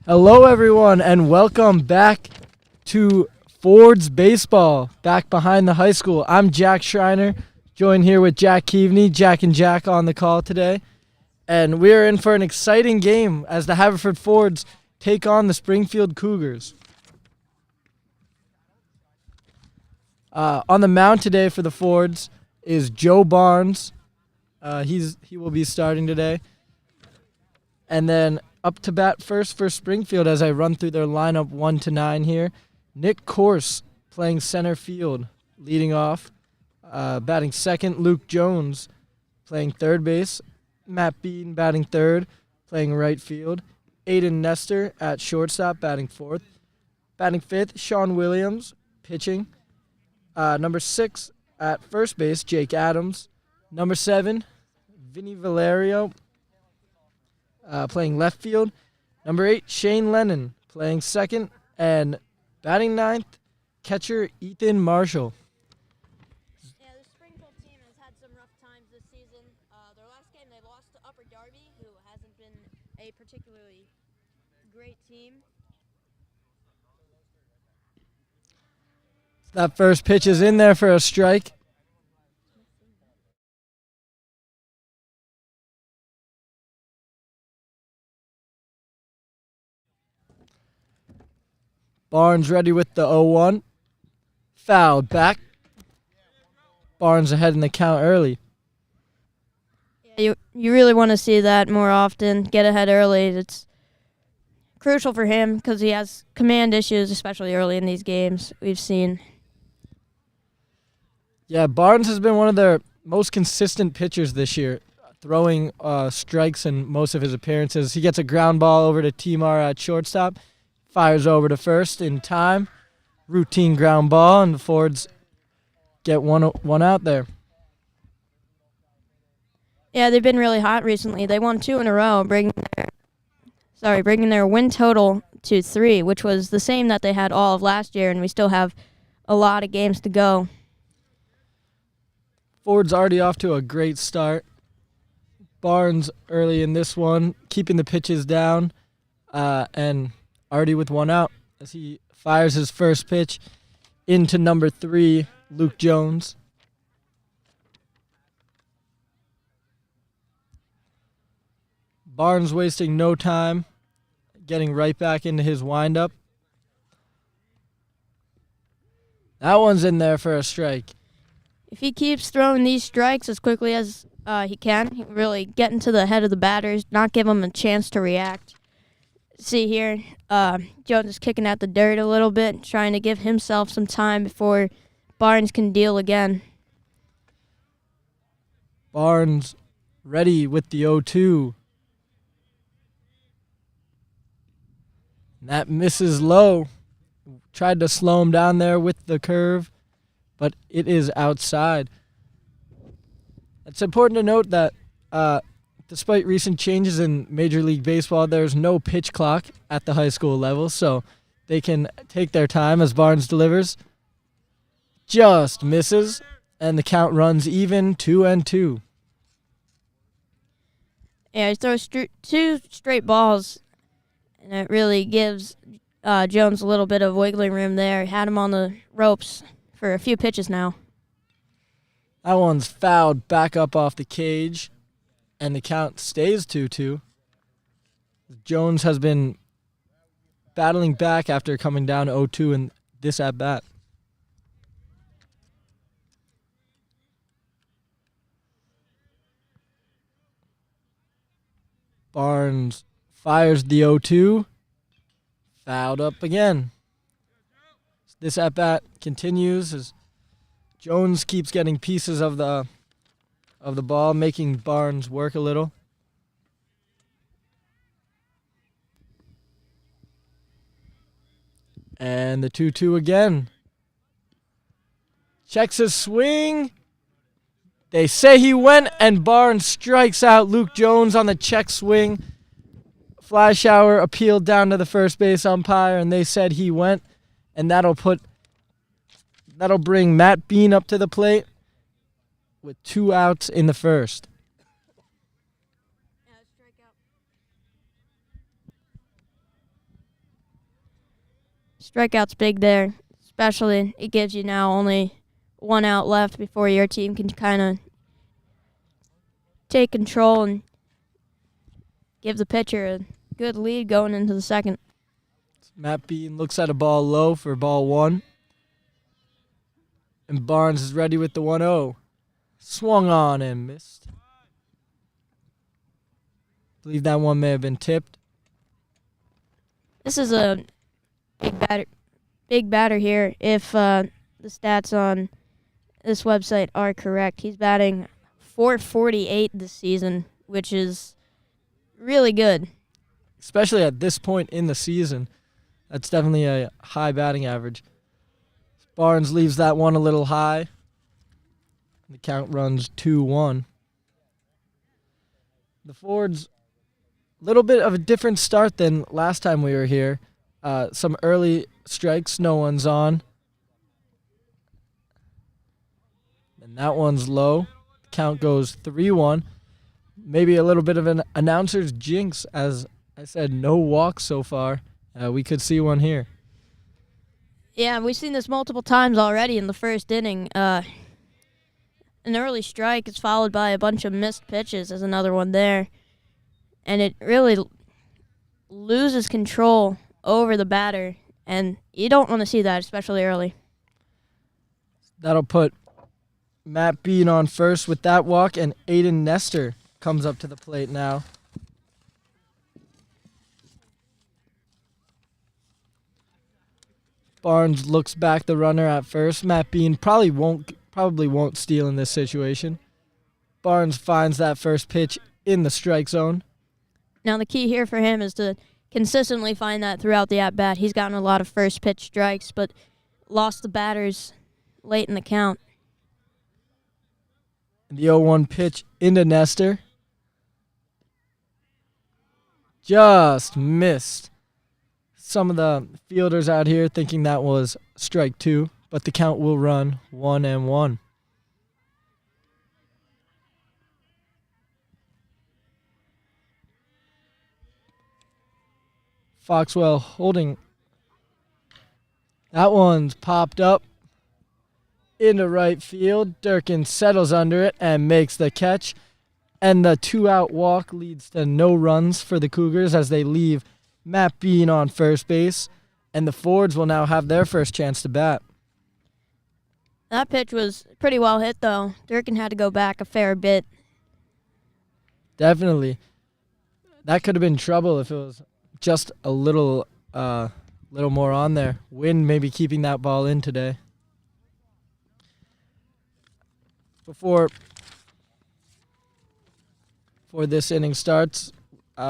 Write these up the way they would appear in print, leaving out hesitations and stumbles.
Hello, everyone, and welcome back to Ford's Baseball, back behind the high school. I'm Jack Schreiner, joined here with Jack Keaveney, Jack and Jack on the call today. And we're in for an exciting game as the Haverford Fords take on the Springfield Cougars. On the mound today for the Fords is Joe Barnes. He will be starting today. And then up to bat first for Springfield as I run through their lineup 1 to 9 here. Nick Corse playing center field, leading off. Batting second, Luke Jones playing third base. Matt Bean batting third, playing right field. Aiden Nestor at shortstop, batting fourth. Batting fifth, Sean Williams, pitching. Number 6 at first base, Jake Adams. Number 7, Vinny Valerio, playing left field. Number 8, Shane Lennon, playing second. And batting ninth, catcher Ethan Marshall. Yeah, the Springfield team has had some rough times this season. Their last game, they lost to Upper Darby, who hasn't been a particularly great team. That first pitch is in there for a strike. Barnes ready with the 0-1. Fouled back. Barnes ahead in the count early. Yeah, you really want to see that more often, get ahead early. It's crucial for him because he has command issues, especially early in these games we've seen. Yeah, Barnes has been one of their most consistent pitchers this year, throwing strikes in most of his appearances. He gets a ground ball over to Timar at shortstop, fires over to first in time, routine ground ball, and the Fords get one out there. Yeah, they've been really hot recently. They won 2 in a row, bringing their win total to 3, which was the same that they had all of last year, and we still have a lot of games to go. Ford's already off to a great start. Barnes early in this one, keeping the pitches down, and already with one out as he fires his first pitch into number 3, Luke Jones. Barnes wasting no time, getting right back into his windup. That one's in there for a strike. If he keeps throwing these strikes as quickly as he can really get into the head of the batters, not give them a chance to react. See here, Jones is kicking out the dirt a little bit, trying to give himself some time before Barnes can deal again. Barnes ready with the 0-2. That misses low. Tried to slow him down there with the curve, but it is outside. It's important to note that despite recent changes in Major League Baseball, there's no pitch clock at the high school level, so they can take their time as Barnes delivers. Just misses, and the count runs even 2-2. Yeah, he throws 2 straight balls, and it really gives Jones a little bit of wiggling room there. He had him on the ropes for a few pitches now. That one's fouled back up off the cage, and the count stays 2-2. Jones has been battling back after coming down 0-2 in this at-bat. Barnes fires the 0-2. Fouled up again. This at-bat continues as Jones keeps getting pieces of the ball, making Barnes work a little. And the 2-2 again. Checks his swing. They say he went, and Barnes strikes out Luke Jones on the check swing. Fly shower appealed down to the first base umpire, and they said he went, and that'll bring Matt Bean up to the plate with 2 outs in the first. Strikeout's big there, especially it gives you now only 1 out left before your team can kind of take control and give the pitcher a good lead going into the second. Matt Bean looks at a ball low for ball 1. And Barnes is ready with the 1-0. Swung on and missed. Believe that one may have been tipped. This is a big batter here if the stats on this website are correct. He's batting .448 this season, which is really good. Especially at this point in the season. That's definitely a high batting average. Barnes leaves that one a little high. The count runs 2-1. The Fords, a little bit of a different start than last time we were here. Some early strikes, no one's on. And that one's low. The count goes 3-1. Maybe a little bit of an announcer's jinx. As I said, no walks so far. We could see one here. Yeah, we've seen this multiple times already in the first inning. An early strike is followed by a bunch of missed pitches. There's another one there. And it really loses control over the batter. And you don't want to see that, especially early. That'll put Matt Bean on first with that walk, and Aiden Nestor comes up to the plate now. Barnes looks back the runner at first. Matt Bean probably won't steal in this situation. Barnes finds that first pitch in the strike zone. Now the key here for him is to consistently find that throughout the at-bat. He's gotten a lot of first pitch strikes, but lost the batters late in the count. The 0-1 pitch into Nestor. Just missed. Some of the fielders out here thinking that was strike 2, but the count will run 1-1. Foxwell holding. That one's popped up into right field. Durkin settles under it and makes the catch. And the 2-out walk leads to no runs for the Cougars as they leave Matt Bean on first base. And the Fords will now have their first chance to bat. That pitch was pretty well hit, though. Durkin had to go back a fair bit. Definitely. That could have been trouble if it was just a little more on there. Wind maybe keeping that ball in today. Before this inning starts,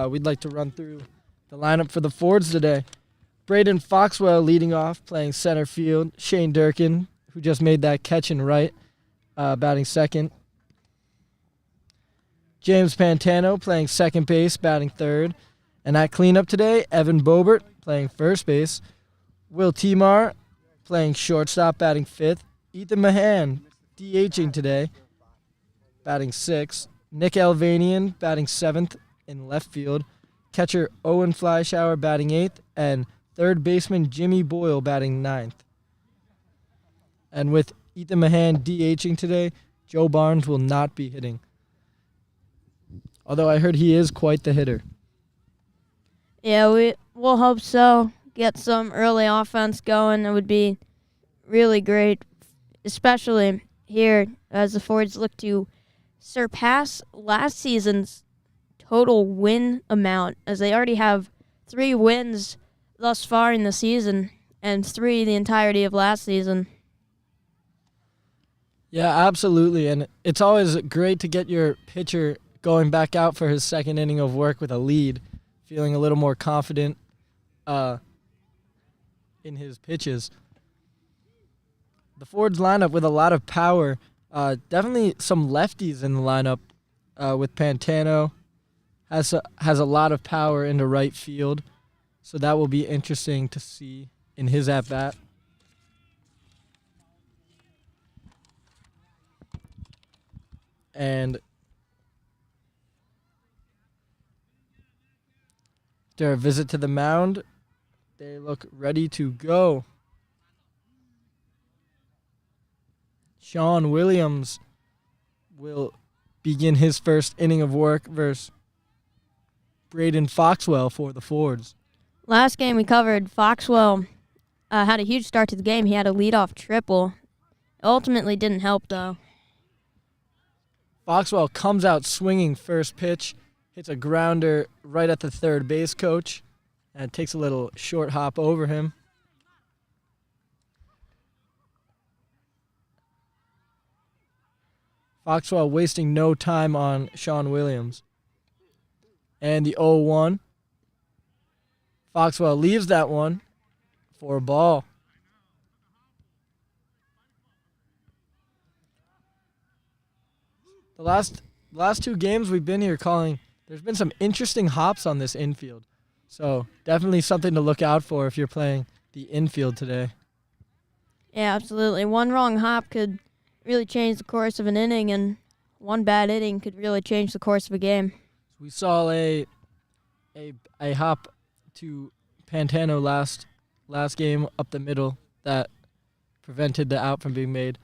we'd like to run through the lineup for the Fords today. Braden Foxwell leading off, playing center field. Shane Durkin, who just made that catch in right, batting second. James Pantano playing second base, batting third. And at cleanup today, Evan Bobert playing first base. Will Timar playing shortstop, batting fifth. Ethan Mahan DHing today, batting sixth. Nick Alvanian batting seventh in left field. Catcher Owen Fleischauer batting eighth. And third baseman Jimmy Boyle batting ninth. And with Ethan Mahan DHing today, Joe Barnes will not be hitting. Although I heard he is quite the hitter. Yeah, we'll hope so. Get some early offense going. It would be really great, especially here as the Fords look to surpass last season's total win amount, as they already have 3 wins thus far in the season and 3 the entirety of last season. Yeah, absolutely. And it's always great to get your pitcher going back out for his second inning of work with a lead, feeling a little more confident in his pitches. The Fords lineup with a lot of power. Definitely some lefties in the lineup with Pantano. Has a lot of power into right field. So that will be interesting to see in his at-bat. And after a visit to the mound, They look ready to go. Sean Williams will begin his first inning of work versus Braden Foxwell for the Fords. Last game we covered, Foxwell had a huge start to the game. He had a leadoff triple. Ultimately didn't help, though. Foxwell comes out swinging first pitch, hits a grounder right at the third base coach, and takes a little short hop over him. Foxwell wasting no time on Sean Williams. And the 0-1. Foxwell leaves that one for a ball. The last two games we've been here calling, there's been some interesting hops on this infield. So definitely something to look out for if you're playing the infield today. Yeah, absolutely. One wrong hop could really change the course of an inning, and one bad inning could really change the course of a game. We saw a hop to Pantano last game up the middle that prevented the out from being made.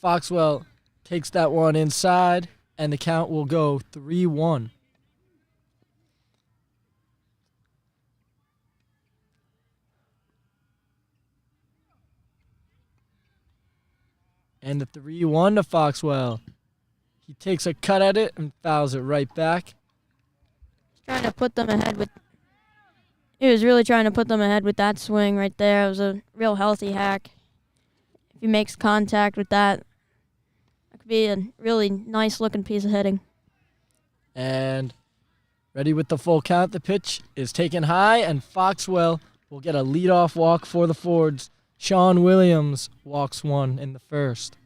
Foxwell takes that one inside, and the count will go 3-1. And the 3-1 to Foxwell. He takes a cut at it and fouls it right back. Trying to put them ahead with. He was really trying to put them ahead with that swing right there. It was a real healthy hack. If he makes contact with that, that could be a really nice looking piece of hitting. And ready with the full count. The pitch is taken high, and Foxwell will get a leadoff walk for the Fords. Sean Williams walks one in the first.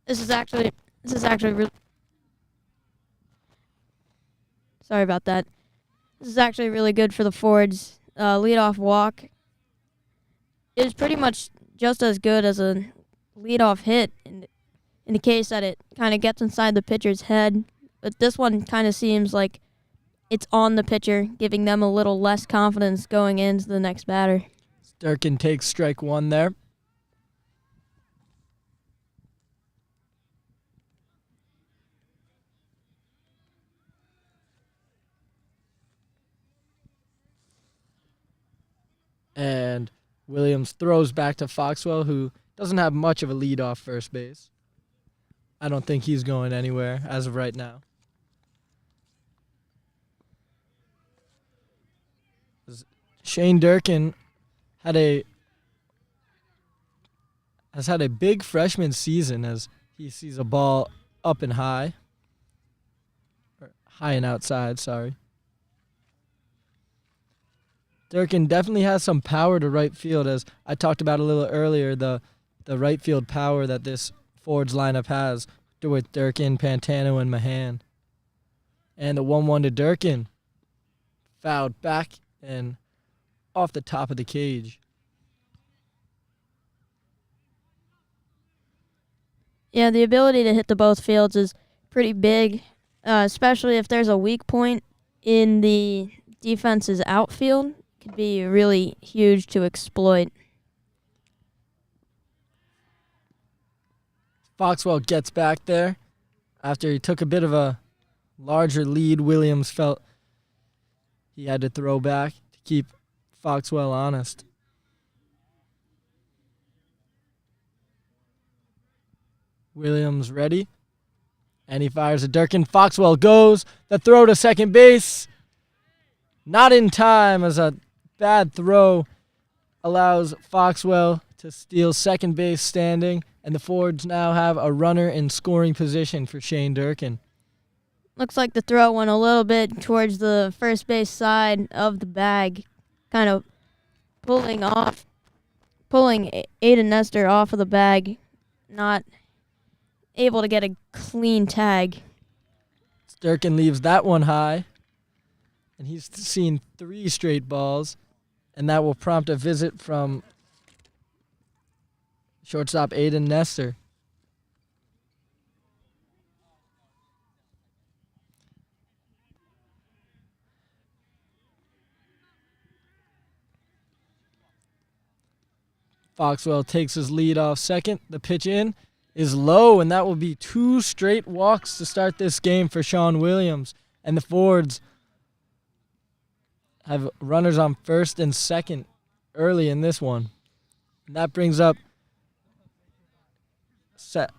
This is actually really. Sorry about that. This is actually really good for the Fords. Leadoff walk is pretty much just as good as a leadoff hit in the case that it kind of gets inside the pitcher's head. But this one kind of seems like it's on the pitcher, giving them a little less confidence going into the next batter. Durkin takes strike one there. And Williams throws back to Foxwell, who doesn't have much of a lead off first base. I don't think he's going anywhere as of right now. Shane Durkin has had a big freshman season as he sees a ball up and high. Or high and outside, sorry. Durkin definitely has some power to right field, as I talked about a little earlier, the right field power that this Fords lineup has with Durkin, Pantano, and Mahan. And the 1-1 to Durkin. Fouled back and off the top of the cage. Yeah, the ability to hit the both fields is pretty big, especially if there's a weak point in the defense's outfield. It could be really huge to exploit. Foxwell gets back there. After he took a bit of a larger lead, Williams felt he had to throw back to keep Foxwell honest. Williams ready. And he fires a Durkin. Foxwell goes. The throw to second base. Not in time, as a bad throw allows Foxwell to steal second base standing. And the Fords now have a runner in scoring position for Shane Durkin. Looks like the throw went a little bit towards the first base side of the bag, kind of pulling Aiden Nestor off of the bag, not able to get a clean tag. Durkin leaves that one high, and he's seen 3 straight balls, and that will prompt a visit from shortstop Aiden Nestor. Foxwell takes his lead off second. The pitch in is low, and that will be 2 straight walks to start this game for Sean Williams. And the Fords have runners on first and second early in this one. And that brings up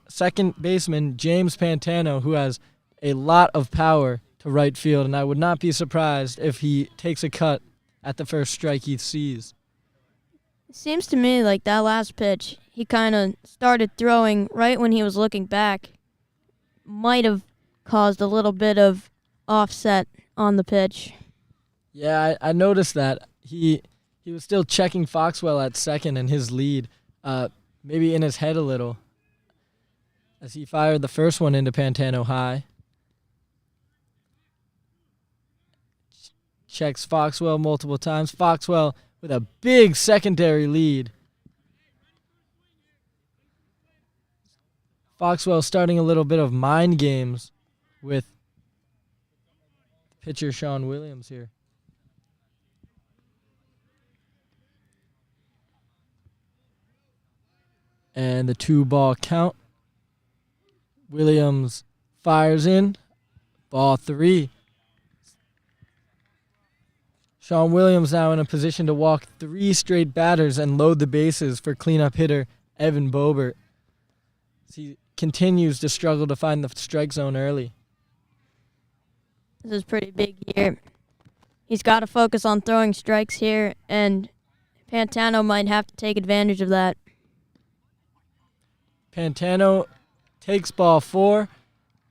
second baseman James Pantano, who has a lot of power to right field, and I would not be surprised if he takes a cut at the first strike he sees. It seems to me like that last pitch, he kind of started throwing right when he was looking back. Might have caused a little bit of offset on the pitch. Yeah, I noticed that. He was still checking Foxwell at second in his lead, maybe in his head a little, as he fired the first one into Pantano high. Checks Foxwell multiple times. Foxwell with a big secondary lead. Foxwell starting a little bit of mind games with pitcher Sean Williams here. And the 2-ball count. Williams fires in. Ball 3. Sean Williams now in a position to walk 3 straight batters and load the bases for cleanup hitter Evan Bobert. He continues to struggle to find the strike zone early. This is pretty big here. He's got to focus on throwing strikes here, and Pantano might have to take advantage of that. Pantano takes ball 4,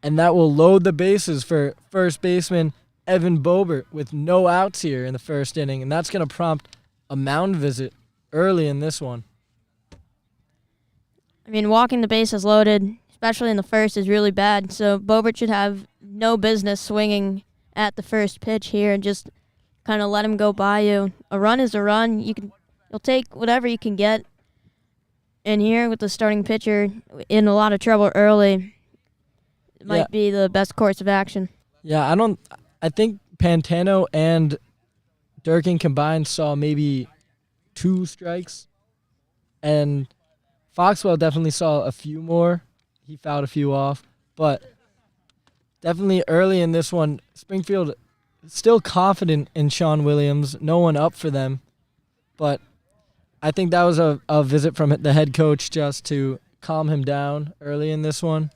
and that will load the bases for first baseman Evan Bobert with no outs here in the first inning, and that's going to prompt a mound visit early in this one. I mean, walking the bases loaded, especially in the first, is really bad, so Bobert should have no business swinging at the first pitch here and just kind of let him go by you. A run is a run. You'll take whatever you can get. And here with the starting pitcher in a lot of trouble early, it might be the best course of action. Yeah, I think Pantano and Durkin combined saw maybe 2 strikes, and Foxwell definitely saw a few more. He fouled a few off, but definitely early in this one, Springfield still confident in Sean Williams. No one up for them, but I think that was a visit from the head coach just to calm him down early in this one.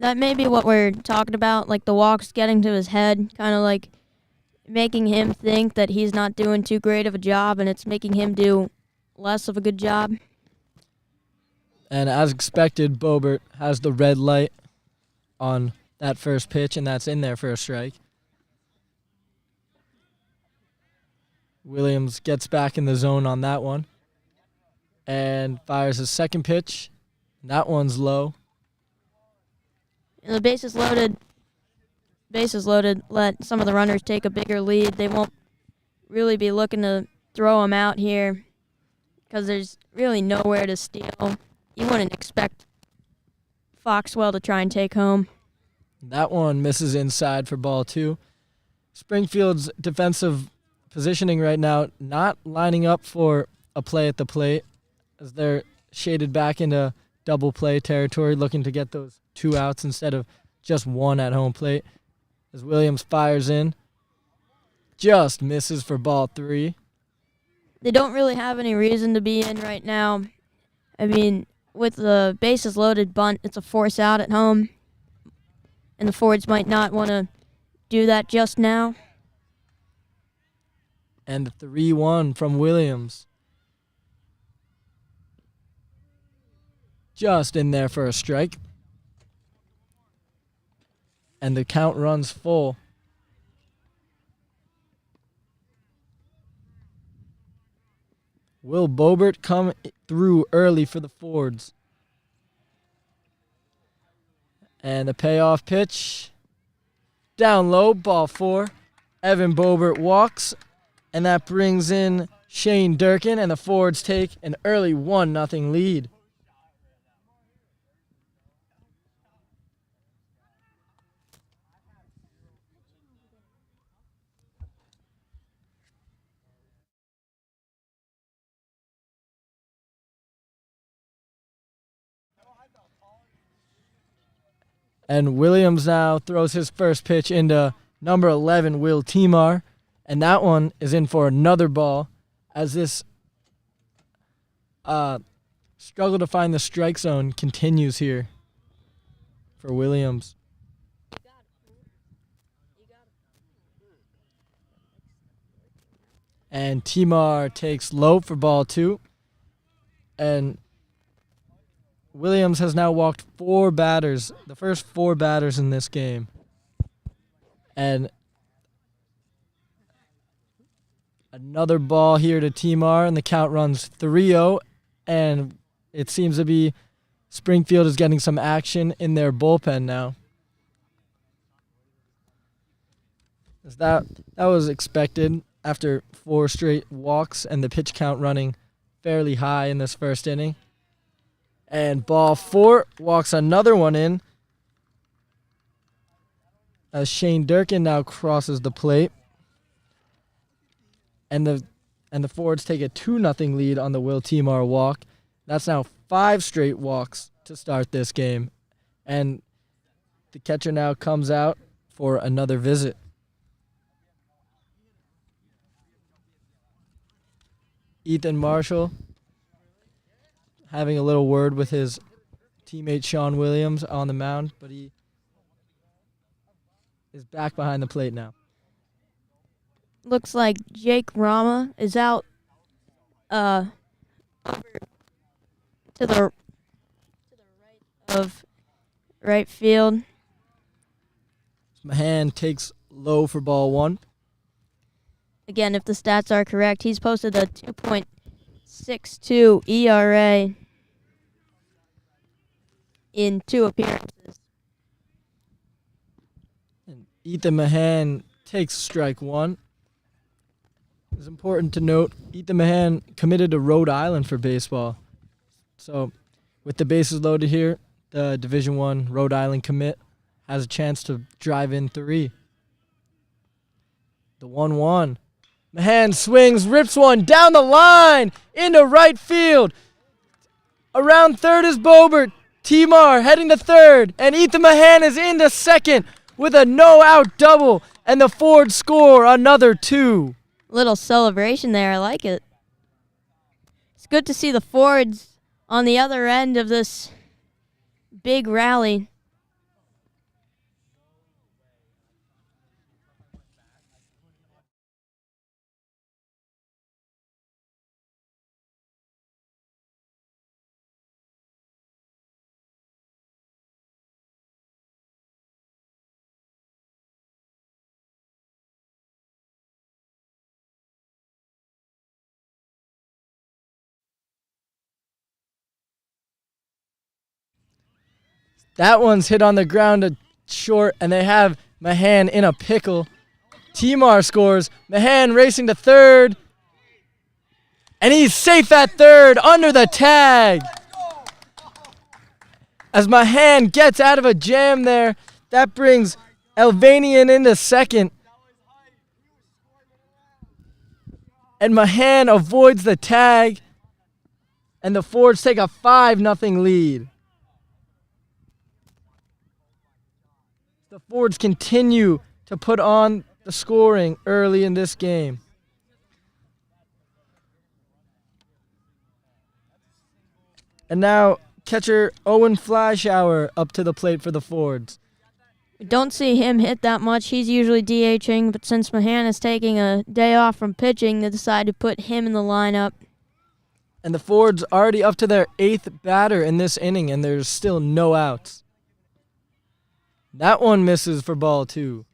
That may be what we're talking about, like the walks getting to his head, kind of like making him think that he's not doing too great of a job, and it's making him do less of a good job. And as expected, Bobert has the red light on that first pitch, and that's in there for a strike. Williams gets back in the zone on that one and fires his second pitch. That one's low. And the bases loaded, let some of the runners take a bigger lead. They won't really be looking to throw him out here because there's really nowhere to steal. You wouldn't expect Foxwell to try and take home. That one misses inside for ball 2. Springfield's defensive positioning right now not lining up for a play at the plate as they're shaded back into double play territory, looking to get those 2 outs instead of just 1 at home plate. As Williams fires in, just misses for ball 3. They don't really have any reason to be in right now. I mean, with the bases loaded bunt, it's a force out at home, and the Fords might not want to do that just now. And the 3-1 from Williams. Just in there for a strike. And the count runs full. Will Bobert come through early for the Fords? And the payoff pitch. Down low, ball 4. Evan Bobert walks. And that brings in Shane Durkin, and the Fords take an early 1-0 lead. And Williams now throws his first pitch into number 11, Will Timar. And that one is in for another ball as this struggle to find the strike zone continues here for Williams. And Timar takes low for ball 2. And Williams has now walked 4 batters, the first 4 batters in this game. And another ball here to Timar, and the count runs 3-0. And it seems to be Springfield is getting some action in their bullpen now. That was expected after 4 straight walks and the pitch count running fairly high in this first inning. And ball 4 walks another one in as Shane Durkin now crosses the plate. And the Fords take a 2-0 lead on the Will Timar walk. That's now 5 straight walks to start this game. And the catcher now comes out for another visit. Ethan Marshall having a little word with his teammate Sean Williams on the mound, but he is back behind the plate now. Looks like Jake Rama is out over to the right of right field. Mahan takes low for ball 1. Again, if the stats are correct, he's posted a 2.62 ERA in 2 appearances. And Ethan Mahan takes strike 1. It's important to note Ethan Mahan committed to Rhode Island for baseball. So with the bases loaded here, the Division I Rhode Island commit has a chance to drive in 3. The 1-1. Mahan swings, rips one down the line into right field. Around third is Bobert. Timar heading to third, and Ethan Mahan is into second with a no-out double, and the Fords score another 2. Little celebration there. I like it. It's good to see the Fords on the other end of this big rally. That one's hit on the ground to short, and they have Mahan in a pickle. Timar scores. Mahan racing to third. And he's safe at third under the tag. As Mahan gets out of a jam there, that brings Elvanian into second. And Mahan avoids the tag. And the Fords take a 5-0 lead. The Fords continue to put on the scoring early in this game. And now catcher Owen Flyshower up to the plate for the Fords. We don't see him hit that much. He's usually DHing, but since Mahan is taking a day off from pitching, they decided to put him in the lineup. And the Fords already up to their 8th batter in this inning, and there's still no outs. That one misses for ball 2.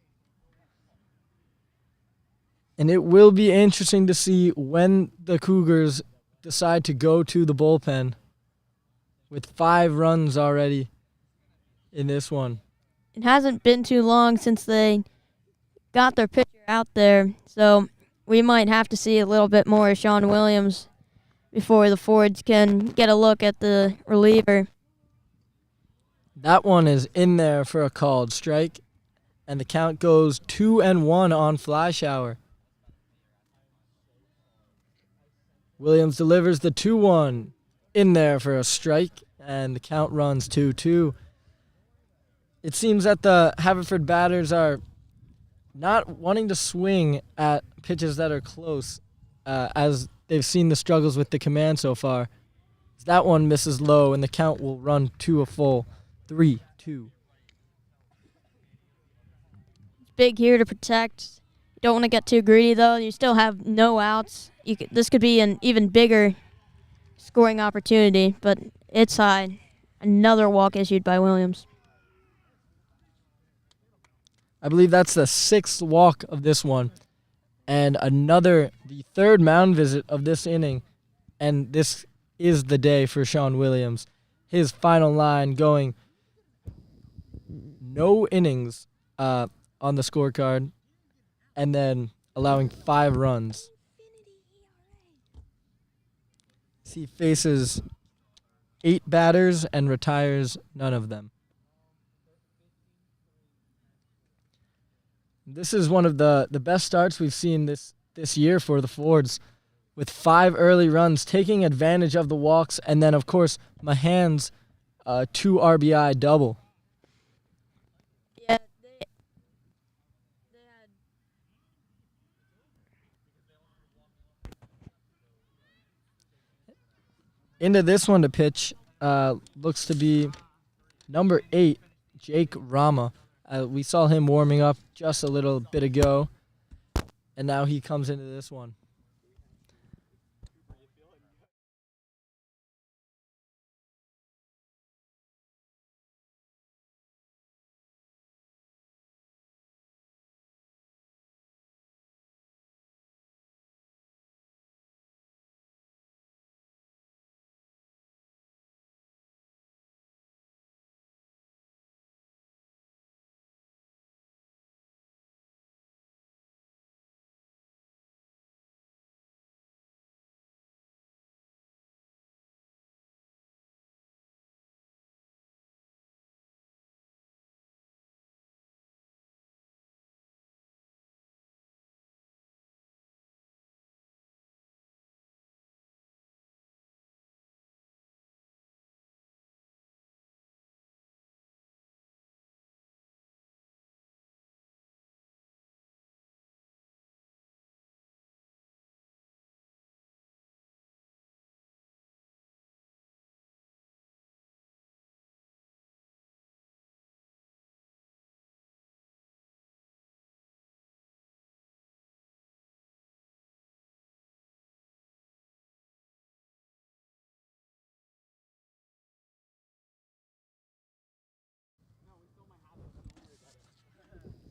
And it will be interesting to see when the Cougars decide to go to the bullpen with 5 runs already in this one. It hasn't been too long since they got their pitcher out there, so we might have to see a little bit more of Sean Williams before the Fords can get a look at the reliever. That one is in there for a called strike, and the count goes 2-1 on Flyshower. Williams delivers the 2-1 in there for a strike, and the count runs 2-2. it seems that the Haverford batters are not wanting to swing at pitches that are close, as they've seen the struggles with the command so far. That one misses low, and the count will run to a full 3-2. Big here to protect. Don't want to get too greedy, though. You still have no outs. This could be an even bigger scoring opportunity, but it's high. Another walk issued by Williams. I believe that's the 6th walk of this one, and the 3rd mound visit of this inning, and this is the day for Sean Williams. His final line going no innings on the scorecard, and then allowing 5 runs. He faces 8 batters and retires none of them. This is one of the best starts we've seen this year for the Fords, with 5 early runs, taking advantage of the walks, and then, of course, Mahan's 2 RBI double. Yeah, they had. Into this one to pitch looks to be number 8, Jake Rama. We saw him warming up just a little bit ago, and now he comes into this one.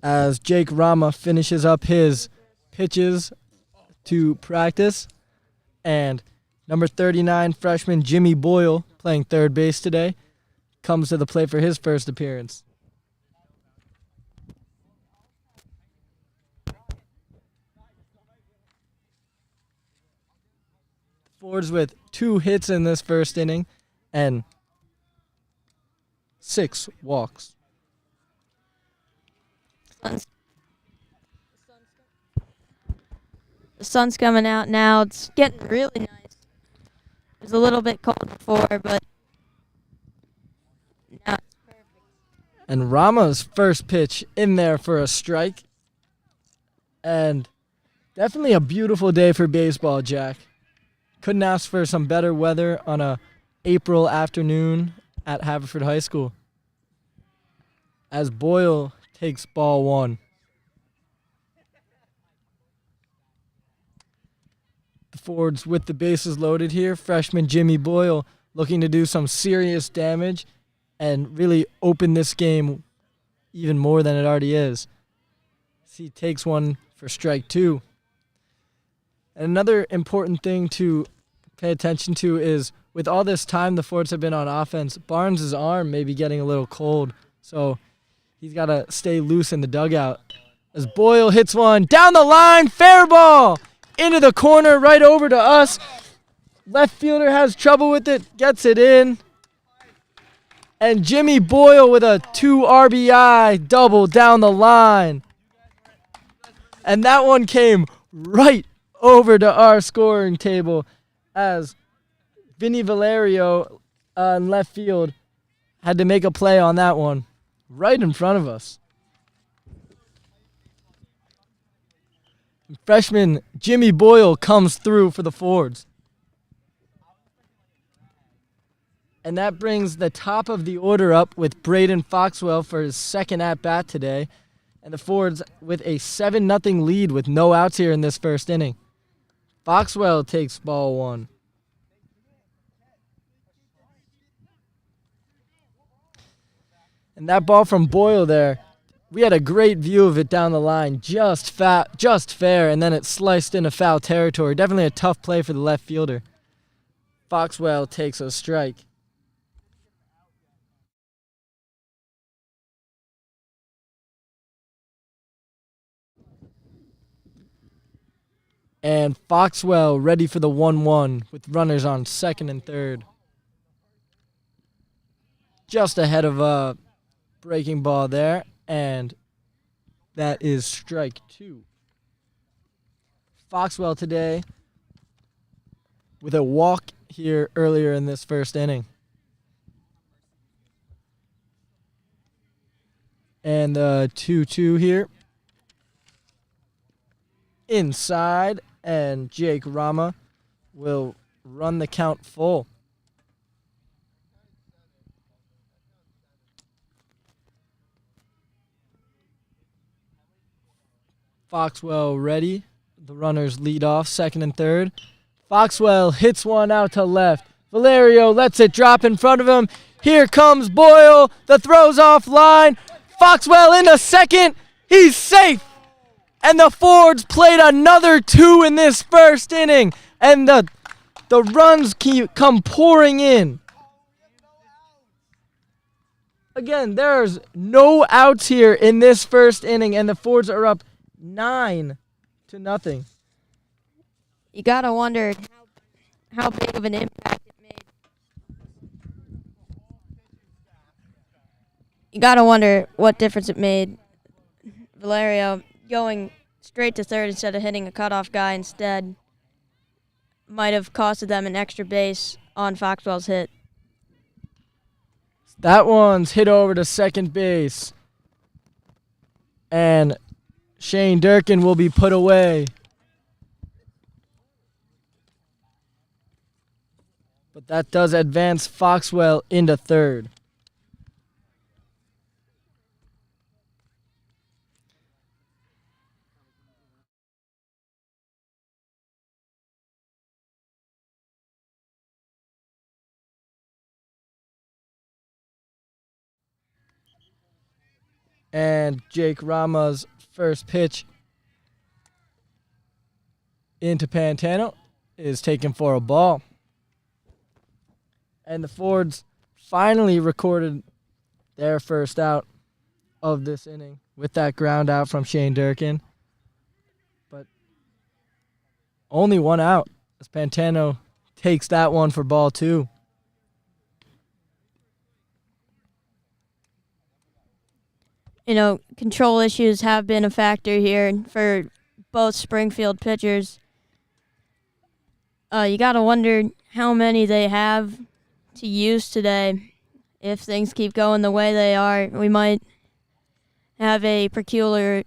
As Jake Rama finishes up his pitches to practice, and number 39 freshman Jimmy Boyle, playing third base today, comes to the plate for his first appearance. Fords with 2 hits in this first inning and 6 walks. The sun's coming out now. It's getting really nice. It was a little bit cold before, but now it's perfect. And Rama's first pitch in there for a strike. And definitely a beautiful day for baseball, Jack. Couldn't ask for some better weather on a April afternoon at Haverford High School. As Boyle takes ball 1. The Fords with the bases loaded here. Freshman Jimmy Boyle looking to do some serious damage and really open this game even more than it already is. He takes one for strike 2. And another important thing to pay attention to is, with all this time the Fords have been on offense, Barnes' arm may be getting a little cold, so he's got to stay loose in the dugout. As Boyle hits one down the line, fair ball into the corner, right over to us. Left fielder has trouble with it, gets it in. And Jimmy Boyle with a 2 RBI double down the line. And that one came right over to our scoring table as Vinny Valerio in left field had to make a play on that one. right in front of us. Freshman Jimmy Boyle comes through for the Fords. And that brings the top of the order up with Braden Foxwell for his second at-bat today. And the Fords with a 7-0 lead with no outs here in this first inning. Foxwell takes ball one. And that ball from Boyle there, we had a great view of it down the line. Just fair, and then it sliced into foul territory. Definitely a tough play for the left fielder. Foxwell takes a strike. And Foxwell ready for the 1-1 with runners on second and third. Just ahead of a breaking ball there, and that is strike two. Foxwell today with a walk here earlier in this first inning. And the 2-2 here. Inside, and Jake Rama will run the count full. Foxwell ready. The runners lead off second and third. Foxwell hits one out to left. Valerio lets it drop in front of him. Here comes Boyle. The throw's offline. Foxwell into second. He's safe. And the Fords played another 2 in this first inning. And the runs come pouring in. Again, there's no outs here in this first inning, and the Fords are up 9-0. You gotta wonder how big of an impact it made. You gotta wonder what difference it made. Valerio going straight to third instead of hitting a cutoff guy instead might have costed them an extra base on Foxwell's hit. That one's hit over to second base. And Shane Durkin will be put away. But that does advance Foxwell into third. And Jake Rama's first pitch into Pantano is taken for a ball. And the Fords finally recorded their first out of this inning with that ground out from Shane Durkin. But only one out as Pantano takes that one for ball two. You know, control issues have been a factor here for both Springfield pitchers. You got to wonder how many they have to use today. If things keep going the way they are, we might have a peculiar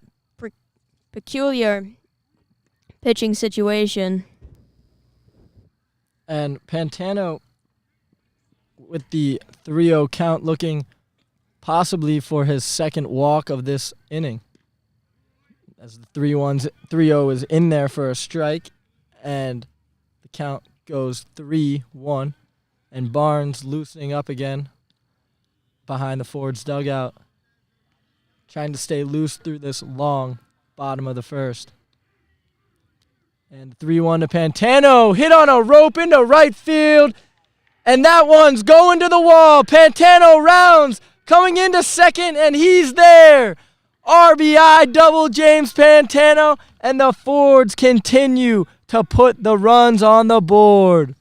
pitching situation. And Pantano with the 3-0 count looking possibly for his second walk of this inning. As the 3-0 is in there for a strike, and the count goes 3-1, and Barnes loosening up again behind the Fords dugout, trying to stay loose through this long bottom of the first. And 3-1 to Pantano, hit on a rope into right field, and that one's going to the wall. Pantano rounds, coming into second, and he's there. RBI double James Pantano, and the Fords continue to put the runs on the board.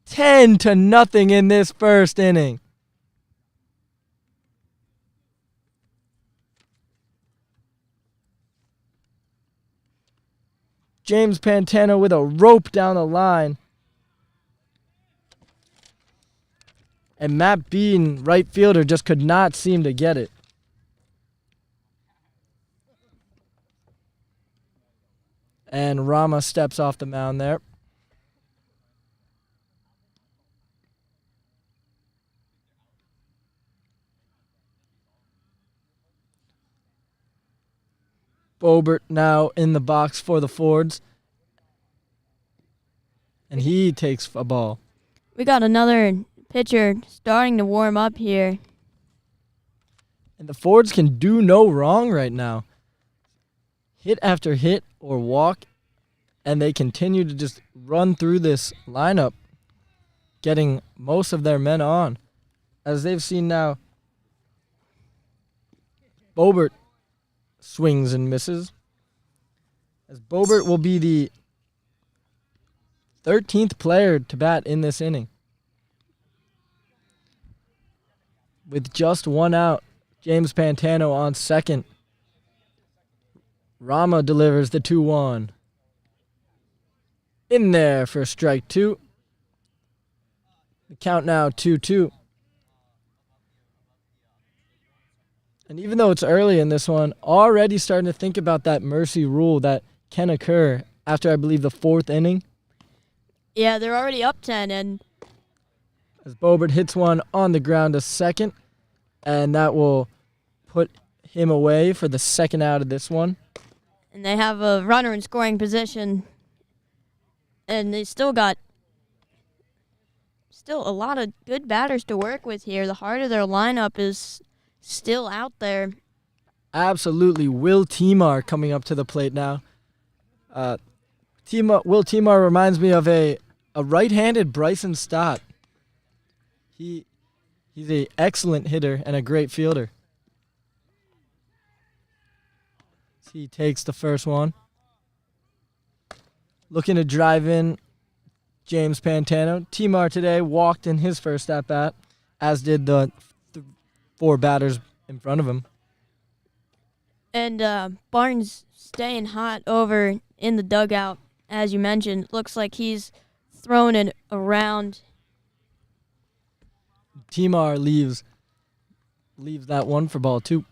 10-0 in this first inning. James Pantano with a rope down the line. And Matt Bean, right fielder, just could not seem to get it. And Rama steps off the mound there. Bobert now in the box for the Fords. And he takes a ball. We got another pitcher starting to warm up here. And the Fords can do no wrong right now. Hit after hit or walk, and they continue to just run through this lineup, getting most of their men on. As they've seen now, Bobert swings and misses. As Bobert will be the 13th player to bat in this inning. With just one out, James Pantano on second. Rama delivers the 2-1. In there for strike two. The count now 2-2. And even though it's early in this one, already starting to think about that mercy rule that can occur after, I believe, the fourth inning. Yeah, they're already up 10, and As Bobert hits one on the ground to second, and that will put him away for the second out of this one. they have a runner in scoring position, and they still got a lot of good batters to work with here. The heart of their lineup is still out there. Absolutely. Will Timar coming up to the plate now. Will Timar reminds me of a right-handed Bryson Stott. He's an excellent hitter and a great fielder. He takes the first one. Looking to drive in James Pantano. Timar today walked in his first at-bat, as did the four batters in front of him. And Barnes staying hot over in the dugout, as you mentioned. Looks like he's thrown it around. Timar leaves that one for ball two.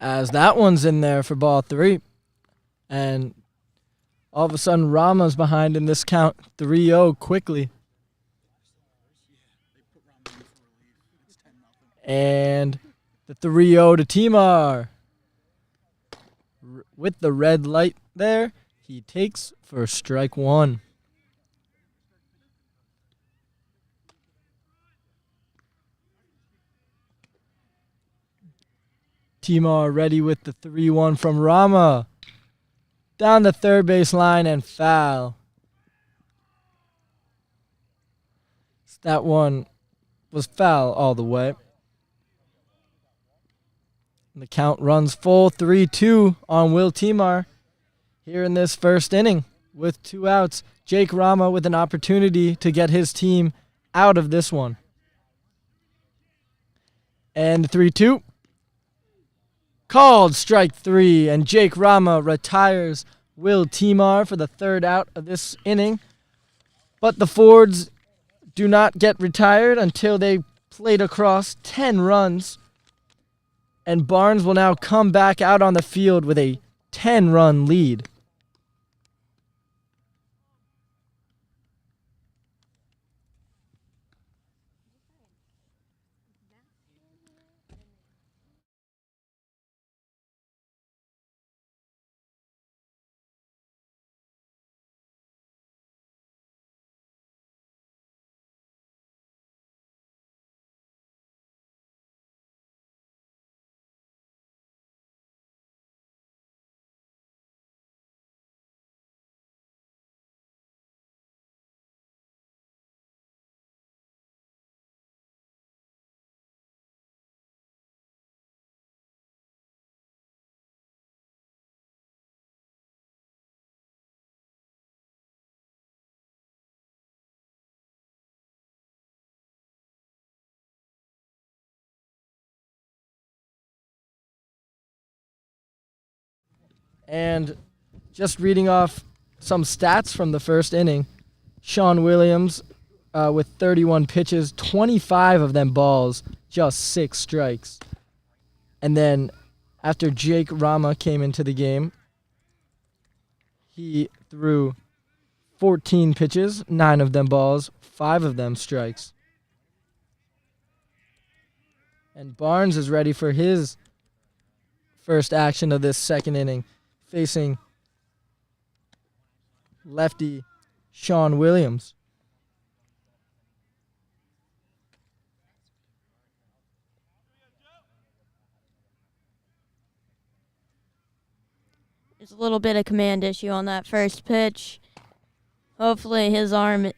As that one's in there for ball three. And all of a sudden, Rama's behind in this count 3-0 quickly. And the 3-0 to Timar. With the red light there, he takes for strike one. Timar ready with the 3-1 from Rama. Down the third base line and foul. That one was foul all the way. And the count runs full 3-2 on Will Timar here in this first inning with 2 outs. Jake Rama with an opportunity to get his team out of this one. And the 3-2. Called strike 3, and Jake Rama retires Will Timar for the third out of this inning. But the Fords do not get retired until they played across 10 runs. And Barnes will now come back out on the field with a 10-run lead. And just reading off some stats from the first inning. Sean Williams with 31 pitches, 25 of them balls, just 6 strikes. And then after Jake Rama came into the game, he threw 14 pitches, 9 of them balls, 5 of them strikes. And Barnes is ready for his first action of this second inning, facing lefty Sean Williams. There's a little bit of command issue on that first pitch. Hopefully his arm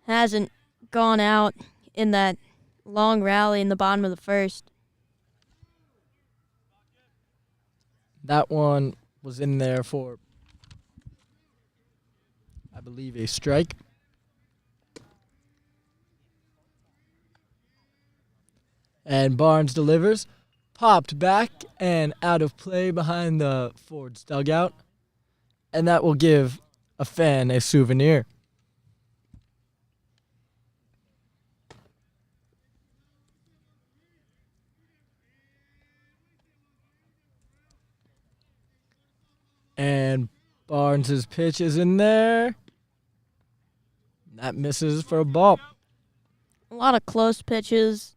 hasn't gone out in that long rally in the bottom of the first. That one was in there for, I believe, a strike. And Barnes delivers. Popped back and out of play behind the Ford's dugout. And that will give a fan a souvenir. And Barnes' pitch is in there. That misses for a ball. A lot of close pitches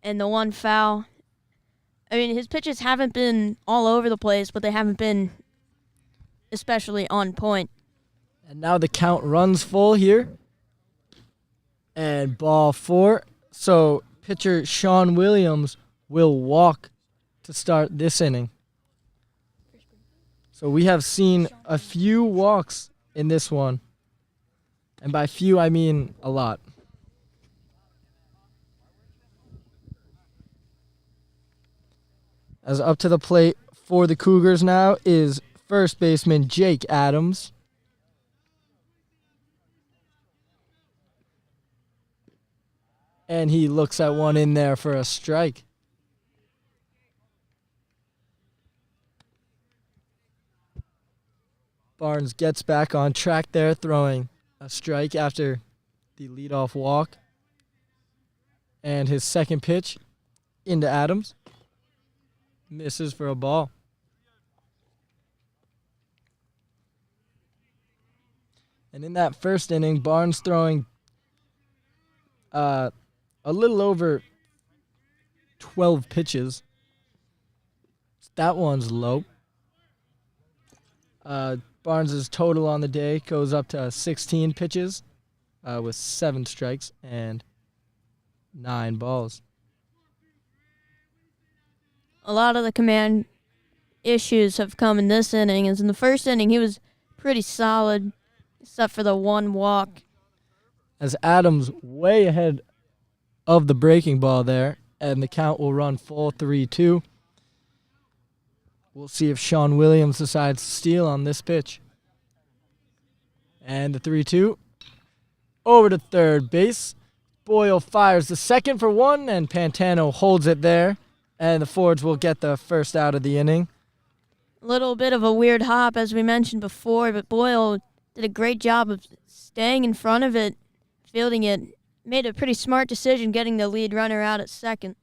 and the one foul. I mean, his pitches haven't been all over the place, but they haven't been especially on point. And now the count runs full here. And ball 4. So pitcher Sean Williams will walk to start this inning. So we have seen a few walks in this one. And by few, I mean a lot. As up to the plate for the Cougars now is first baseman Jake Adams. And he looks at one in there for a strike. Barnes gets back on track there, throwing a strike after the leadoff walk. And his second pitch into Adams. Misses for a ball. And in that first inning, Barnes throwing a little over 12 pitches. That one's low. Barnes' total on the day goes up to 16 pitches with 7 strikes and 9 balls. A lot of the command issues have come in this inning. As in the first inning, he was pretty solid, except for the one walk. As Adams way ahead of the breaking ball there, and the count will run full 3-2. We'll see if Sean Williams decides to steal on this pitch. And the 3-2 over to third base. Boyle fires the second for 1, and Pantano holds it there. And the Fords will get the first out of the inning. A little bit of a weird hop, as we mentioned before, but Boyle did a great job of staying in front of it, fielding it, made a pretty smart decision getting the lead runner out at second.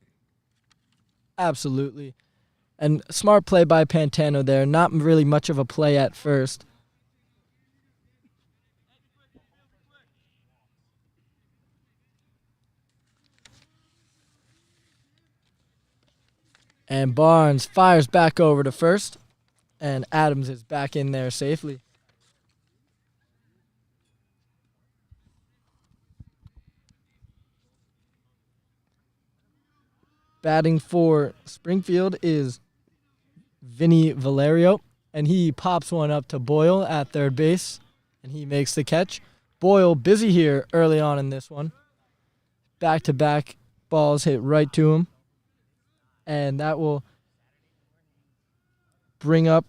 Absolutely. And smart play by Pantano there. Not really much of a play at first. And Barnes fires back over to first. And Adams is back in there safely. Batting for Springfield is Vinny Valerio. And he pops one up to Boyle at third base. And he makes the catch. Boyle busy here early on in this one. Back-to-back balls hit right to him. And that will bring up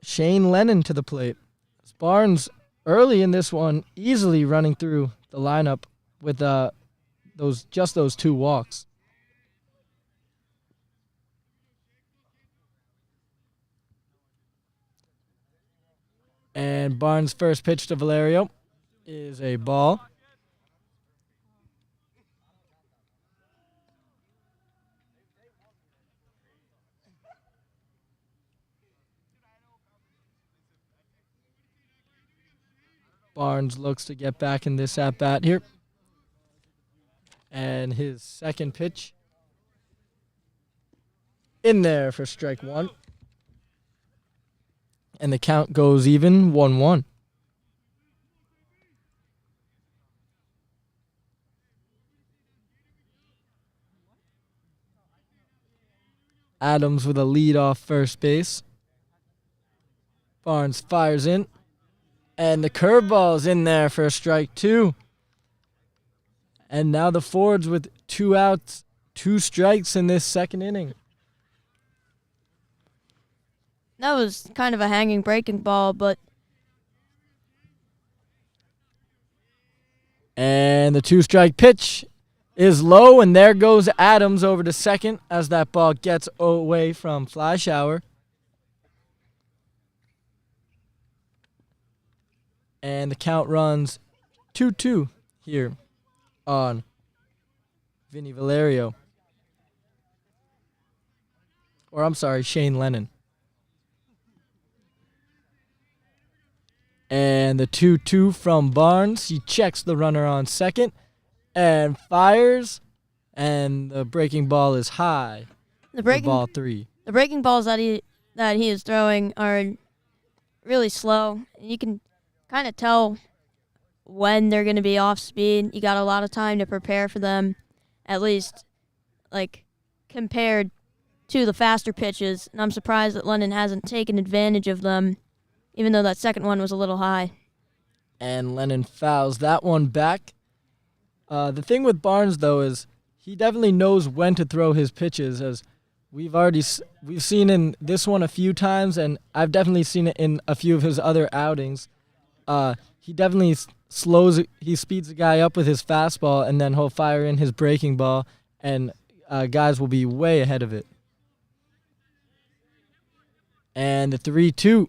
Shane Lennon to the plate. Barnes early in this one, easily running through the lineup with those 2 walks. And Barnes' first pitch to Valerio is a ball. Barnes looks to get back in this at-bat here. And his second pitch in there for strike one. And the count goes even, 1-1. Adams with a lead off first base. Barnes fires in. And the curveball's in there for a strike two. And now the Fords with 2 outs, 2 strikes in this second inning. That was kind of a hanging breaking ball, but... And the 2-strike pitch is low, and there goes Adams over to second as that ball gets away from Fleischauer. And the count runs 2-2 here on Vinny Valerio. Or I'm sorry, Shane Lennon. And the 2-2 from Barnes. He checks the runner on second and fires. And the breaking ball is high. For ball 3. The breaking balls that he is throwing are really slow. You can kind of tell when they're going to be off speed. You got a lot of time to prepare for them, at least like compared to the faster pitches. And I'm surprised that Lennon hasn't taken advantage of them, even though that second one was a little high. And Lennon fouls that one back. The thing with Barnes, though, is he definitely knows when to throw his pitches, as we've seen in this one a few times, and I've definitely seen it in a few of his other outings. He definitely speeds the guy up with his fastball, and then he'll fire in his breaking ball, and guys will be way ahead of it. And the 3-2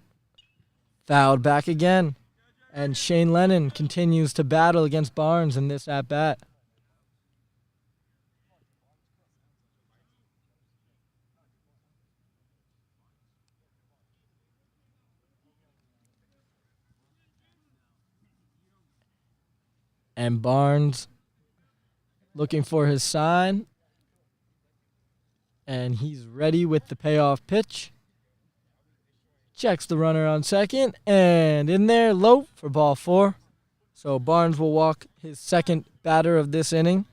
fouled back again, and Shane Lennon continues to battle against Barnes in this at-bat. And Barnes looking for his sign. And he's ready with the payoff pitch. Checks the runner on second. And in there, low for ball 4. So Barnes will walk his second batter of this inning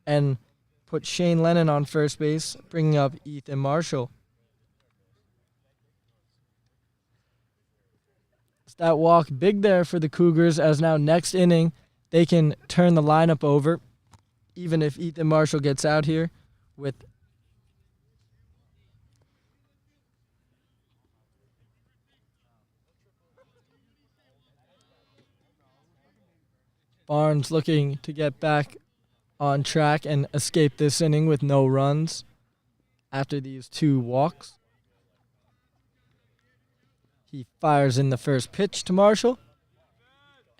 and put Shane Lennon on first base, bringing up Ethan Marshall. It's that walk big there for the Cougars, as now next inning, they can turn the lineup over, even if Ethan Marshall gets out here with Barnes looking to get back on track and escape this inning with no runs after these 2 walks. He fires in the first pitch to Marshall,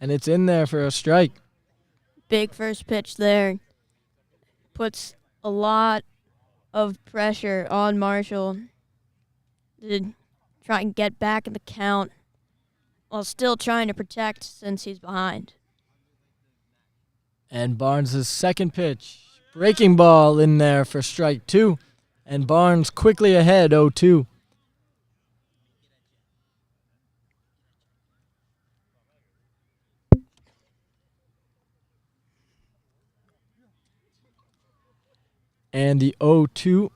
and it's in there for a strike. Big first pitch there. Puts a lot of pressure on Marshall to try and get back in the count while still trying to protect since he's behind. And Barnes' second pitch. Breaking ball in there for strike 2. And Barnes quickly ahead, 0-2. And the 0-2.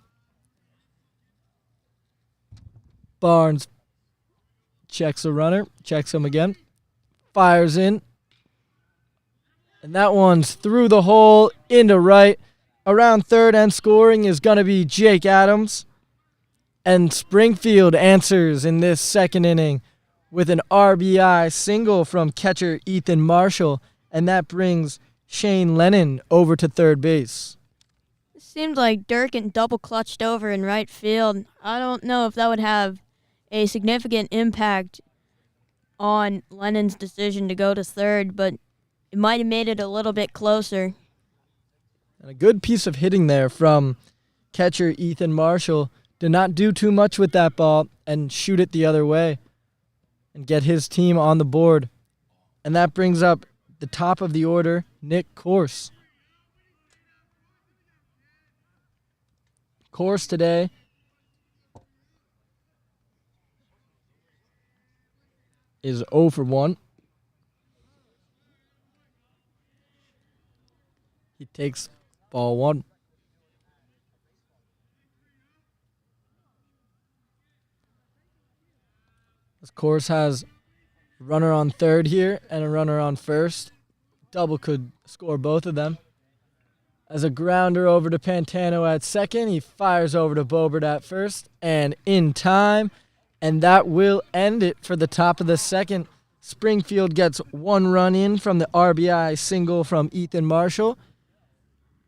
Barnes checks the runner, checks him again, fires in. And that one's through the hole into right. Around third and scoring is going to be Jake Adams. And Springfield answers in this second inning with an RBI single from catcher Ethan Marshall. And that brings Shane Lennon over to third base. Seemed like Durkin double clutched over in right field. I don't know if that would have a significant impact on Lennon's decision to go to third, but it might have made it a little bit closer. And a good piece of hitting there from catcher Ethan Marshall. Did not do too much with that ball and shoot it the other way and get his team on the board. And that brings up the top of the order, Nick Corse. Corse today is 0 for 1. He takes ball 1. This Corse has a runner on third here and a runner on first. Double could score both of them. As a grounder over to Pantano at second, he fires over to Bobert at first and in time. And that will end it for the top of the second. Springfield gets 1 run in from the RBI single from Ethan Marshall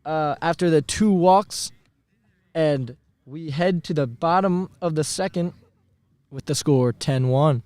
after the 2 walks. And we head to the bottom of the second with the score 10-1.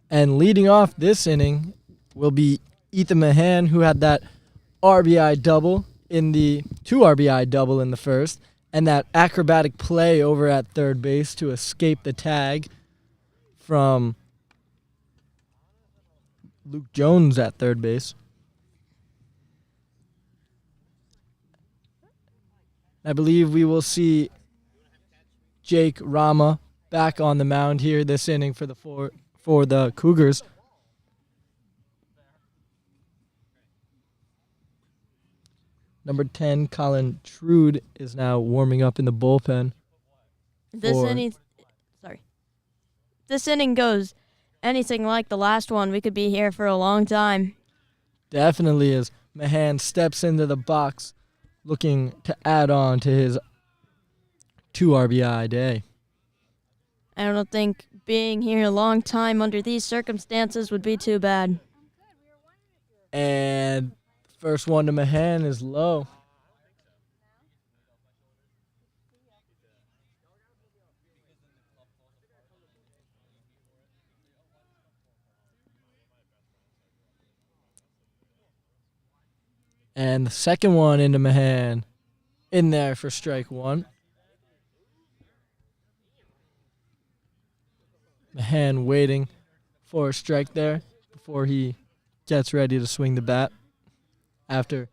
And leading off this inning will be Ethan Mahan, who had that RBI double in the 2 RBI double in the first, and that acrobatic play over at third base to escape the tag from Luke Jones at third base. I believe we will see Jake Rama back on the mound here this inning for the Cougars. Number 10, Colin Trude, is now warming up in the bullpen. This inning goes anything like the last one, we could be here for a long time. Definitely is. Mahan steps into the box looking to add on to his 2 RBI day. I don't think being here a long time under these circumstances would be too bad. And first one to Mahan is low. And the second one into Mahan, in there for strike 1. Mahan waiting for a strike there before he gets ready to swing the bat after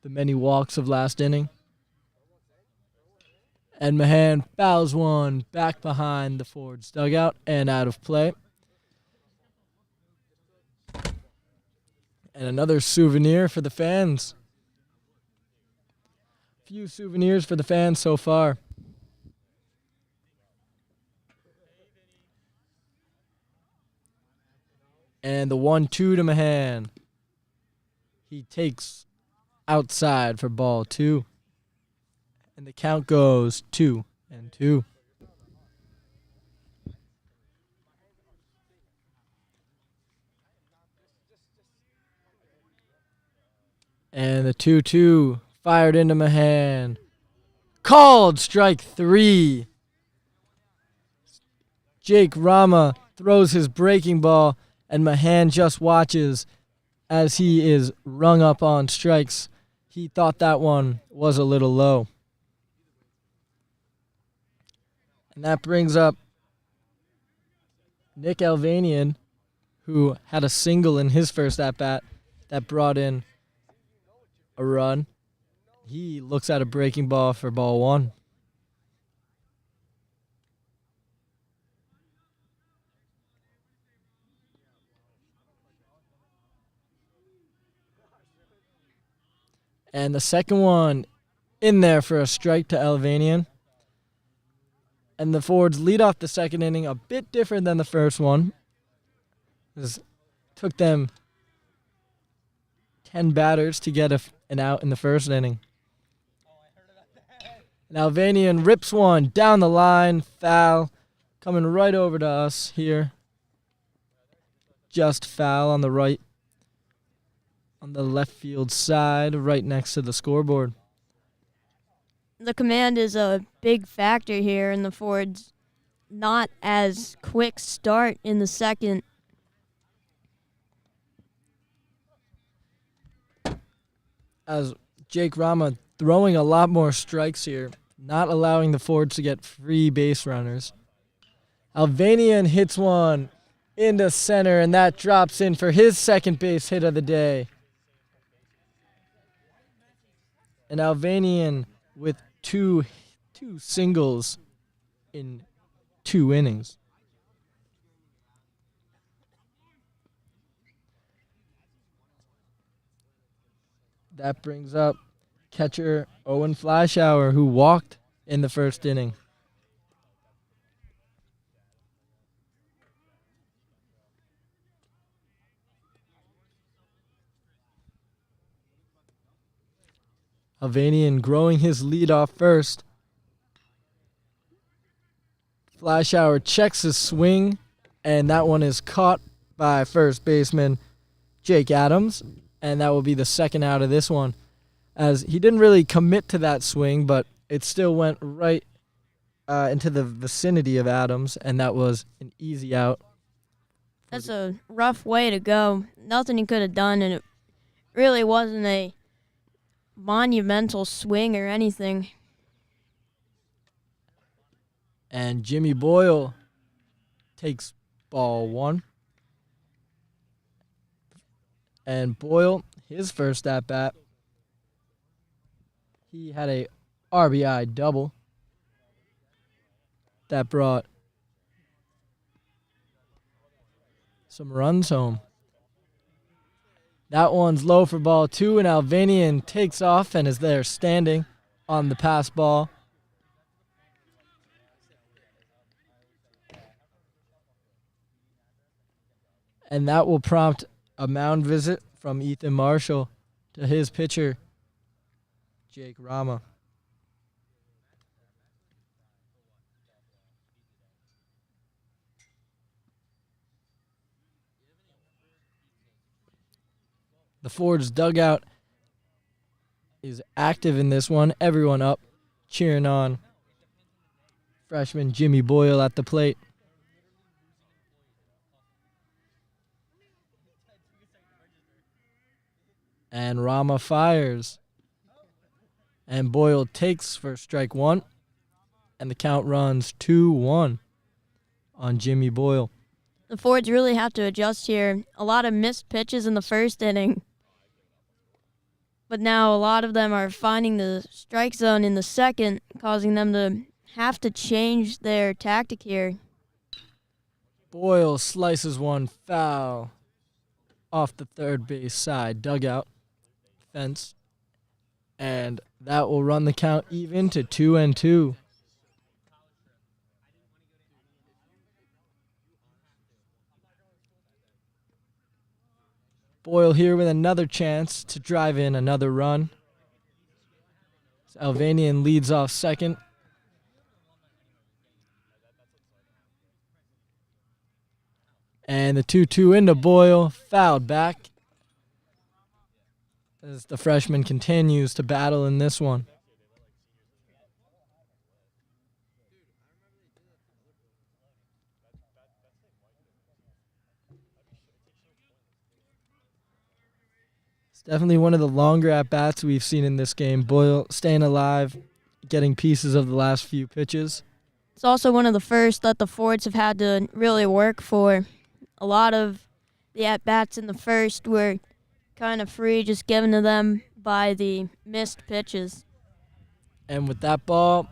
the many walks of last inning. And Mahan fouls one back behind the Ford's dugout and out of play. And another souvenir for the fans. Few souvenirs for the fans so far. And the 1-2 to Mahan. He takes outside for ball 2. And the count goes 2-2. And the 2-2 fired into Mahan. Called strike 3. Jake Rama throws his breaking ball, and Mahan just watches as he is rung up on strikes. He thought that one was a little low. And that brings up Nick Alvanian, who had a single in his first at-bat that brought in a run. He looks at a breaking ball for ball 1. And the second one in there for a strike to Alvanian. And the Fords lead off the second inning a bit different than the first one. It took them 10 batters to get an out in the first inning. And Alvanian rips one down the line, foul, coming right over to us here. Just foul on the right, on the left field side, right next to the scoreboard. The command is a big factor here in the Fords' not as quick start in the second. As Jake Rama throwing a lot more strikes here, not allowing the Fords to get free base runners. Alvanian hits one into center, and that drops in for his second base hit of the day. And Alvanian with two singles in 2 innings. That brings up catcher Owen Fleischauer, who walked in the first inning. Alvanian growing his lead off first. Fleischauer checks his swing, and that one is caught by first baseman Jake Adams, and that will be the second out of this one. As he didn't really commit to that swing, but it still went right into the vicinity of Adams, and that was an easy out. That's a rough way to go. Nothing he could have done, and it really wasn't a monumental swing or anything. And Jimmy Boyle takes ball 1. And Boyle, his first at-bat, he had a RBI double that brought some runs home. That one's low for ball 2, and Alvanian takes off and is there standing on the pass ball. And that will prompt a mound visit from Ethan Marshall to his pitcher, Jake Rama. The Fords dugout is active in this one. Everyone up, cheering on freshman Jimmy Boyle at the plate. And Rama fires. And Boyle takes for strike 1. And the count runs 2-1 on Jimmy Boyle. The Fords really have to adjust here. A lot of missed pitches in the first inning. But now a lot of them are finding the strike zone in the second, causing them to have to change their tactic here. Boyle slices one foul off the third base side dugout fence. And that will run the count even to 2-2. Boyle here with another chance to drive in another run. Alvanian leads off second. And the 2-2 into Boyle, fouled back as the freshman continues to battle in this one. It's definitely one of the longer at-bats we've seen in this game. Boyle staying alive, getting pieces of the last few pitches. It's also one of the first that the Fords have had to really work for. A lot of the at-bats in the first were kind of free, just given to them by the missed pitches. And with that ball,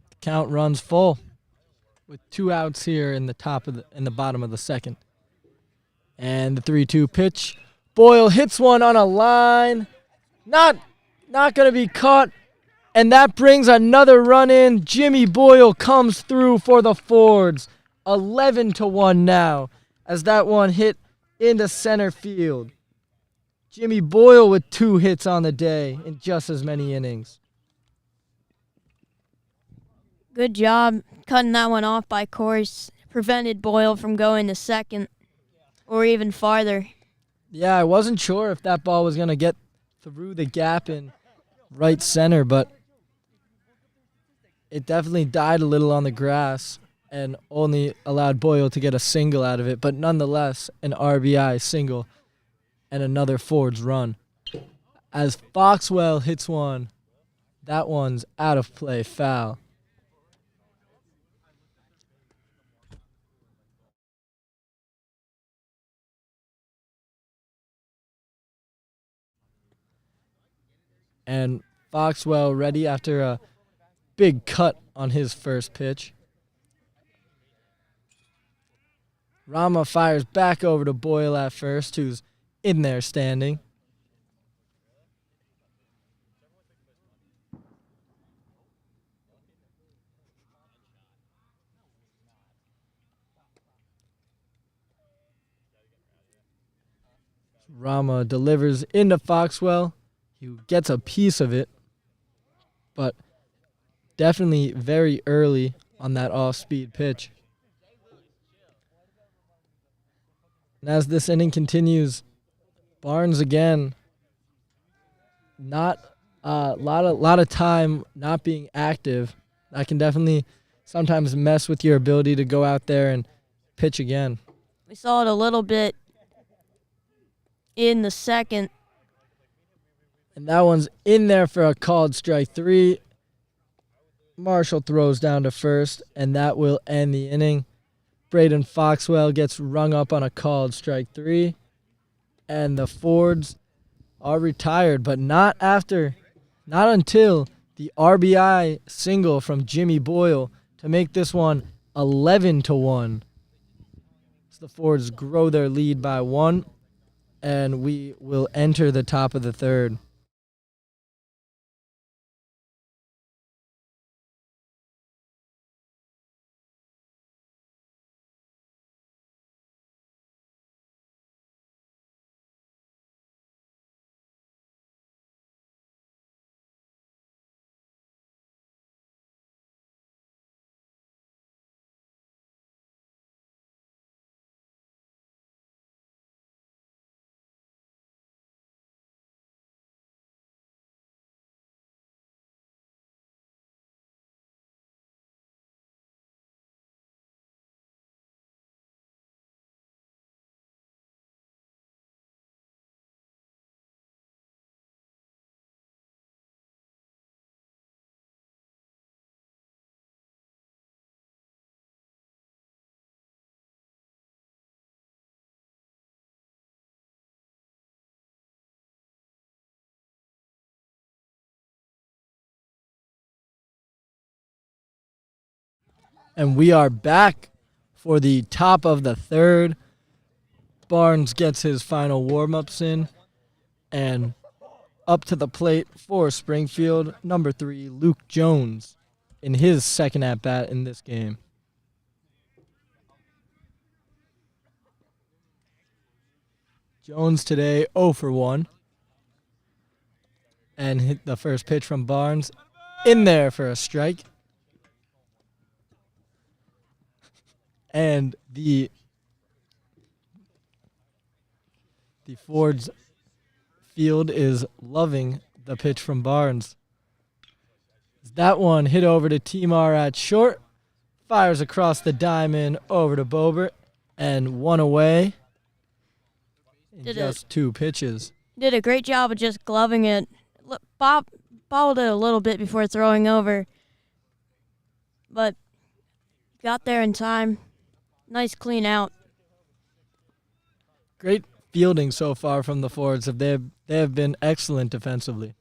the count runs full with 2 outs here in the bottom of the second. And the 3-2 pitch. Boyle hits one on a line. Not Not going to be caught. And that brings another run in. Jimmy Boyle comes through for the Fords. 11-1 now as that one hit into center field. Jimmy Boyle with 2 hits on the day in just as many innings. Good job cutting that one off by course. Prevented Boyle from going to second or even farther. Yeah, I wasn't sure if that ball was going to get through the gap in right center, but it definitely died a little on the grass and only allowed Boyle to get a single out of it, but nonetheless, an RBI single and another Fords run. As Foxwell hits one, that one's out of play, foul. And Foxwell ready after a big cut on his first pitch. Rama fires back over to Boyle at first, who's in there standing. Rama delivers into Foxwell, who gets a piece of it, but definitely very early on that off-speed pitch. And as this inning continues, Barnes again, not a lot of time not being active. That can definitely sometimes mess with your ability to go out there and pitch again. We saw it a little bit in the second. And that one's in there for a called strike 3. Marshall throws down to first, and that will end the inning. Braden Foxwell gets rung up on a called strike 3. And the Fords are retired, but not until the RBI single from Jimmy Boyle to make this one 11-1. So the Fords grow their lead by 1, and we will enter the top of the third. And we are back for the top of the third. Barnes gets his final warm-ups in. And up to the plate for Springfield, number 3, Luke Jones, in his second at-bat in this game. Jones today 0 for 1. And hit the first pitch from Barnes in there for a strike. And the Ford's field is loving the pitch from Barnes. That one hit over to Timar at short. Fires across the diamond over to Bobert. And 1 away in just 2 pitches. Did a great job of just gloving it. Bob bobbled it a little bit before throwing over. But got there in time. Nice clean out. Great fielding so far from the Fords. They have been excellent defensively.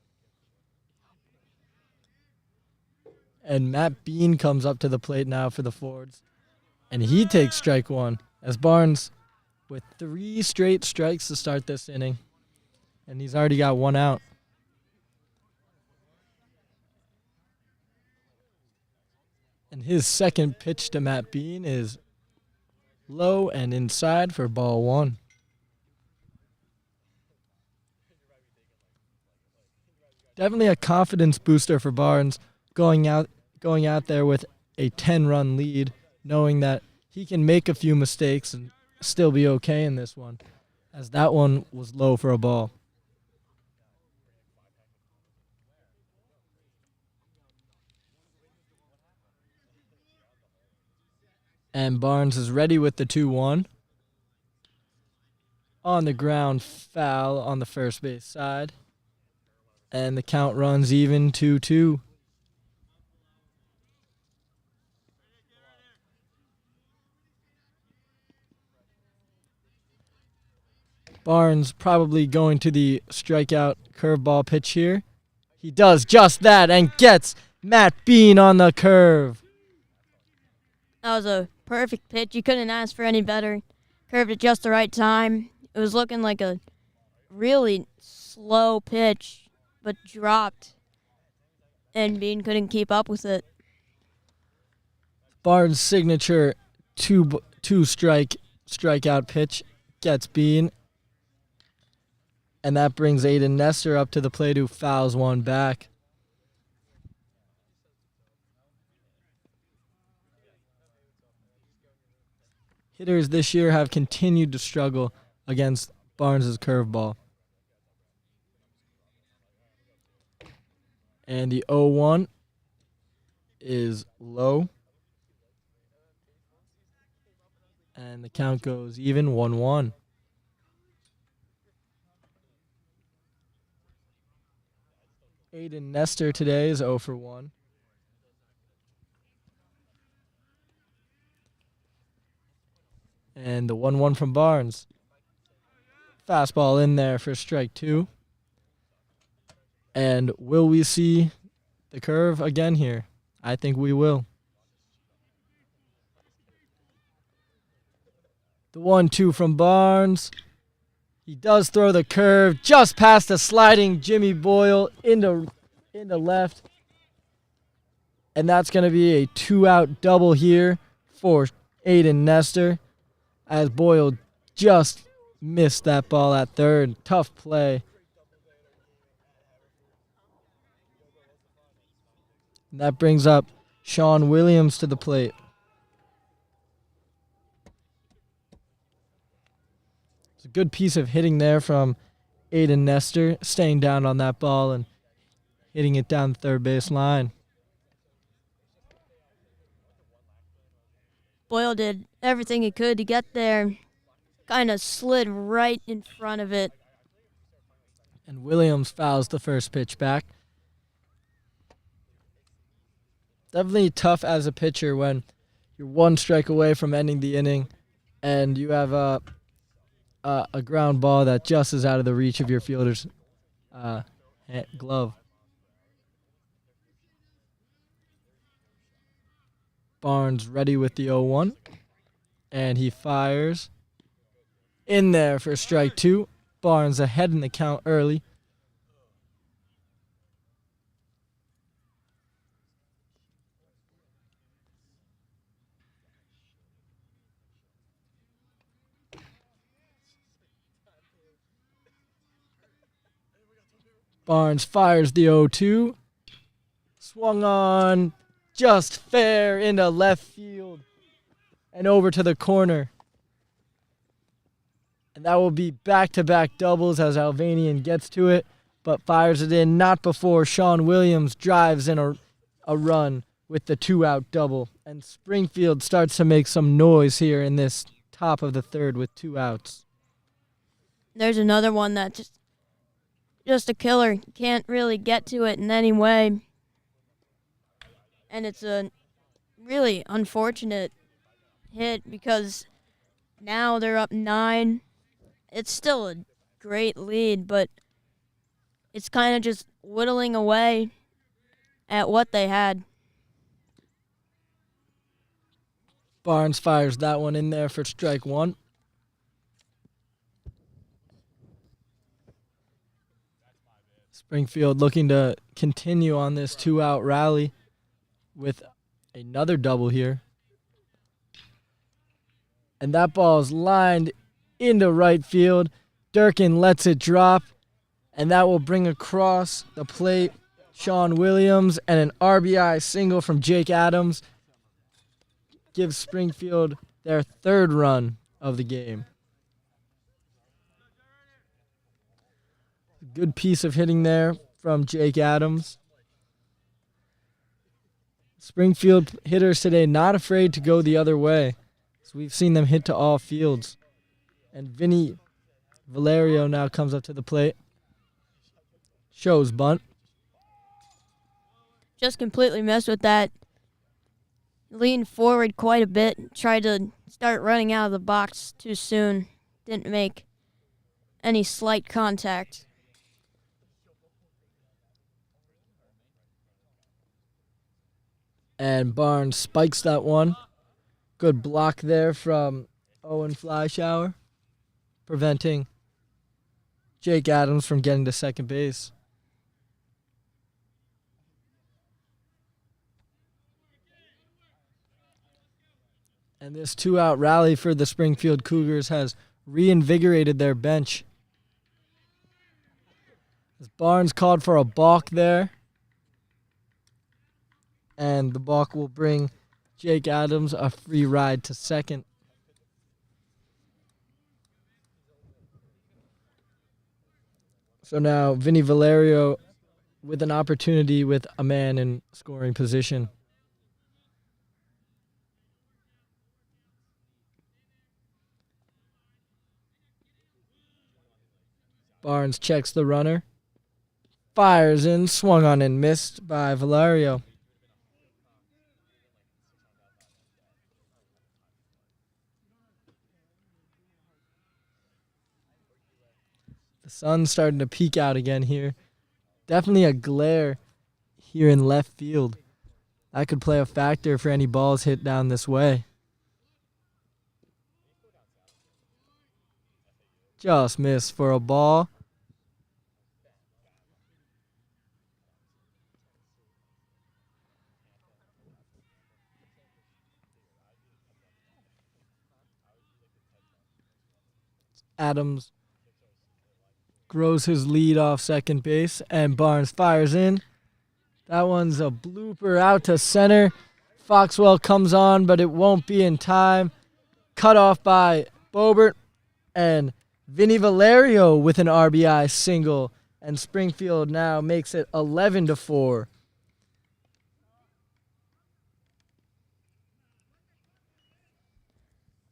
And Matt Bean comes up to the plate now for the Fords. And he takes strike 1 as Barnes with 3 straight strikes to start this inning. And he's already got 1 out. And his second pitch to Matt Bean is low and inside for ball one. Definitely a confidence booster for Barnes going out there with a 10-run lead, knowing that he can make a few mistakes and still be okay in this one, as that one was low for a ball. And Barnes is ready with the 2-1. On the ground, foul on the first base side. And the count runs even 2-2. Barnes probably going to the strikeout curveball pitch here. He does just that and gets Matt Bean on the curve. That was a perfect pitch. You couldn't ask for any better. Curved at just the right time. It was looking like a really slow pitch, but dropped, and Bean couldn't keep up with it. Barnes' signature strikeout pitch gets Bean. And that brings Aiden Nestor up to the plate, who fouls one back. Hitters this year have continued to struggle against Barnes' curveball. And the 0-1 is low. And the count goes even 1-1. Aiden Nestor today is 0 for 1. And the 1-1 from Barnes. Fastball in there for strike 2. And will we see the curve again here? I think we will. The 1-2 from Barnes. He does throw the curve just past the sliding Jimmy Boyle into left. And that's going to be a 2-out double here for Aiden Nestor, as Boyle just missed that ball at third. Tough play. And that brings up Sean Williams to the plate. It's a good piece of hitting there from Aiden Nestor, staying down on that ball and hitting it down the third base line. Boyle did everything he could to get there. Kind of slid right in front of it. And Williams fouls the first pitch back. Definitely tough as a pitcher when you're one strike away from ending the inning and you have a ground ball that just is out of the reach of your fielder's glove. Barnes ready with the 0-1. And he fires in there for strike 2. Barnes ahead in the count early. Barnes fires the 0-2. Swung on just fair into left field and over to the corner. And that will be back-to-back doubles as Alvanian gets to it, but fires it in not before Sean Williams drives in a run with the 2-out double. And Springfield starts to make some noise here in this top of the third with 2 outs. There's another one that just a killer. Can't really get to it in any way. And it's a really unfortunate hit because now they're up 9. It's still a great lead, but it's kind of just whittling away at what they had. Barnes fires that one in there for strike 1. Springfield looking to continue on this 2-out rally with Another double here. And that ball is lined into right field. Durkin lets it drop, and that will bring across the plate Sean Williams, and an RBI single from Jake Adams gives Springfield their third run of the game. Good piece of hitting there from Jake Adams. Springfield hitters today not afraid to go the other way. So we've seen them hit to all fields. And Vinny Valerio now comes up to the plate. Shows bunt. Just completely messed with that. Leaned forward quite a bit. Tried to start running out of the box too soon. Didn't make any slight contact. And Barnes spikes that one. Good block there from Owen Flyshower, preventing Jake Adams from getting to second base. And this 2-out rally for the Springfield Cougars has reinvigorated their bench. As Barnes called for a balk there. And the balk will bring Jake Adams a free ride to second. So now Vinny Valerio with an opportunity with a man in scoring position. Barnes checks the runner. Fires in, swung on and missed by Valerio. The sun's starting to peek out again here. Definitely a glare here in left field. That could play a factor for any balls hit down this way. Just missed for a ball. Adams grows his lead off second base, and Barnes fires in. That one's a blooper out to center. Foxwell comes on, but it won't be in time. Cut off by Bobert, and Vinny Valerio with an RBI single, and Springfield now makes it 11-4.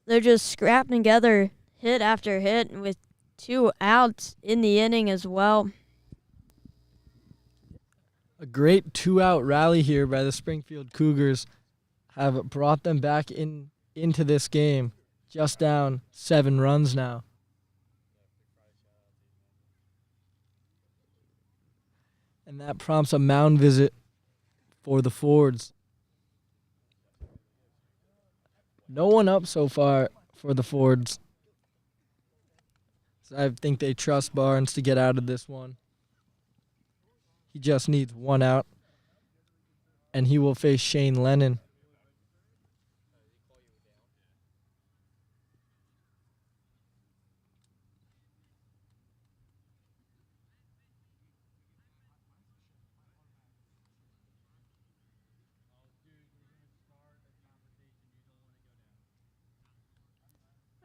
They're just scrapping together hit after hit with 2 outs in the inning as well. A great 2-out rally here by the Springfield Cougars have brought them back into this game, just down 7 runs now. And that prompts a mound visit for the Fords. No one up so far for the Fords. So I think they trust Barnes to get out of this one. He just needs 1 out, and he will face Shane Lennon.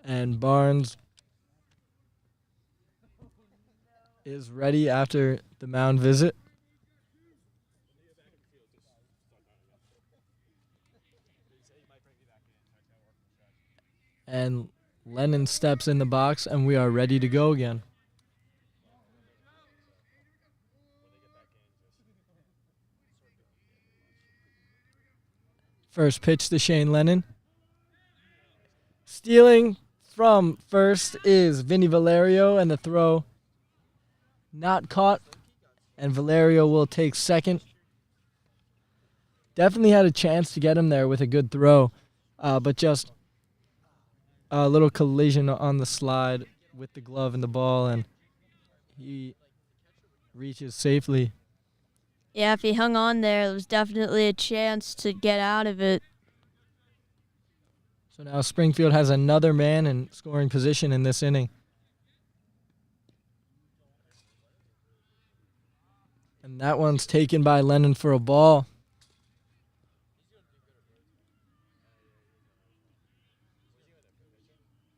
And Barnes is ready after the mound visit. And Lennon steps in the box, and we are ready to go again. First pitch to Shane Lennon. Stealing from first is Vinny Valerio, and the throw not caught. And Valerio will take second. Definitely had a chance to get him there with a good throw, but just a little collision on the slide with the glove and the ball, and he reaches safely. Yeah, if he hung on there was definitely a chance to get out of it. So now Springfield has another man in scoring position in this inning. And that one's taken by Lennon for a ball.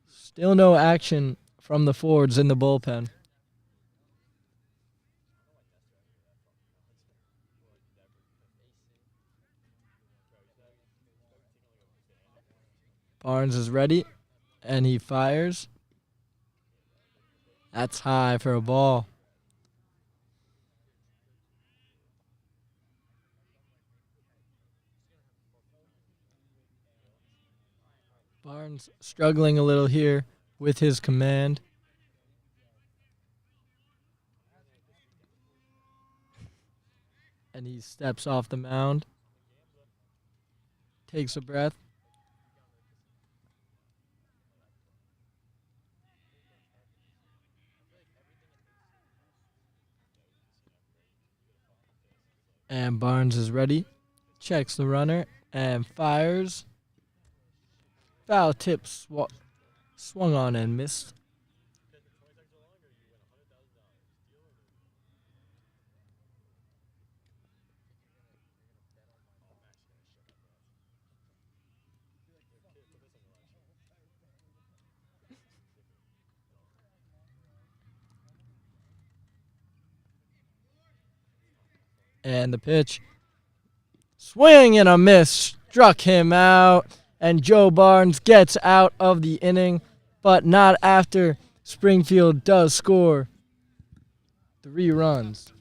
Still no action from the Fords in the bullpen. Barnes is ready, and he fires. That's high for a ball. Barnes struggling a little here with his command. And he steps off the mound. Takes a breath. And Barnes is ready. Checks the runner and fires. Foul tip swung on and missed. And the pitch. Swing and a miss. Struck him out. And Joe Barnes gets out of the inning, but not after Springfield does score 3 runs.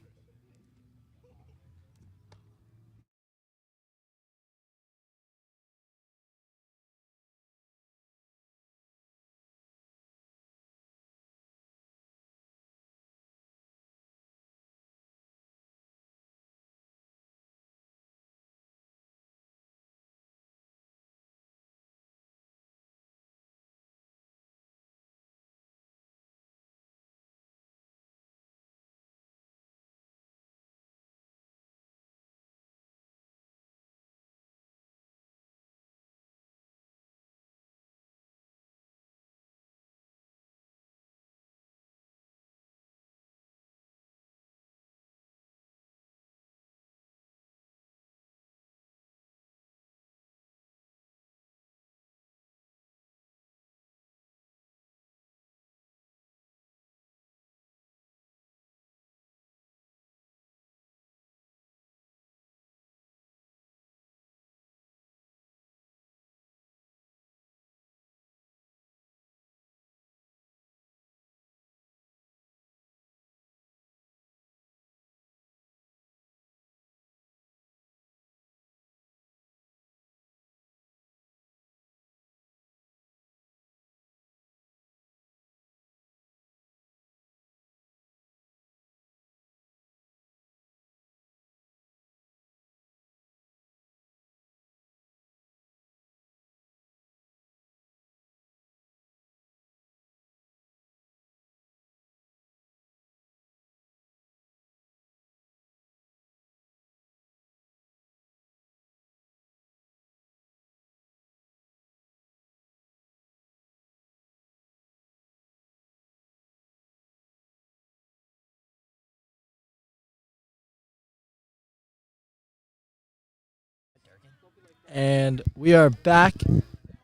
And we are back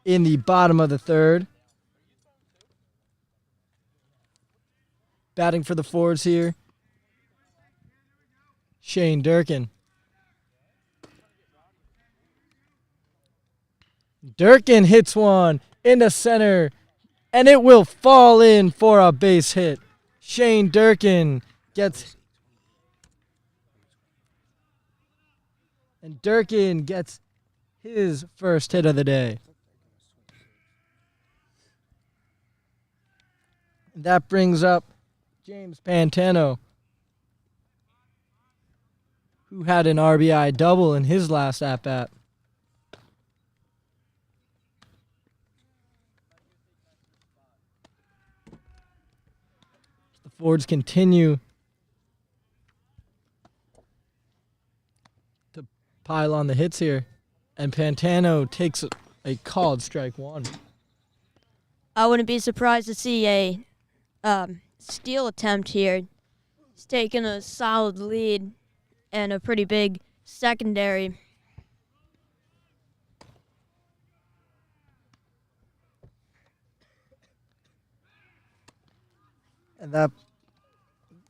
in the bottom of the third. Batting for the Fords here, Shane Durkin. Durkin hits one into center, and it will fall in for a base hit. Shane Durkin gets his first hit of the day. That brings up James Pantano, who had an RBI double in his last at-bat. The Fords continue pile on the hits here. And Pantano takes a called strike one. I wouldn't be surprised to see a steal attempt here. He's taking a solid lead and a pretty big secondary. And that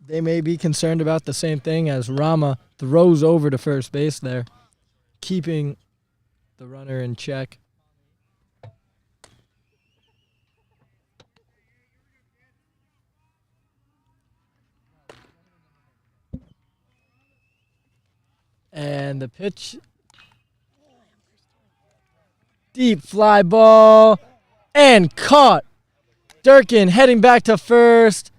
they may be concerned about the same thing as Rama throws over to first base there, keeping the runner in check. And the pitch. Deep fly ball. And caught. Durkin heading back to first.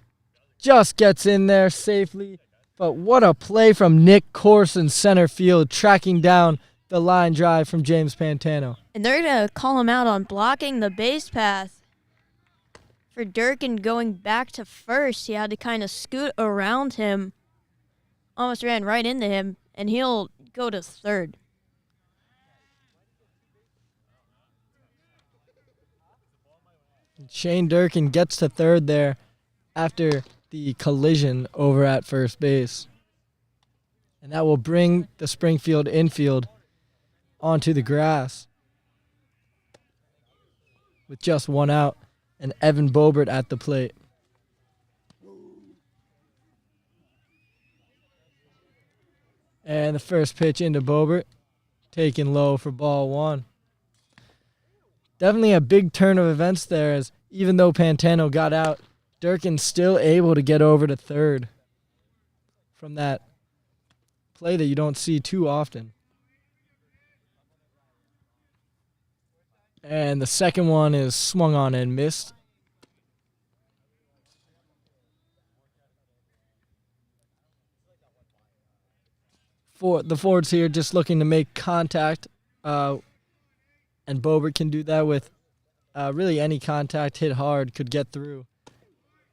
Just gets in there safely. But what a play from Nick Corson, center field, tracking down the line drive from James Pantano. And they're going to call him out on blocking the base path. For Durkin going back to first, he had to kind of scoot around him. Almost ran right into him, and he'll go to third. Shane Durkin gets to third there after the collision over at first base. And that will bring the Springfield infield onto the grass with just one out and Evan Bobert at the plate. And the first pitch into Bobert, taken low for ball one. Definitely a big turn of events there, as even though Pantano got out, Durkin's still able to get over to third from that play that you don't see too often. And the second one is swung on and missed. For the Fords here just looking to make contact, and Bobert can do that with really any contact, hit hard, could get through.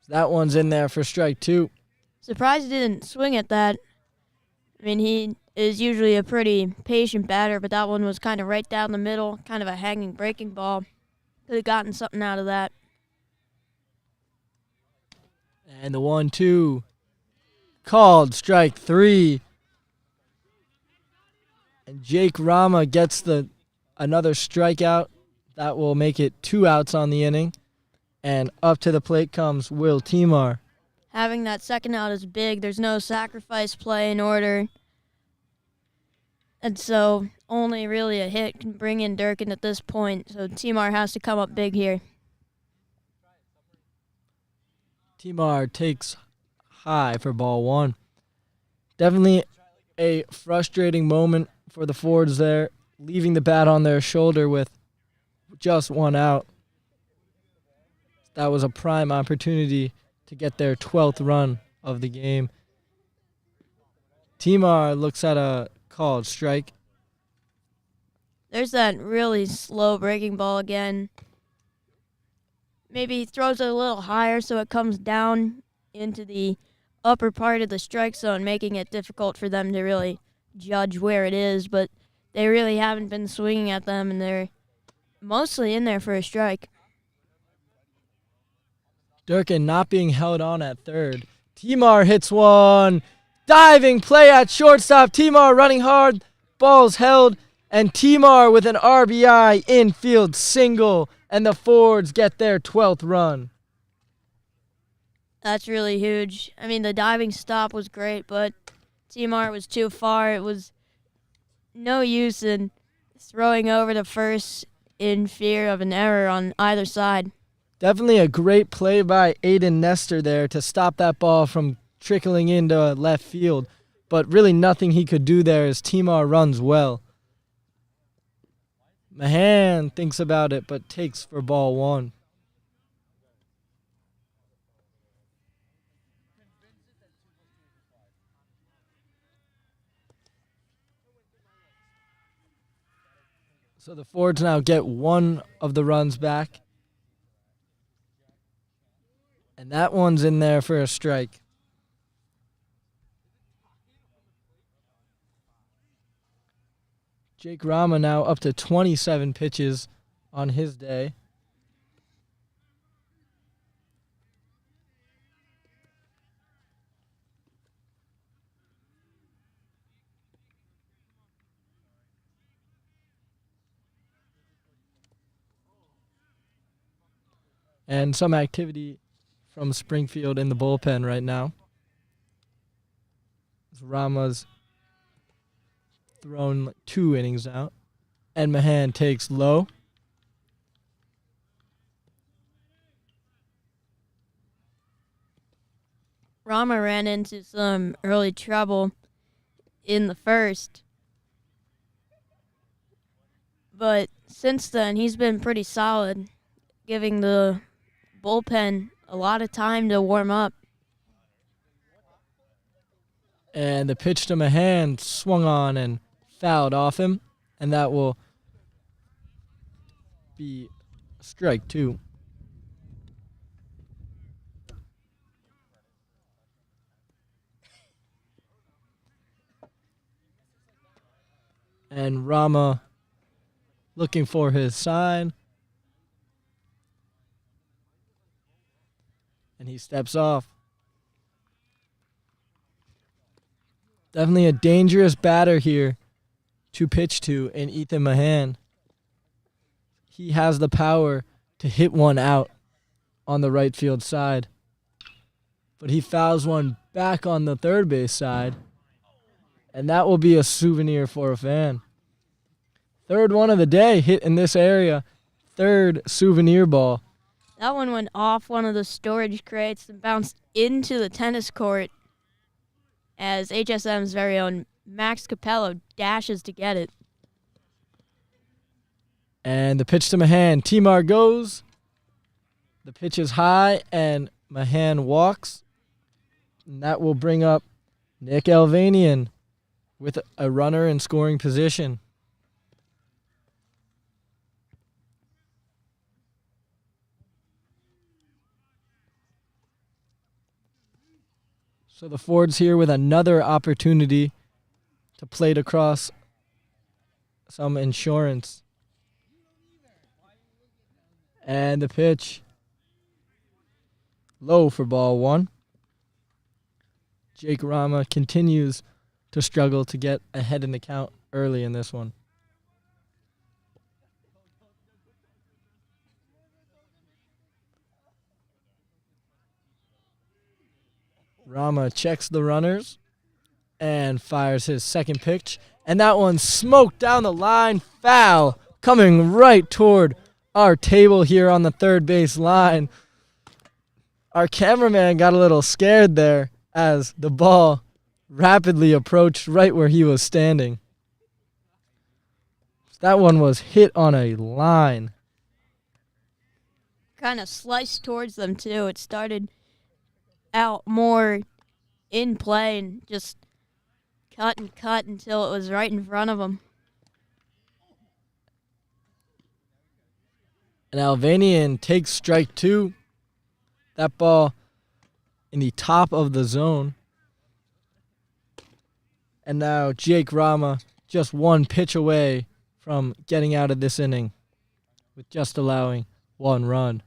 So that one's in there for strike two. Surprised he didn't swing at that. I mean, he is usually a pretty patient batter, but that one was kind of right down the middle, kind of a hanging breaking ball. Could have gotten something out of that. And the 1-2 called strike three. And Jake Rama gets another strikeout. That will make it 2 outs on the inning. And up to the plate comes Will Timar. Having that second out is big. There's no sacrifice play in order. And so only really a hit can bring in Durkin at this point. So Timar has to come up big here. Timar takes high for ball one. Definitely a frustrating moment for the Fords there, leaving the bat on their shoulder with just 1 out. That was a prime opportunity to get their 12th run of the game. Timar looks at a called strike. There's that really slow breaking ball again. Maybe he throws it a little higher so it comes down into the upper part of the strike zone, making it difficult for them to really judge where it is, but they really haven't been swinging at them, and they're mostly in there for a strike. Durkin not being held on at third. Timar hits one. Diving play at shortstop. Timar running hard. Ball's held. And Timar with an RBI infield single. And the Fords get their 12th run. That's really huge. I mean, the diving stop was great, but Timar was too far. It was no use in throwing over to first in fear of an error on either side. Definitely a great play by Aiden Nestor there to stop that ball from trickling into left field. But really nothing he could do there as Timar runs well. Mahan thinks about it but takes for ball one. So the Fords now get one of the runs back. And that one's in there for a strike. Jake Rama now up to 27 pitches on his day. And some activity from Springfield in the bullpen right now. Rama's thrown 2 innings out. And Mahan takes low. Rama ran into some early trouble in the first. But since then, he's been pretty solid, giving the bullpen a lot of time to warm up. And the pitch to Mahan swung on and fouled off him. And that will be strike 2. And Rama looking for his sign. And he steps off. Definitely a dangerous batter here to pitch to in Ethan Mahan. He has the power to hit one out on the right field side. But he fouls one back on the third base side. And that will be a souvenir for a fan. Third one of the day hit in this area. Third souvenir ball. That one went off one of the storage crates and bounced into the tennis court as HSM's very own Max Capello dashes to get it. And the pitch to Mahan. Timar goes. The pitch is high, and Mahan walks. And that will bring up Nick Alvanian with a runner in scoring position. So the Fords here with another opportunity to plate across some insurance. And the pitch. Low for ball 1. Jake Rama continues to struggle to get ahead in the count early in this one. Rama checks the runners and fires his second pitch. And that one smoked down the line. Foul coming right toward our table here on the third base line. Our cameraman got a little scared there as the ball rapidly approached right where he was standing. That one was hit on a line. Kind of sliced towards them, too. It started out more in play and just cut and cut until it was right in front of him. And Alvanian takes strike 2. That ball in the top of the zone. And now Jake Rama just one pitch away from getting out of this inning with just allowing 1 run.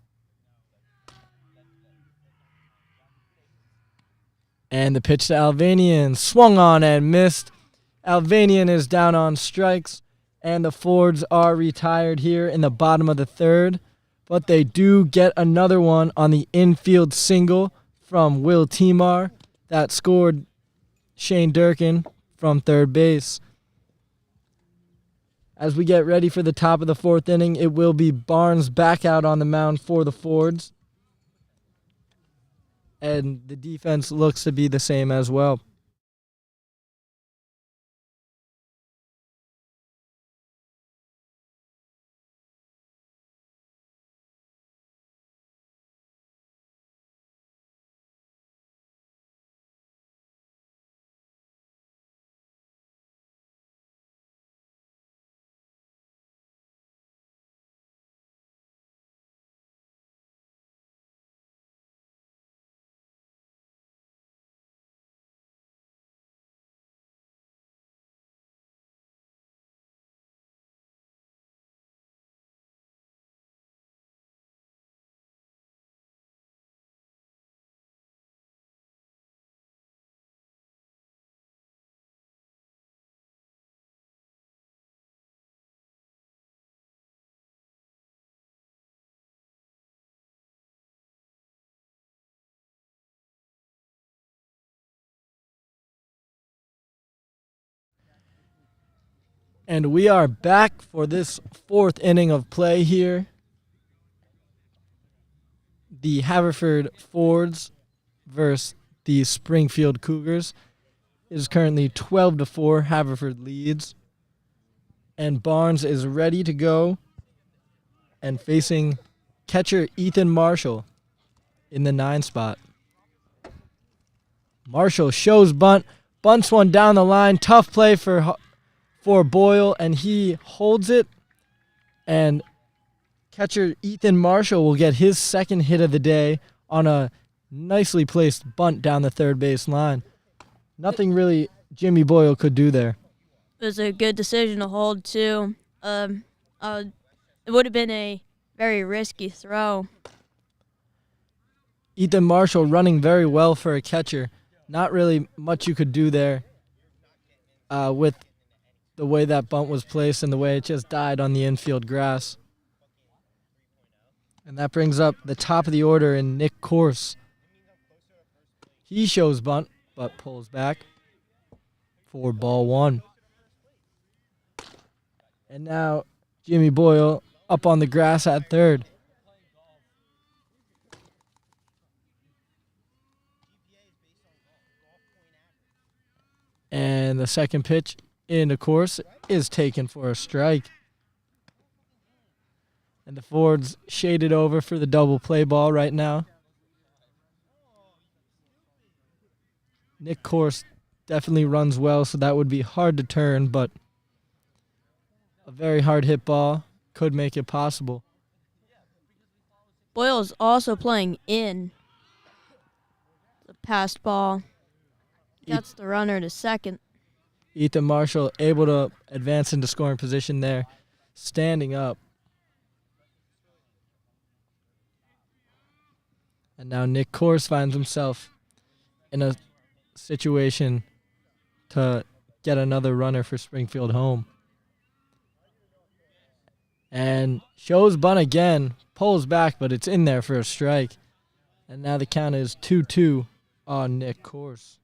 And the pitch to Alvanian swung on and missed. Alvanian is down on strikes, and the Fords are retired here in the bottom of the third. But they do get another one on the infield single from Will Timar that scored Shane Durkin from third base. As we get ready for the top of the 4th inning, it will be Barnes back out on the mound for the Fords. And the defense looks to be the same as well. And we are back for this fourth inning of play here. The Haverford Fords versus the Springfield Cougars is currently 12-4. Haverford leads. And Barnes is ready to go and facing catcher Ethan Marshall in the 9 spot. Marshall shows bunt, bunts one down the line. Tough play for Boyle, and he holds it. And catcher Ethan Marshall will get his second hit of the day on a nicely placed bunt down the third base line. Nothing really Jimmy Boyle could do there. It was a good decision to hold, too. It would have been a very risky throw. Ethan Marshall running very well for a catcher. Not really much you could do there with the way that bunt was placed and the way it just died on the infield grass. And that brings up the top of the order in Nick Corse. He shows bunt, but pulls back for ball 1. And now Jimmy Boyle up on the grass at third. And the second pitch into Corse is taken for a strike. And the Fords shaded over for the double play ball right now. Nick Corse definitely runs well, so that would be hard to turn, but a very hard hit ball could make it possible. Boyle's also playing in the passed ball. Gets the runner to second. Ethan Marshall able to advance into scoring position there, standing up. And now Nick Corse finds himself in a situation to get another runner for Springfield home. And shows bunt again, pulls back, but it's in there for a strike. And now the count is 2-2 on Nick Corse.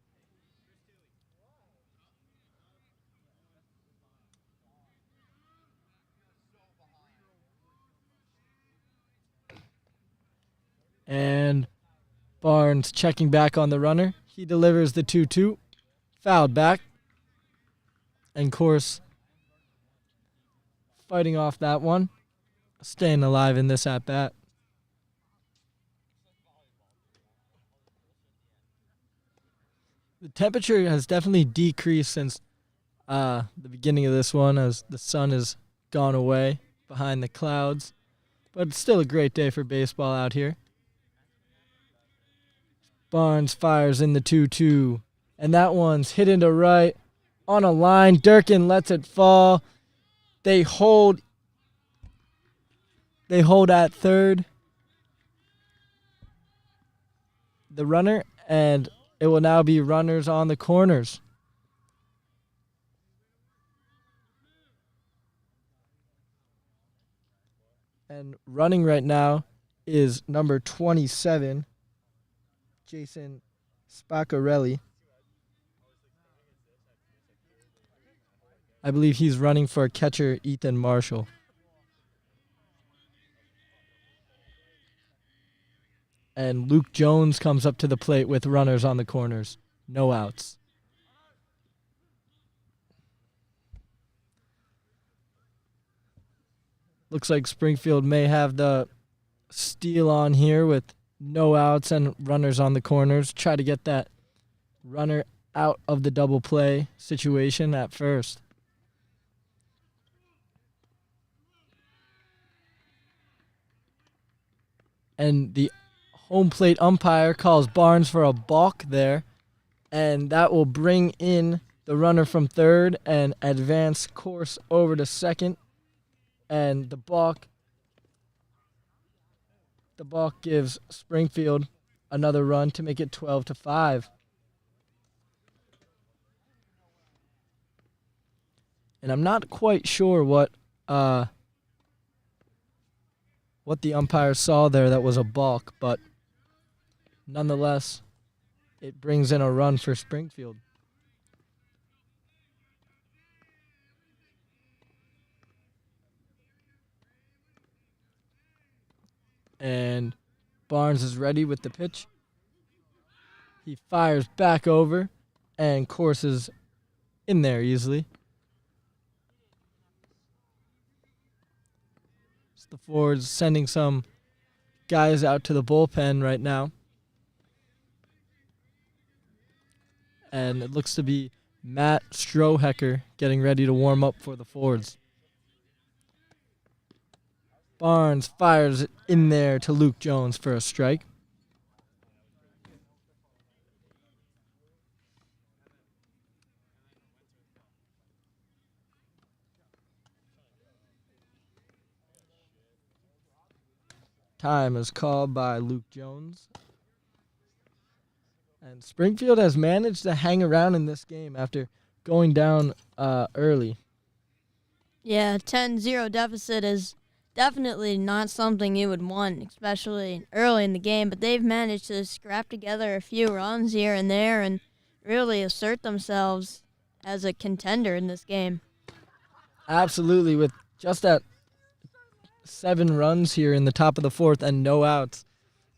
And Barnes checking back on the runner. He delivers the 2-2. Fouled back. And Corse fighting off that one. Staying alive in this at-bat. The temperature has definitely decreased since the beginning of this one as the sun has gone away behind the clouds. But it's still a great day for baseball out here. Barnes fires in the 2-2, and that one's hit into right on a line. Durkin lets it fall. They hold at third, the runner, and it will now be runners on the corners. And running right now is number 27, Jason Spaccarelli. I believe he's running for catcher Ethan Marshall. And Luke Jones comes up to the plate with runners on the corners. No outs. Looks like Springfield may have the steal on here with no outs and runners on the corners. Try to get that runner out of the double play situation at first. And the home plate umpire calls Barnes for a balk there. And that will bring in the runner from third and advance Corse over to second. And the balk gives Springfield another run to make it 12-5. And I'm not quite sure what the umpire saw there that was a balk, but nonetheless, it brings in a run for Springfield. And Barnes is ready with the pitch. He fires back over and courses in there easily. So the Fords sending some guys out to the bullpen right now. And it looks to be Matt Strohecker getting ready to warm up for the Fords. Barnes fires it in there to Luke Jones for a strike. Time is called by Luke Jones. And Springfield has managed to hang around in this game after going down early. Yeah, 10-0 deficit is definitely not something you would want, especially early in the game, but they've managed to scrap together a few runs here and there and really assert themselves as a contender in this game. Absolutely, with just at 7 runs here in the top of the fourth and no outs.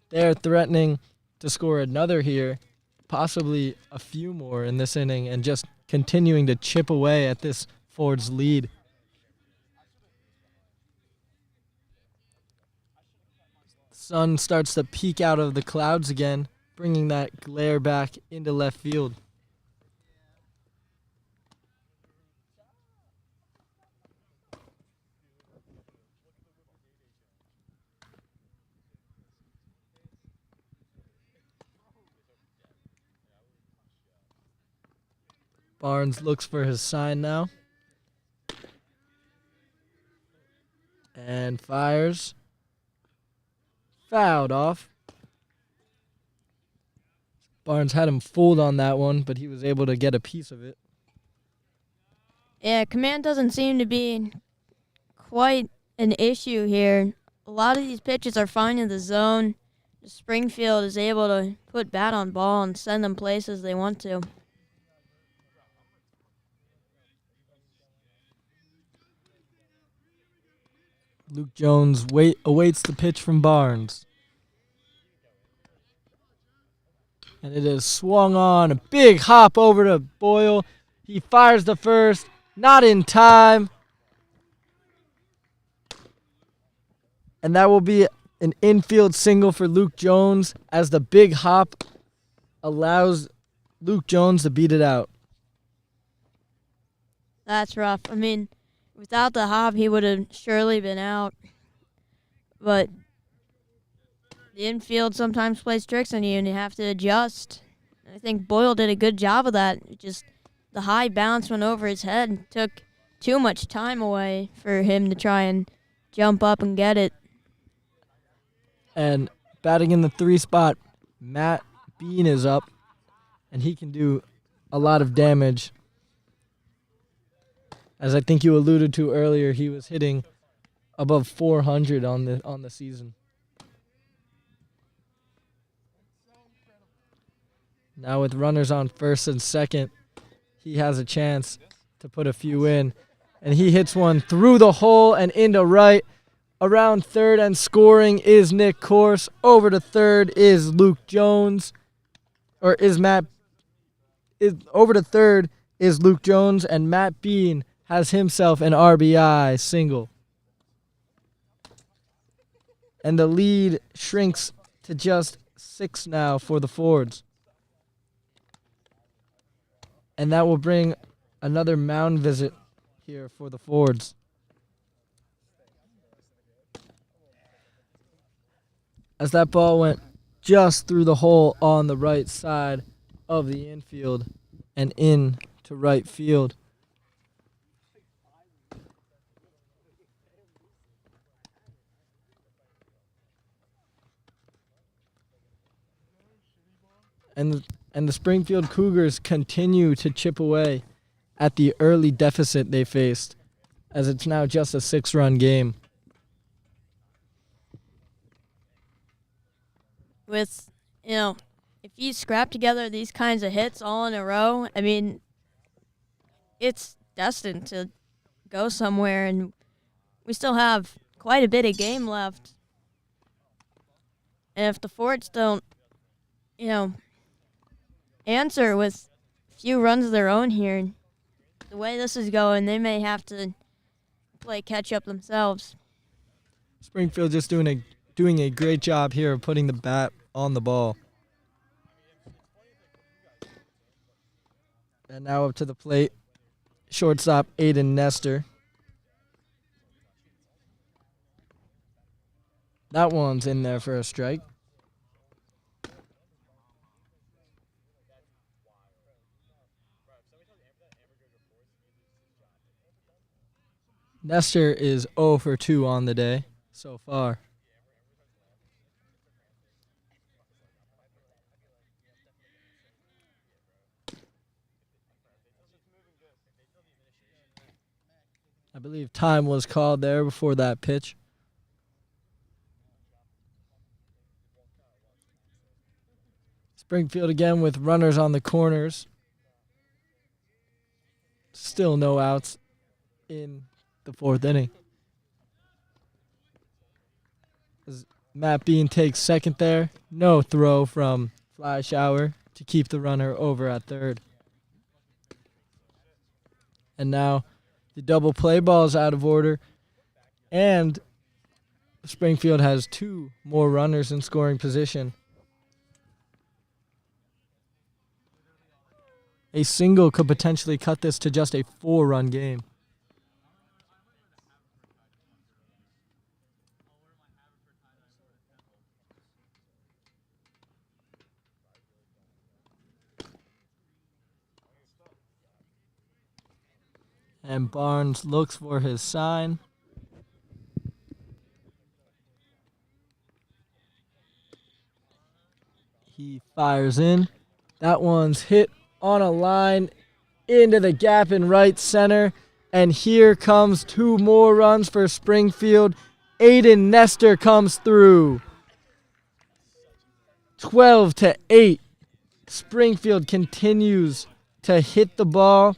They're threatening to score another here, possibly a few more in this inning, and just continuing to chip away at this Ford's lead. Sun starts to peek out of the clouds again, bringing that glare back into left field. Barnes looks for his sign now. And fires. Fouled off. Barnes had him fooled on that one, but he was able to get a piece of it. Yeah, command doesn't seem to be quite an issue here. A lot of these pitches are finding the zone. Springfield is able to put bat on ball and send them places they want to. Luke Jones awaits the pitch from Barnes. And it is swung on. A big hop over to Boyle. He fires the first. Not in time. And that will be an infield single for Luke Jones as the big hop allows Luke Jones to beat it out. That's rough. I mean, without the hop, he would have surely been out. But the infield sometimes plays tricks on you, and you have to adjust. I think Boyle did a good job of that. It just the high bounce went over his head and took too much time away for him to try and jump up and get it. And batting in the 3 spot, Matt Bean is up, and he can do a lot of damage. As I think you alluded to earlier, he was hitting above 400 on the season. Now with runners on first and second, he has a chance to put a few in. And he hits one through the hole and into right. Around third and scoring is Nick Corse. Over to third is Luke Jones. Over to third is Luke Jones, and Matt Bean has himself an RBI single. And the lead shrinks to just 6 now for the Fords. And that will bring another mound visit here for the Fords. As that ball went just through the hole on the right side of the infield and in to right field. And the Springfield Cougars continue to chip away at the early deficit they faced, as it's now just a 6-run game. With, if you scrap together these kinds of hits all in a row, I mean, it's destined to go somewhere, and we still have quite a bit of game left. And if the Fords don't, answer with a few runs of their own here, the way this is going, they may have to play catch up themselves. Springfield just doing a great job here of putting the bat on the ball. And now up to the plate, shortstop Aiden Nestor. That one's in there for a strike. Nestor is 0 for 2 on the day so far. I believe time was called there before that pitch. Springfield again with runners on the corners. Still no outs in the fourth inning. As Matt Bean takes second there. No throw from Fleischauer to keep the runner over at third. And now the double play ball is out of order. And Springfield has 2 more runners in scoring position. A single could potentially cut this to just a 4-run game. And Barnes looks for his sign. He fires in. That one's hit on a line into the gap in right center. And here comes 2 more runs for Springfield. Aiden Nestor comes through. 12-8. Springfield continues to hit the ball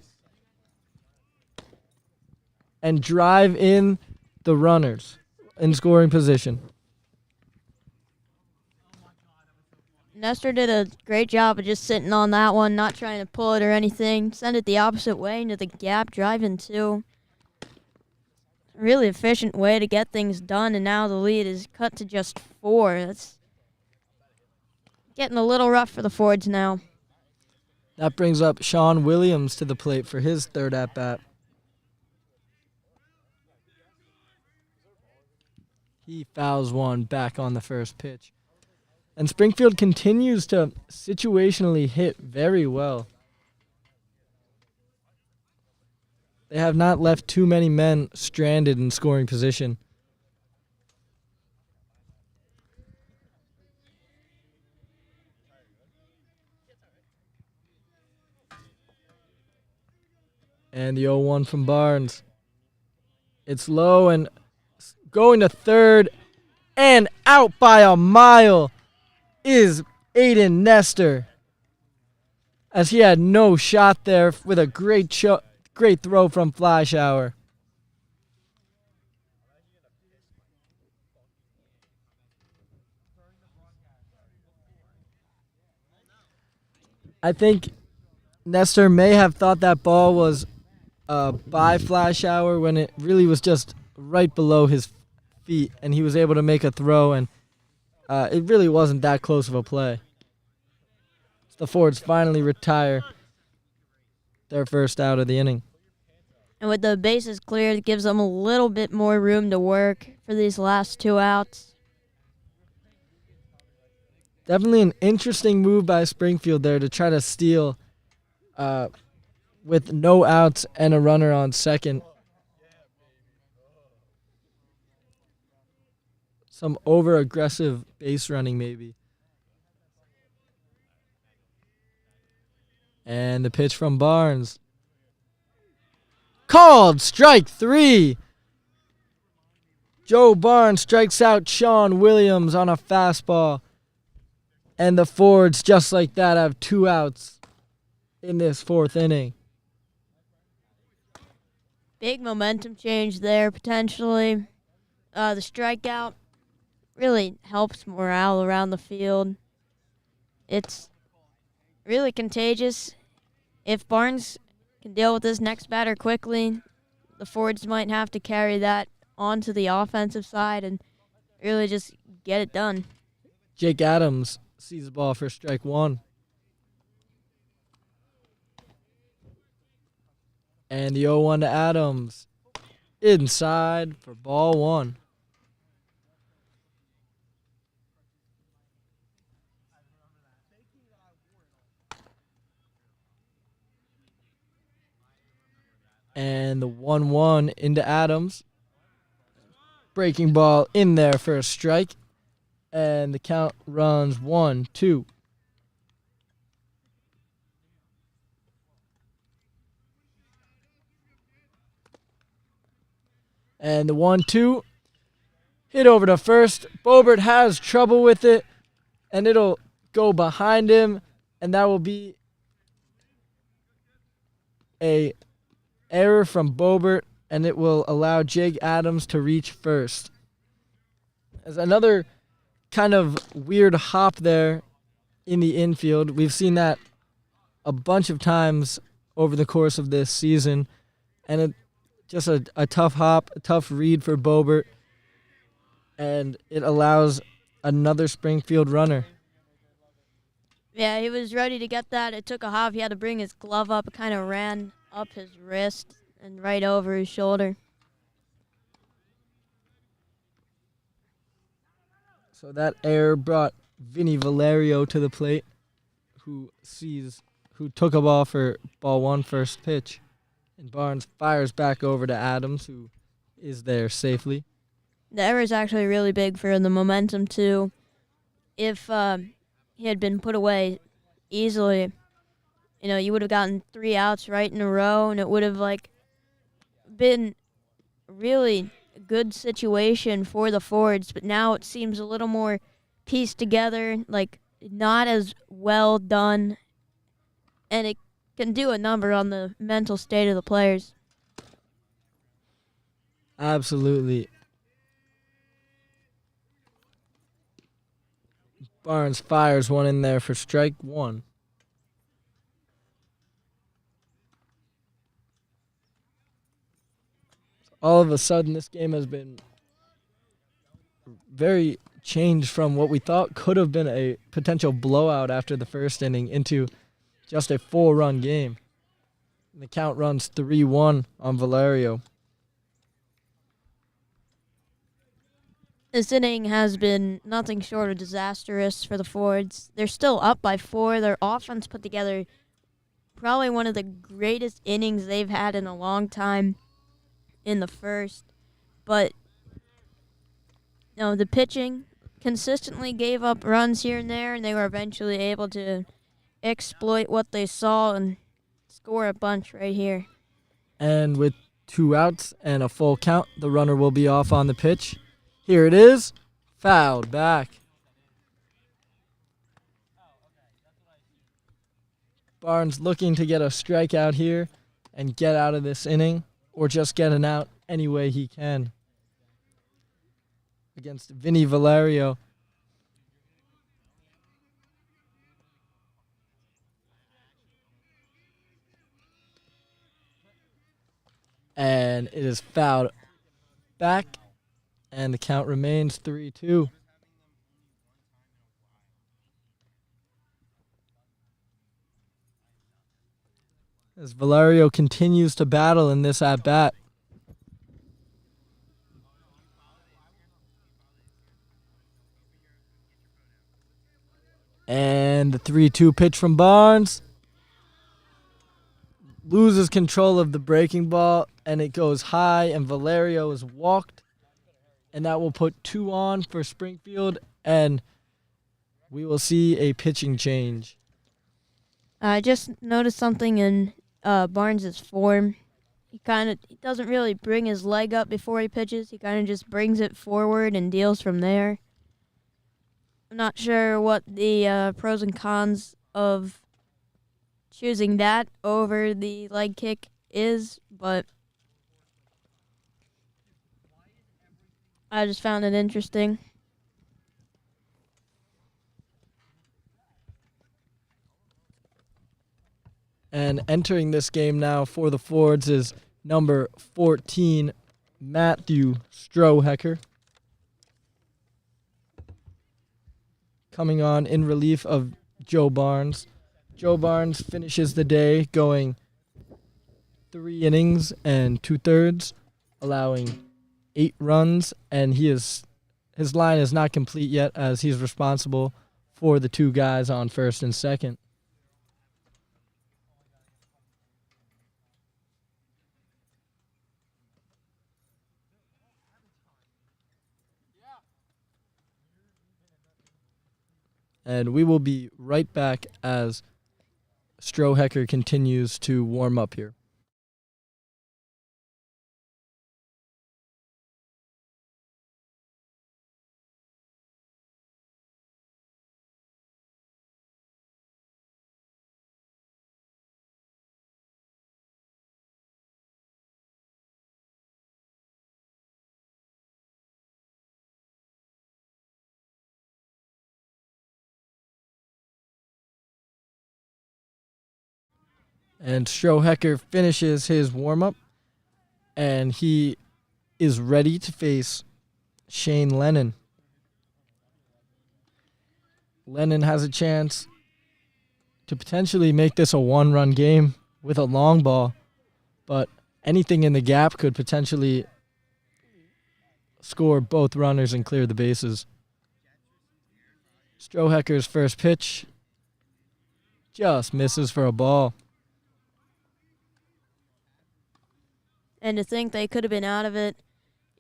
and drive in the runners in scoring position. Nestor did a great job of just sitting on that one, not trying to pull it or anything. Send it the opposite way into the gap, drive in 2. Really efficient way to get things done, and now the lead is cut to just 4. That's getting a little rough for the Fords now. That brings up Sean Williams to the plate for his third at-bat. He fouls one back on the first pitch. And Springfield continues to situationally hit very well. They have not left too many men stranded in scoring position. And the 0-1 from Barnes. It's low and going to third, and out by a mile is Aiden Nestor, as he had no shot there with a great throw from Fleischauer. I think Nestor may have thought that ball was by Fleischauer when it really was just right below his feet, and he was able to make a throw, and it really wasn't that close of a play. The Fords finally retire their first out of the inning. And with the bases cleared, it gives them a little bit more room to work for these last 2 outs. Definitely an interesting move by Springfield there to try to steal with no outs and a runner on second. Some over-aggressive base running maybe. And the pitch from Barnes. Called strike 3. Joe Barnes strikes out Sean Williams on a fastball. And the Fords, just like that, have 2 outs in this 4th inning. Big momentum change there, potentially. The strikeout really helps morale around the field. It's really contagious. If Barnes can deal with this next batter quickly, the Fords might have to carry that onto the offensive side and really just get it done. Jake Adams sees the ball for strike one. And the 0-1 to Adams. Inside for ball one. And the 1-1 into Adams. Breaking ball in there for a strike. And the count runs 1-2. And the 1-2 hit over to first. Bobert has trouble with it, and it'll go behind him, and that will be a error from Bobert, and it will allow Jake Adams to reach first. There's another kind of weird hop there in the infield. We've seen that a bunch of times over the course of this season, and just a tough hop, a tough read for Bobert, and it allows another Springfield runner. Yeah, he was ready to get that. It took a hop. He had to bring his glove up. It kind of ran up his wrist and right over his shoulder. So that error brought Vinny Valerio to the plate, who took a ball for ball one first pitch. And Barnes fires back over to Adams, who is there safely. The error is actually really big for the momentum, too. If he had been put away easily, you would have gotten 3 outs right in a row, and it would have, been really a good situation for the Fords. But now it seems a little more pieced together, not as well done, and it can do a number on the mental state of the players. Absolutely. Barnes fires one in there for strike one. All of a sudden, this game has been very changed from what we thought could have been a potential blowout after the first inning into just a 4-run game. And the count runs 3-1 on Valerio. This inning has been nothing short of disastrous for the Fords. They're still up by 4. Their offense put together probably one of the greatest innings they've had in a long time in the first. But the pitching consistently gave up runs here and there, and they were eventually able to exploit what they saw and score a bunch right here. And with 2 outs and a full count, the runner will be off on the pitch. Here it is, fouled back. Barnes looking to get a strikeout here and get out of this inning, or just get an out any way he can against Vinny Valerio. And it is fouled back, and the count remains 3-2. As Valerio continues to battle in this at-bat. And the 3-2 pitch from Barnes loses control of the breaking ball, and it goes high, and Valerio is walked. And that will put 2 on for Springfield, and we will see a pitching change. I just noticed something in Barnes' form. He doesn't really bring his leg up before he pitches. He kind of just brings it forward and deals from there. I'm not sure what the pros and cons of choosing that over the leg kick is, but I just found it interesting. And entering this game now for the Fords is number 14, Matthew Strohecker. Coming on in relief of Joe Barnes. Joe Barnes finishes the day going 3 innings and 2/3, allowing 8 runs, and his line is not complete yet as he's responsible for the 2 guys on first and second. And we will be right back as Strohecker continues to warm up here. And Strohecker finishes his warm-up, and he is ready to face Shane Lennon. Lennon has a chance to potentially make this a 1-run game with a long ball, but anything in the gap could potentially score both runners and clear the bases. Strohecker's first pitch just misses for a ball. And to think they could have been out of it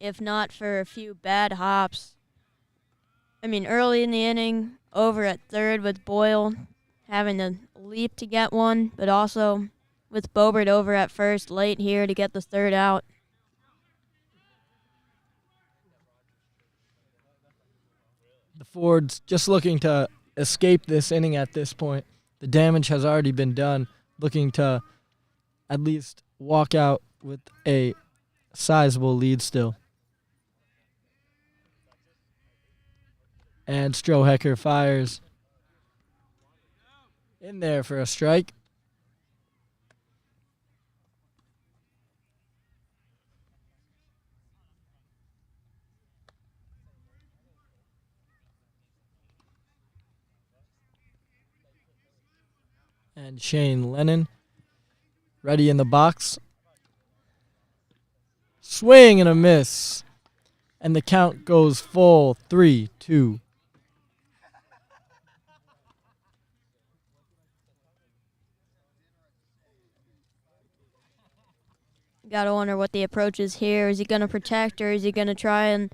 if not for a few bad hops. I mean, early in the inning, over at third with Boyle having to leap to get one, but also with Bobert over at first late here to get the third out. The Fords just looking to escape this inning at this point. The damage has already been done, looking to at least walk out with a sizable lead still. And Strohecker fires in there for a strike. And Shane Lennon ready in the box. Swing and a miss. And the count goes full 3-2. Gotta wonder what the approach is here. Is he going to protect or is he going to try and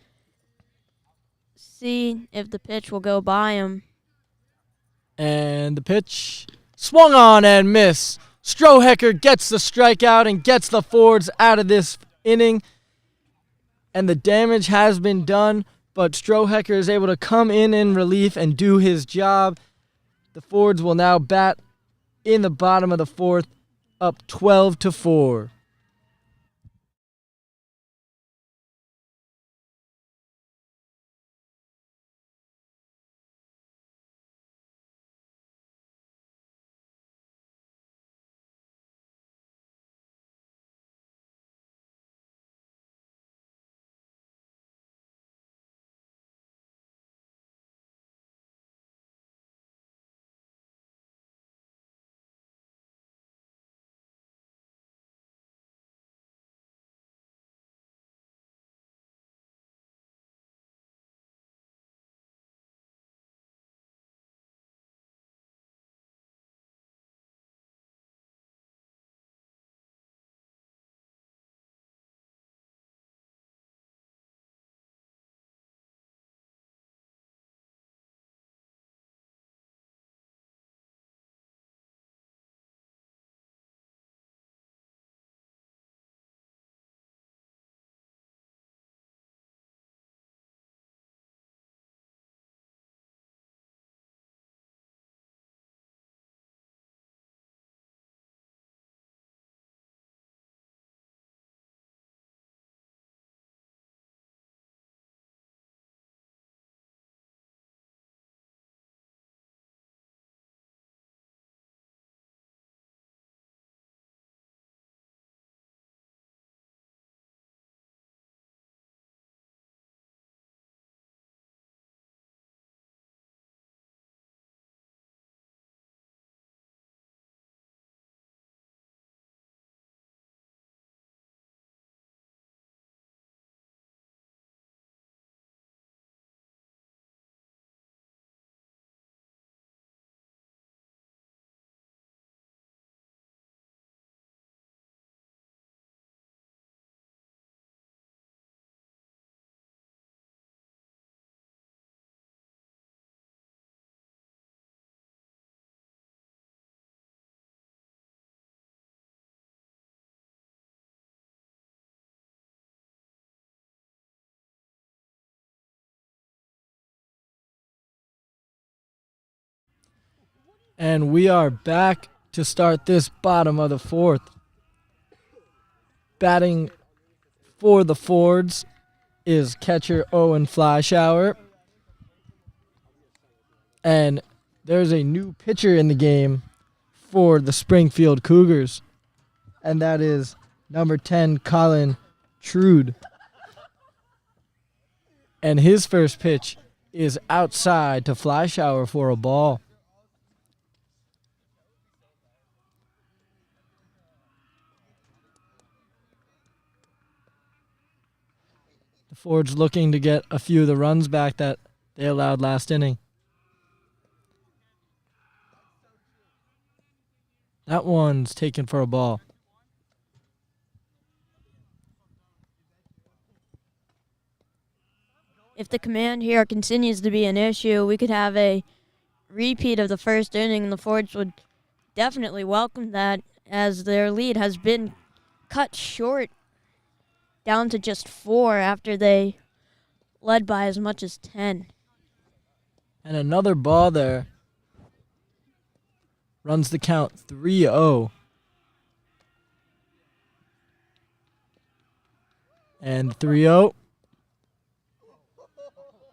see if the pitch will go by him? And the pitch swung on and miss. Strohecker gets the strikeout and gets the Fords out of this inning. And the damage has been done, but Strohecker is able to come in relief and do his job. The Fords will now bat in the bottom of the 4th, up 12-4. And we are back to start this bottom of the fourth. Batting for the Fords is catcher Owen Flyshower. And there's a new pitcher in the game for the Springfield Cougars. And that is number 10, Colin Trude. And his first pitch is outside to Flyshower for a ball. The Fords looking to get a few of the runs back that they allowed last inning. That one's taken for a ball. If the command here continues to be an issue, we could have a repeat of the first inning, and the Fords would definitely welcome that, as their lead has been cut short down to just 4 after they led by as much as 10. And another ball there. Runs the count 3-0. And 3-0.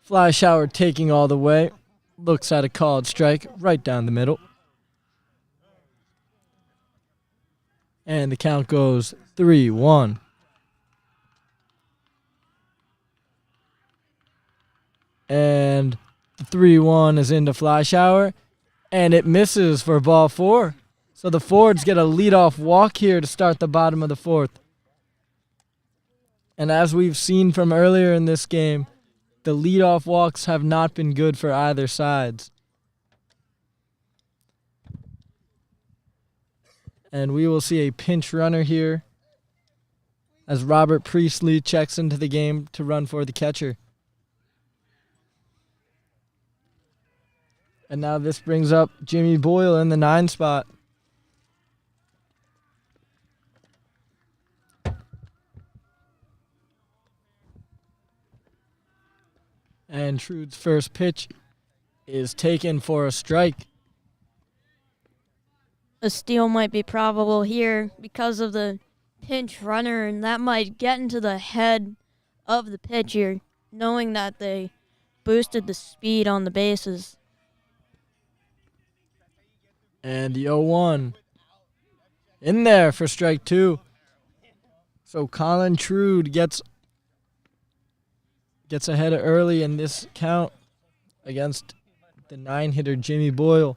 Flyshower taking all the way. Looks at a called strike right down the middle. And the count goes 3-1. And the 3-1 is into Flyshower. And it misses for ball 4. So the Fords get a leadoff walk here to start the bottom of the fourth. And as we've seen from earlier in this game, the leadoff walks have not been good for either sides. And we will see a pinch runner here as Robert Priestley checks into the game to run for the catcher. And now this brings up Jimmy Boyle in the 9 spot. And Trude's first pitch is taken for a strike. A steal might be probable here because of the pinch runner, and that might get into the head of the pitcher, knowing that they boosted the speed on the bases. And the 0-1 in there for strike 2. So Colin Trude gets ahead early in this count against the 9-hitter Jimmy Boyle.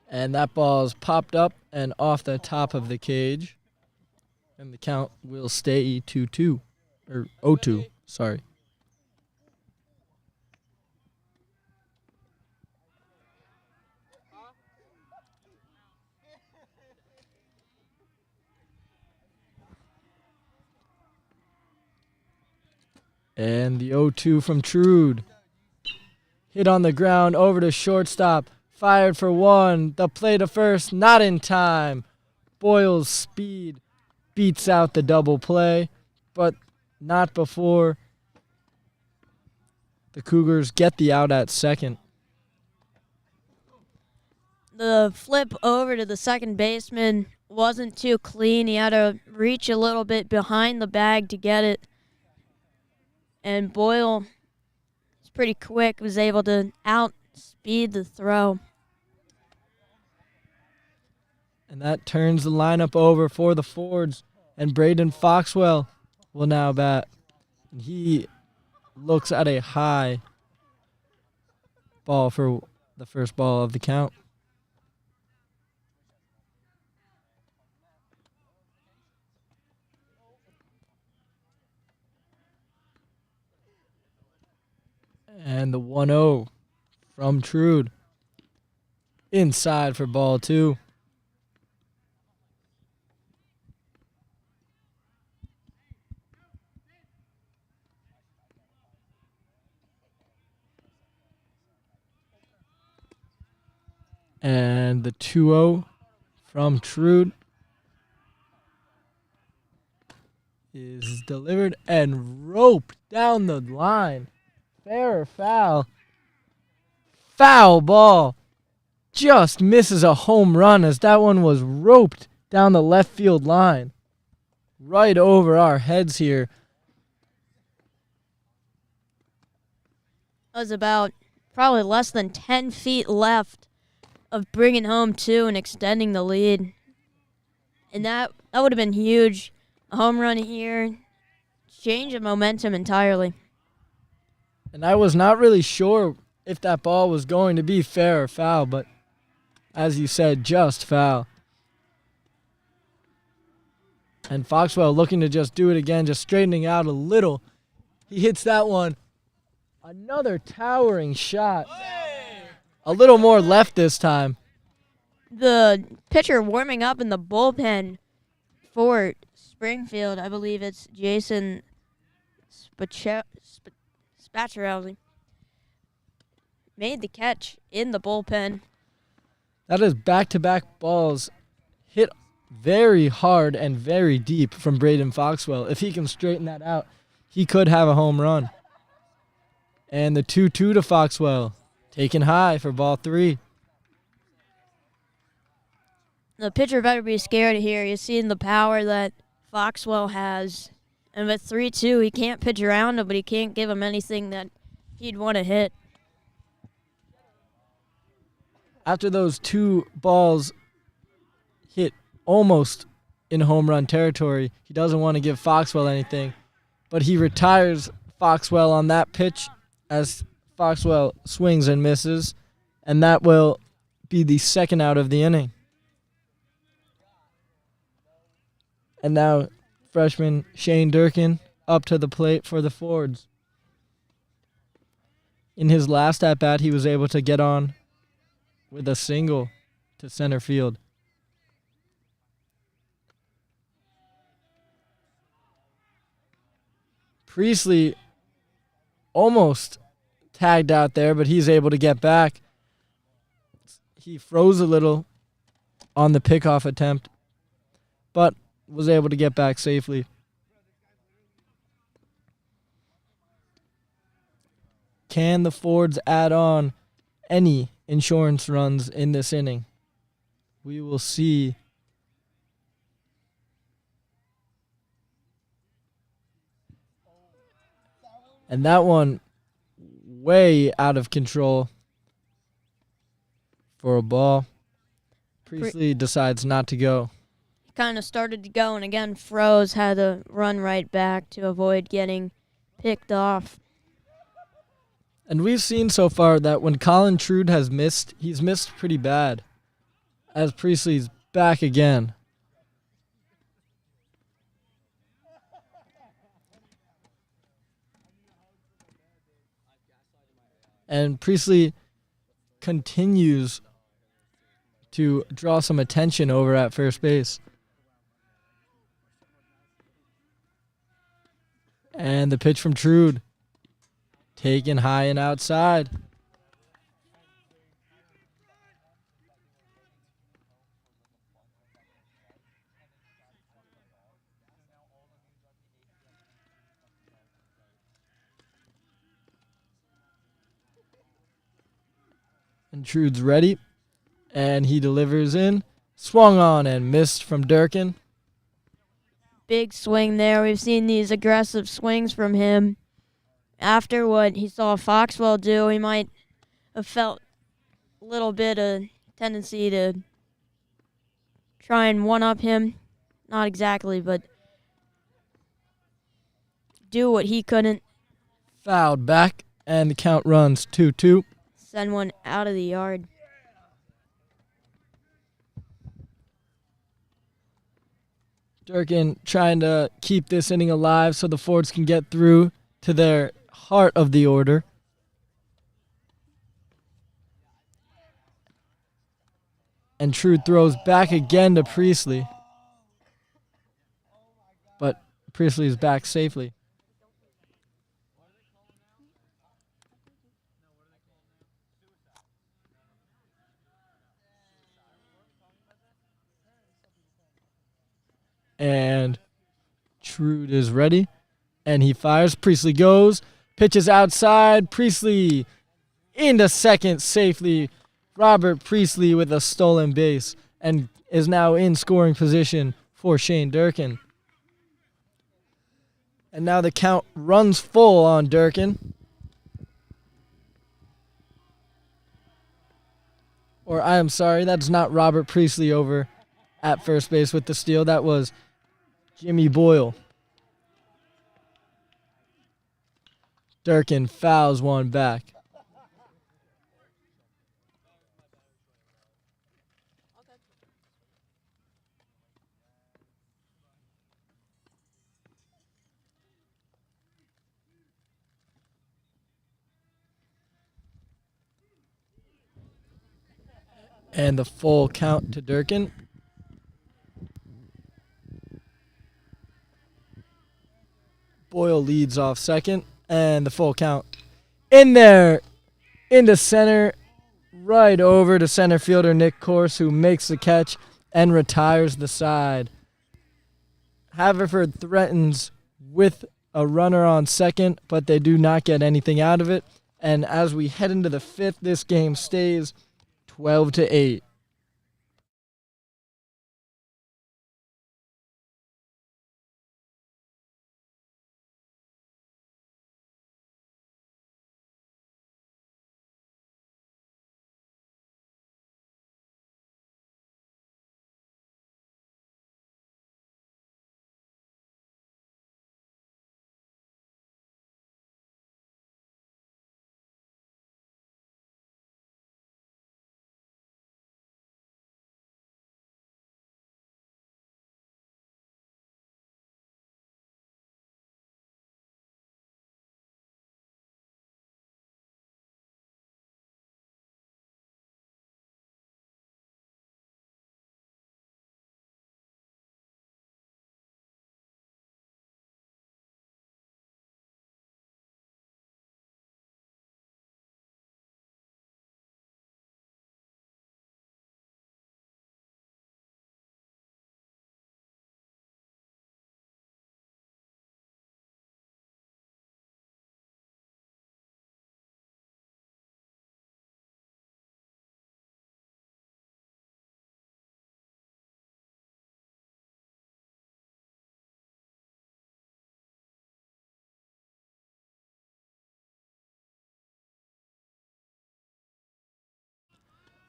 And that ball's popped up and off the top of the cage. And the count will stay 2-2. Or 0-2, sorry. And the 0-2 from Trude. Hit on the ground over to shortstop. Fired for 1. The play to first, not in time. Boyle's speed beats out the double play, but not before the Cougars get the out at second. The flip over to the second baseman wasn't too clean. He had to reach a little bit behind the bag to get it. And Boyle was pretty quick, was able to outspeed the throw. And that turns the lineup over for the Fords. And Braden Foxwell will now bat. And he looks at a high ball for the first ball of the count. And the 1-0 from Trude. Inside for ball 2. And the 2-0 from Trude is delivered and roped down the line. Fair or foul? Foul ball. Just misses a home run as that one was roped down the left field line. Right over our heads here. It was about probably less than 10 feet left of bringing home two and extending the lead. And that would have been huge. A home run here. Change of momentum entirely. And I was not really sure if that ball was going to be fair or foul, but as you said, just foul. And Foxwell looking to just do it again, just straightening out a little. He hits that one. Another towering shot. A little more left this time. The pitcher warming up in the bullpen for Springfield, I believe it's Jason Spacciarelli, made the catch in the bullpen. That is back-to-back balls hit very hard and very deep from Braden Foxwell. If he can straighten that out, he could have a home run. And the 2-2 to Foxwell, taken high for ball 3. The pitcher better be scared here. You've seen the power that Foxwell has. And with 3-2, he can't pitch around him, but he can't give him anything that he'd want to hit. After those 2 balls hit almost in home run territory, he doesn't want to give Foxwell anything. But he retires Foxwell on that pitch as Foxwell swings and misses. And that will be the second out of the inning. And now freshman Shane Durkin up to the plate for the Fords. In his last at-bat, he was able to get on with a single to center field. Priestley almost tagged out there, but he's able to get back. He froze a little on the pickoff attempt, but was able to get back safely. Can the Fords add on any insurance runs in this inning? We will see. And that one way out of control for a ball. Priestley decides not to go. Kind of started to go and again froze, had to run right back to avoid getting picked off. And we've seen so far that when Colin Trude has missed, he's missed pretty bad. As Priestley's back again. And Priestley continues to draw some attention over at first base. And the pitch from Trude, taken high and outside. And Trude's ready, and he delivers in. Swung on and missed from Durkin. Big swing there. We've seen these aggressive swings from him. After what he saw Foxwell do, he might have felt a little bit of tendency to try and one-up him. Not exactly, but do what he couldn't. Fouled back, and the count runs 2-2. Send one out of the yard. Durkin trying to keep this inning alive so the Fords can get through to their heart of the order. And Trude throws back again to Priestley. But Priestley is back safely. And Shrewd is ready, and he fires. Priestley goes, pitches outside. Priestley into second safely. Robert Priestley with a stolen base and is now in scoring position for Shane Durkin. And now the count runs full on Durkin. Or I am sorry, that's not Robert Priestley over at first base with the steal. That was Jimmy Boyle. Durkin fouls one back. And the full count to Durkin. Boyle leads off second. And the full count. In there. Into center. Right over to center fielder Nick Corse, who makes the catch and retires the side. Haverford threatens with a runner on second, but they do not get anything out of it. And as we head into the fifth, this game stays 12-8.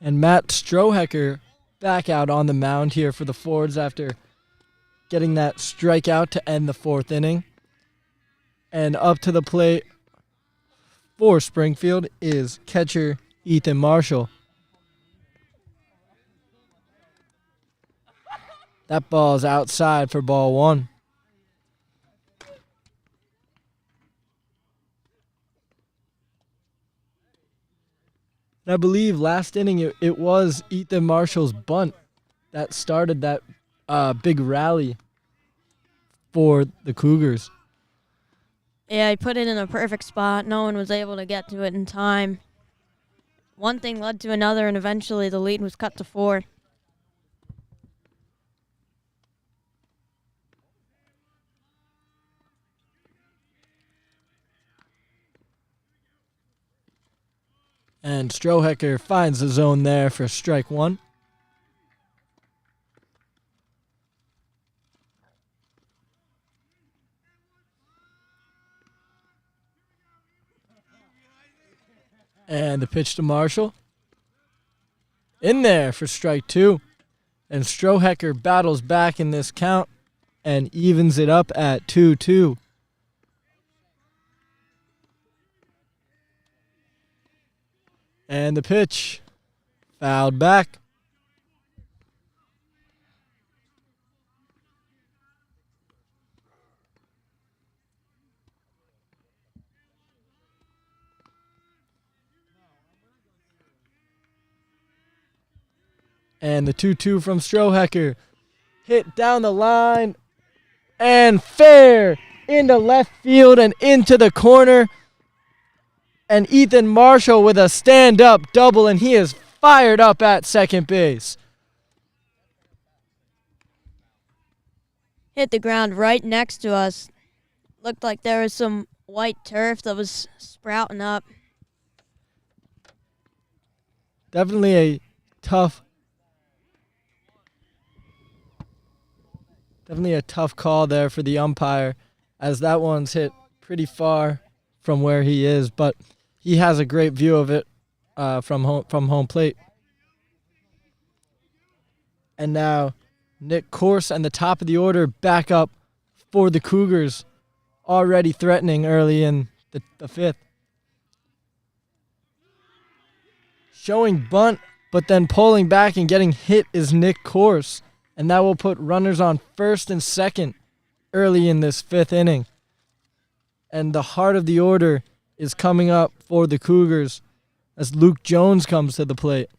And Matt Strohecker back out on the mound here for the Fords after getting that strikeout to end the fourth inning. And up to the plate for Springfield is catcher Ethan Marshall. That ball is outside for ball one. I believe last inning it was Ethan Marshall's bunt that started that big rally for the Cougars. Yeah, he put it in a perfect spot. No one was able to get to it in time. One thing led to another, and eventually the lead was cut to 4. And Strohecker finds the zone there for strike one. And the pitch to Marshall. In there for strike two. And Strohecker battles back in this count and evens it up at 2-2. And the pitch fouled back. And the 2-2 from Strohecker. Hit down the line. And fair into left field and into the corner. And Ethan Marshall with a stand-up double, and he is fired up at second base. hit the ground right next to us. Looked like there was some white turf that was sprouting up. Definitely a tough call there for the umpire, as that one's hit pretty far from where he is, but he has a great view of it from home plate. And now Nick Corse and the top of the order back up for the Cougars, already threatening early in the fifth. Showing bunt, but then pulling back and getting hit is Nick Corse. And that will put runners on first and second early in this fifth inning. And the heart of the order is coming up for the Cougars as Luke Jones comes to the plate.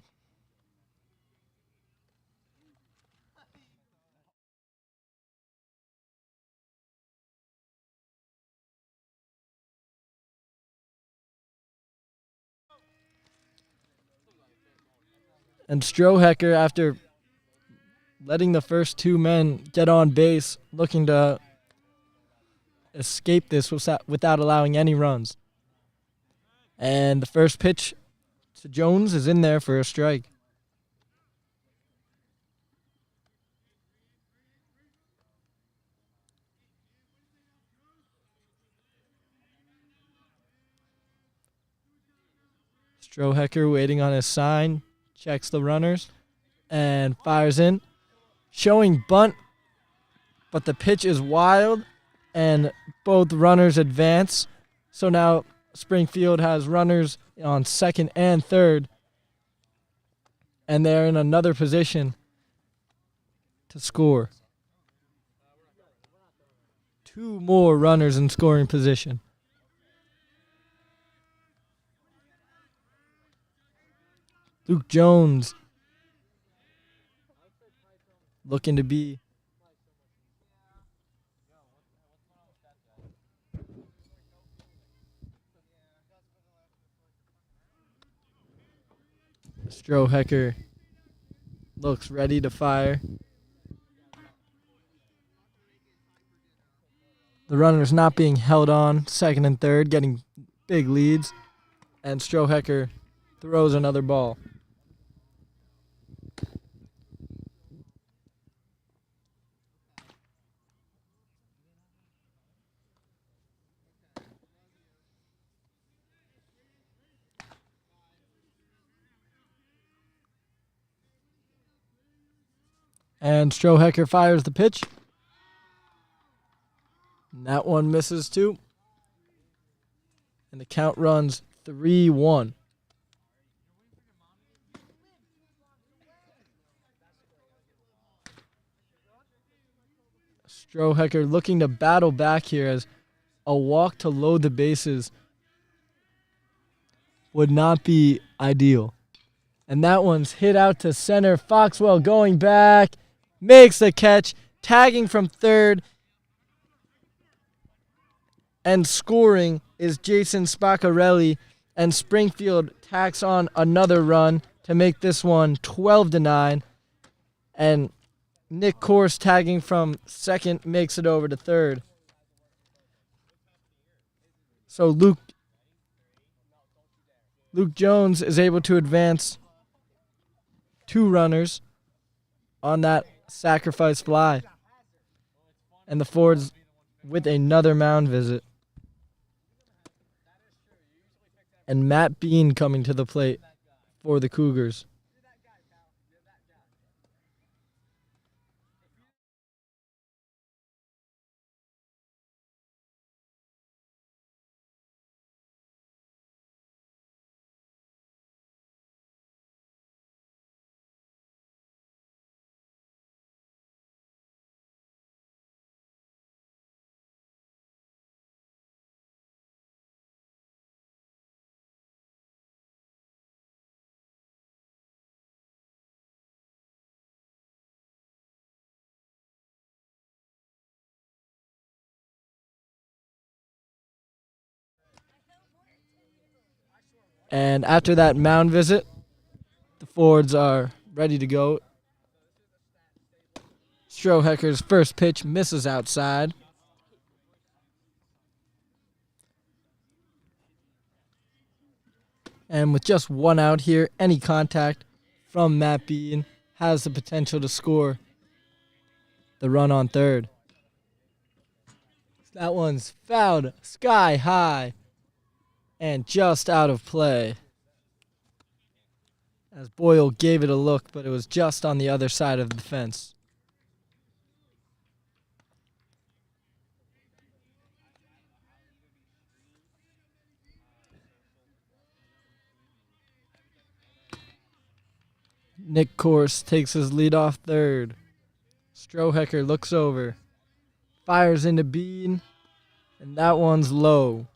And Strohecker, after letting the first two men get on base, looking to escape this without allowing any runs. And the first pitch to Jones is in there for a strike. Strohecker waiting on his sign, checks the runners, and fires in. Showing bunt, but the pitch is wild, and both runners advance. So now Springfield has runners on second and third, and they're in another position to score. Two more runners in scoring position. Luke Jones looking to be Strohecker looks ready to fire. The runners not being held on, second and third, getting big leads, and Strohecker throws another ball. And Strohecker fires the pitch. And that one misses too. And the count runs 3-1. Strohecker looking to battle back here, as a walk to load the bases would not be ideal. And that one's hit out to center. Foxwell going back, makes the catch, tagging from third, and scoring is Jason Spaccarelli, and Springfield tacks on another run to make this one 12-9, and Nick Corse tagging from second makes it over to third. So Luke Jones is able to advance two runners on that sacrifice fly. And the Fords with another mound visit. And Matt Bean coming to the plate for the Cougars. And after that mound visit, the Fords are ready to go. Strohecker's first pitch misses outside. And with just one out here, any contact from Matt Bean has the potential to score the run on third. That one's fouled sky high and just out of play. As Boyle gave it a look, but it was just on the other side of the fence. Nick Corse takes his lead off third. Strohecker looks over, fires into Bean, and that one's low.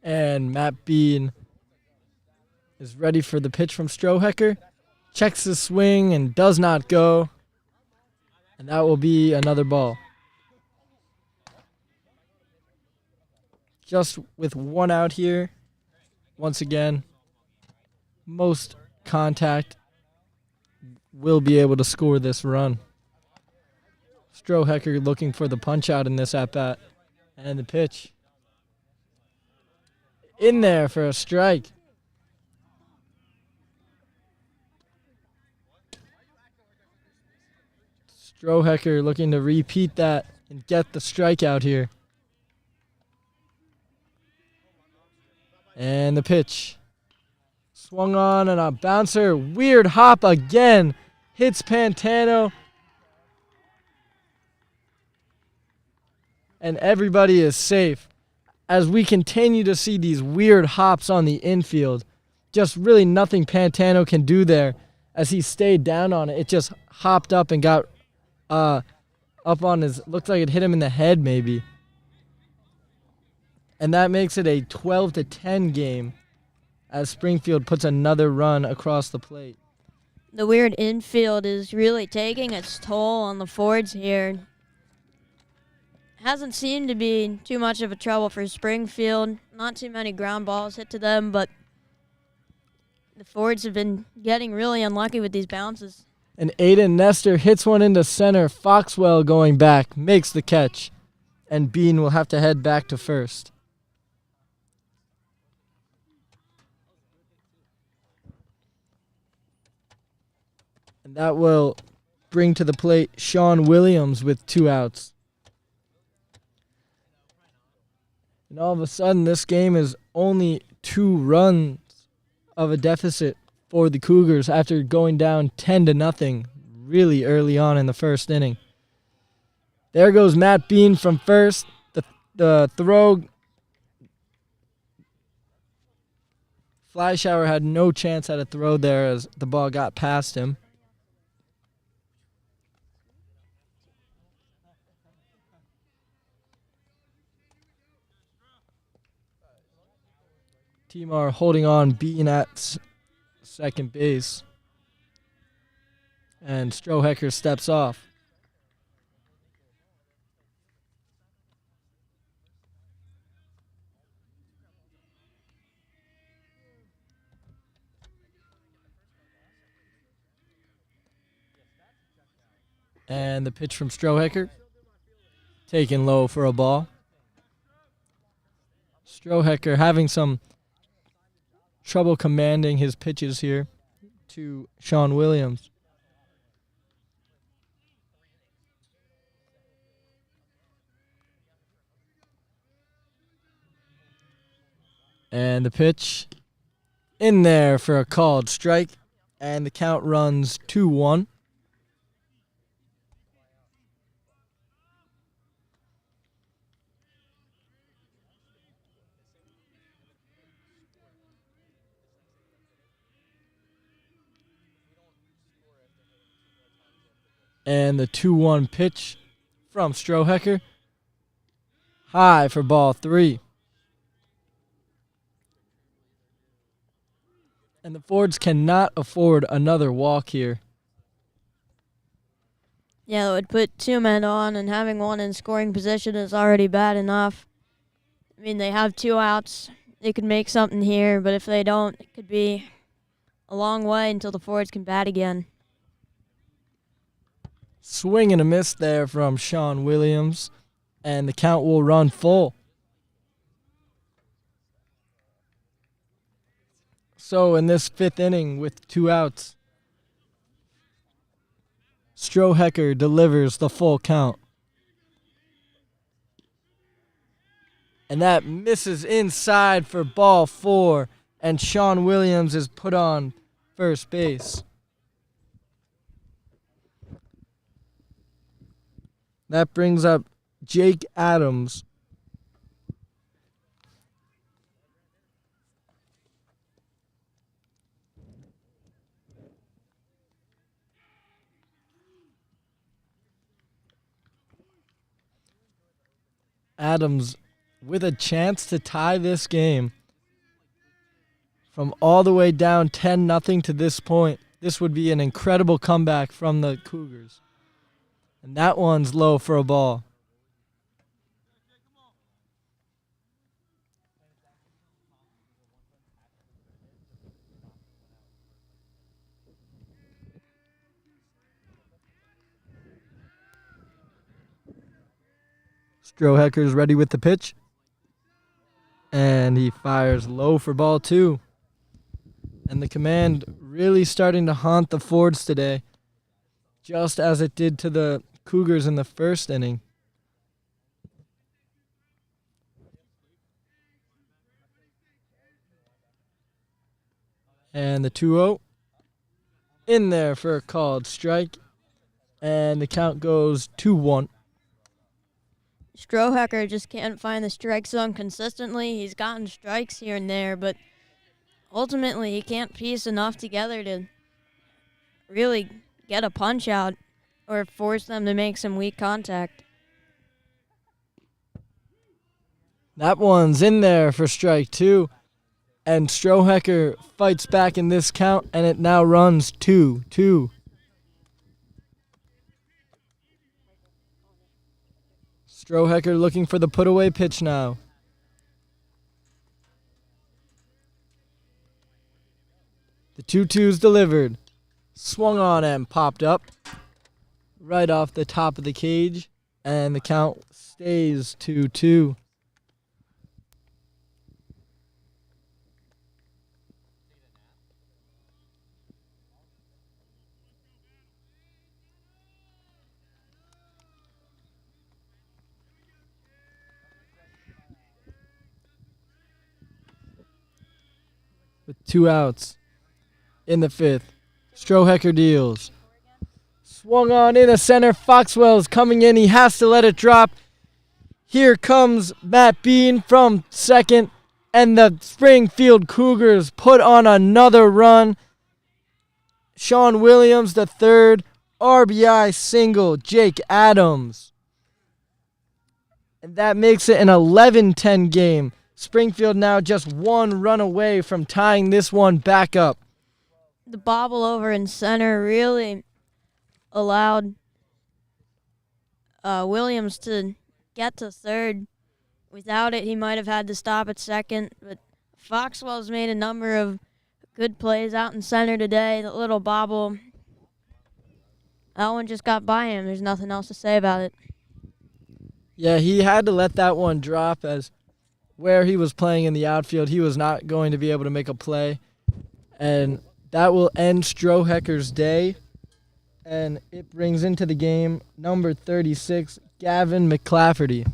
And Matt Bean is ready for the pitch from Strohecker. Checks his swing and does not go. And that will be another ball. Just with one out here. Once again, most contact will be able to score this run. Strohecker looking for the punch out in this at-bat. And the pitch. In there for a strike. Strohecker looking to repeat that and get the strikeout here. And the pitch. Swung on and a bouncer. Weird hop again. Hits Pantano. And everybody is safe. As we continue to see these weird hops on the infield. Just really nothing Pantano can do there. As he stayed down on it, it just hopped up and got up on his, looked like it hit him in the head maybe. And that makes it a 12-10 game as Springfield puts another run across the plate. The weird infield is really taking its toll on the Fords here. Hasn't seemed to be too much of a trouble for Springfield. Not too many ground balls hit to them, but the Fords have been getting really unlucky with these bounces. And Aiden Nestor hits one into center. Foxwell going back, makes the catch. And Bean will have to head back to first. And that will bring to the plate Sean Williams with 2 outs. And all of a sudden, this game is only 2 runs of a deficit for the Cougars after going down 10-0 really early on in the first inning. There goes Matt Bean from first. The throw. Flyshower had no chance at a throw there as the ball got past him. Timar holding on, Bean at second base. And Strohecker steps off. And the pitch from Strohecker. Taken low for a ball. Strohecker having some trouble commanding his pitches here to Sean Williams. And the pitch in there for a called strike. And the count runs 2-1. And the 2-1 pitch from Strohecker. High for ball 3. And the Fords cannot afford another walk here. Yeah, it would put two men on, and having one in scoring position is already bad enough. I mean, they have two outs. They could make something here, but if they don't, it could be a long way until the Fords can bat again. Swing and a miss there from Sean Williams, and the count will run full. So in this fifth inning with two outs, Strohecker delivers the full count. And that misses inside for ball 4, and Sean Williams is put on first base. That brings up Jake Adams. Adams with a chance to tie this game. From all the way down 10-0 to this point, this would be an incredible comeback from the Cougars. And that one's low for a ball. Strohecker's ready with the pitch. And he fires low for ball 2. And the command really starting to haunt the Fords today, just as it did to the Cougars in the first inning. And the 2-0 in there for a called strike. And the count goes 2-1. Strohecker just can't find the strike zone consistently. He's gotten strikes here and there, but ultimately he can't piece enough together to really get a punch out or force them to make some weak contact. That one's in there for strike 2. And Strohecker fights back in this count, and it now runs 2-2. Strohecker looking for the put-away pitch now. The 2-2's delivered. Swung on and popped up right off the top of the cage, and the count stays 2-2. With two outs in the fifth, Strohecker deals. Swung on into center. Foxwell's coming in. He has to let it drop. Here comes Matt Bean from second, and the Springfield Cougars put on another run. Sean Williams, the third RBI single. Jake Adams. And that makes it an 11-10 game. Springfield now just one run away from tying this one back up. The bobble over in center really allowed Williams to get to third. Without it, he might have had to stop at second. But Foxwell's made a number of good plays out in center today. The little bobble, that one just got by him. There's nothing else to say about it. Yeah, he had to let that one drop, as where he was playing in the outfield, he was not going to be able to make a play. And that will end Strohecker's day. And it brings into the game number 36, Gavin McClafferty.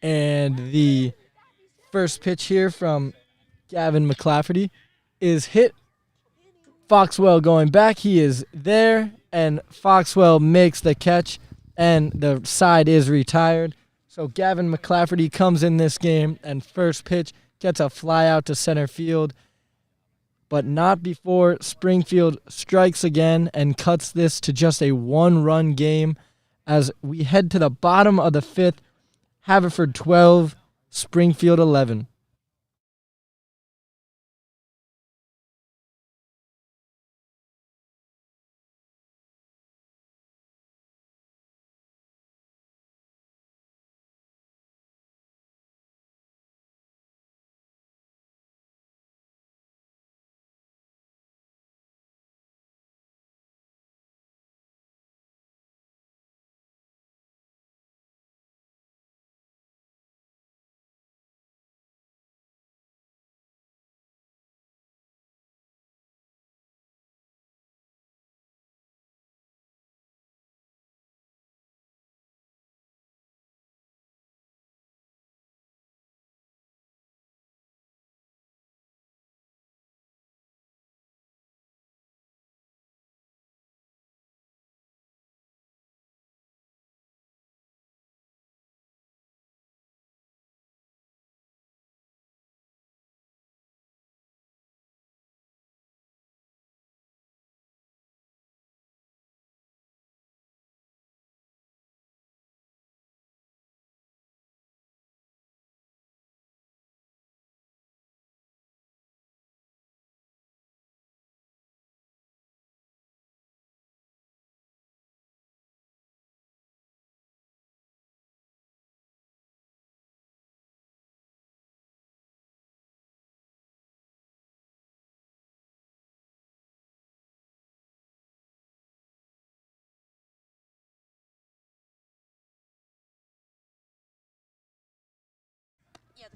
And the first pitch here from Gavin McClafferty is hit. Foxwell going back. He is there, and Foxwell makes the catch, and the side is retired. So Gavin McClafferty comes in this game, and first pitch gets a fly out to center field, but not before Springfield strikes again and cuts this to just a one-run game as we head to the bottom of the fifth. Haverford 12, Springfield 11.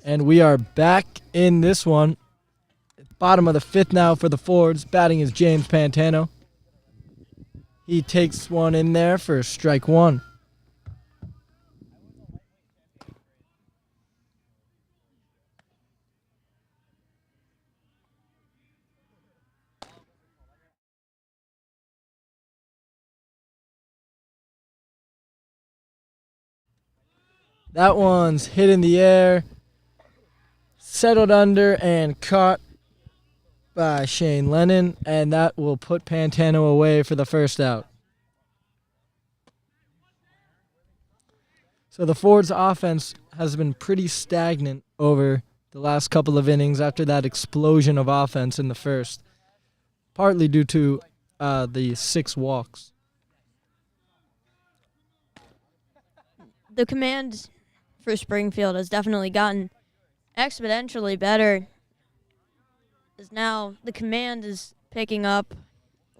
And we are back in this one. Bottom of the fifth now for the Fords. Batting is James Pantano. He takes one in there for strike one. That one's hit in the air, settled under, and caught by Shane Lennon, and that will put Pantano away for the first out. So the Fords offense has been pretty stagnant over the last couple of innings after that explosion of offense in the first, partly due to the 6 walks. The command for Springfield has definitely gotten exponentially better. As now the command is picking up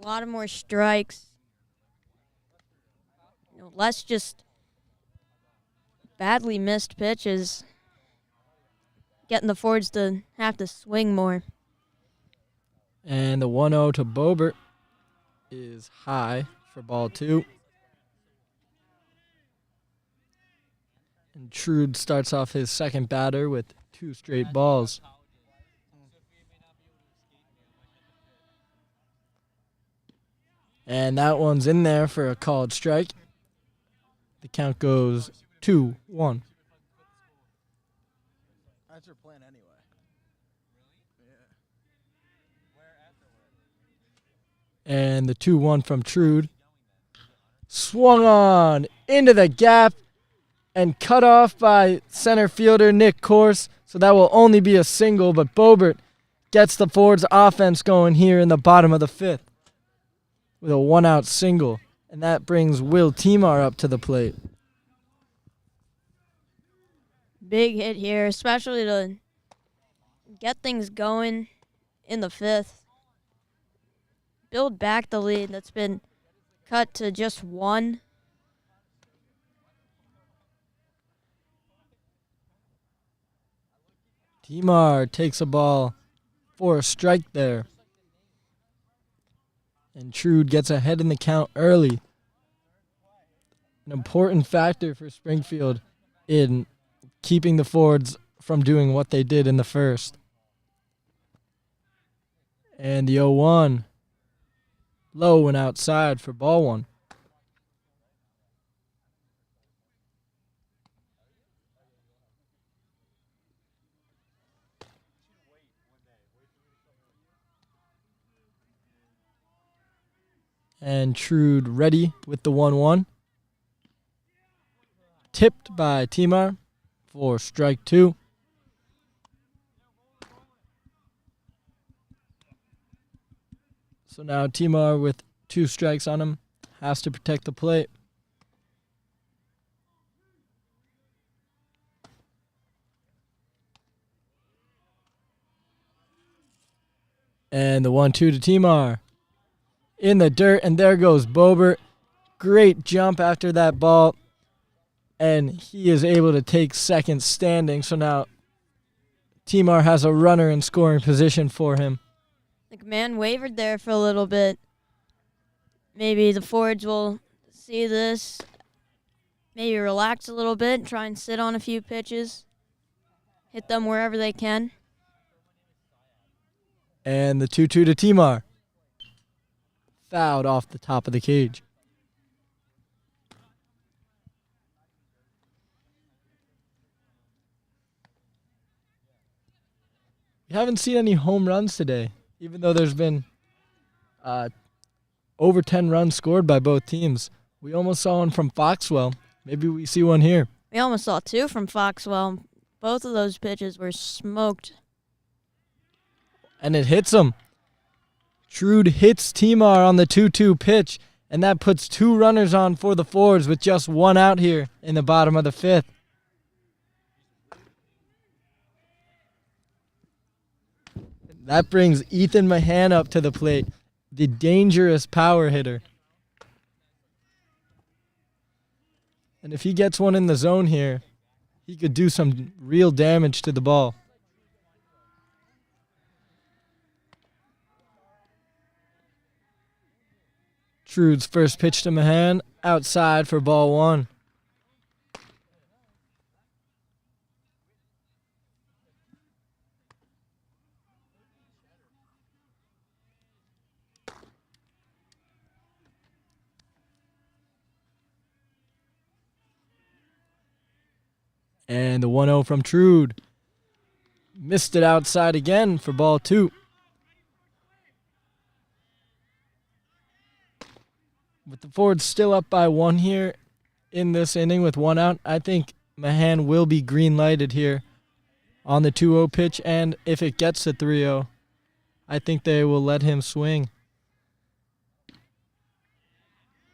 a lot of more strikes. Less just badly missed pitches. Getting the Fords to have to swing more. And the 1-0 to Bobert is high for ball 2. And Trude starts off his second batter with 2 straight balls. And that one's in there for a called strike. The count goes 2-1. That's her plan anyway. And the 2-1 from Trude. Swung on into the gap and cut off by center fielder Nick Corse. So that will only be a single, but Bobert gets the Fords offense going here in the bottom of the fifth with a 1-out single. And that brings Will Timar up to the plate. Big hit here, especially to get things going in the fifth. Build back the lead that's been cut to just 1. Timar takes a ball for a strike there. And Trude gets ahead in the count early. An important factor for Springfield in keeping the Fords from doing what they did in the first. And the 0-1. Low and outside for ball one. And Trude ready with the 1-1. Tipped by Timar for strike two. So now Timar with 2 strikes on him has to protect the plate. And the 1-2 to Timar. In the dirt, and there goes Bobert. Great jump after that ball. And he is able to take second standing. So now Timar has a runner in scoring position for him. The command wavered there for a little bit. Maybe the Fords will see this, maybe relax a little bit, try and sit on a few pitches, hit them wherever they can. And the 2-2 to Timar. Fouled off the top of the cage. We haven't seen any home runs today, even though there's been over 10 runs scored by both teams. We almost saw one from Foxwell. Maybe we see one here. We almost saw 2 from Foxwell. Both of those pitches were smoked. And it hits him. Trude hits Timar on the 2-2 pitch, and that puts 2 runners on for the Fords with just 1 out here in the bottom of the 5th. That brings Ethan Mahan up to the plate, the dangerous power hitter. And if he gets one in the zone here, he could do some real damage to the ball. Trude's first pitch to Mahan, outside for ball one. And the 1-0 from Trude. Missed it outside again for ball two. With the Fords still up by 1 here in this inning with 1 out, I think Mahan will be green lighted here on the 2-0 pitch. And if it gets to 3-0, I think they will let him swing.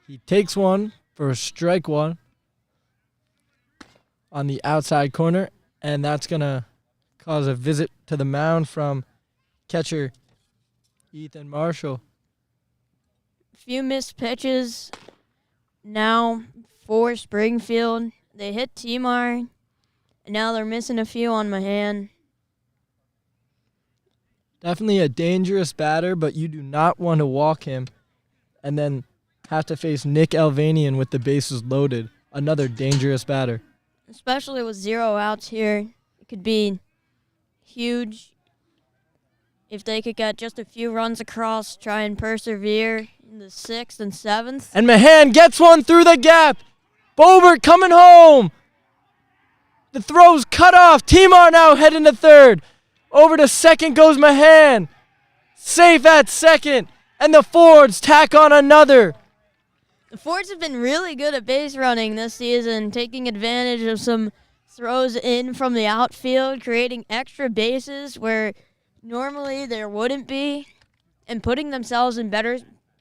He takes one for strike one on the outside corner, and that's going to cause a visit to the mound from catcher Ethan Marshall. Few missed pitches now for Springfield. They hit Timar, and now they're missing a few on Mahan. Definitely a dangerous batter, but you do not want to walk him and then have to face Nick Alvanian with the bases loaded. Another dangerous batter. Especially with 0 outs here. It could be huge if they could get just a few runs across, try and persevere in the 6th and 7th. And Mahan gets one through the gap. Bobert coming home. The throw's cut off. Timar now heading to third. Over to second goes Mahan. Safe at second. And the Fords tack on another. The Fords have been really good at base running this season, taking advantage of some throws in from the outfield, creating extra bases where normally there wouldn't be, and putting themselves in better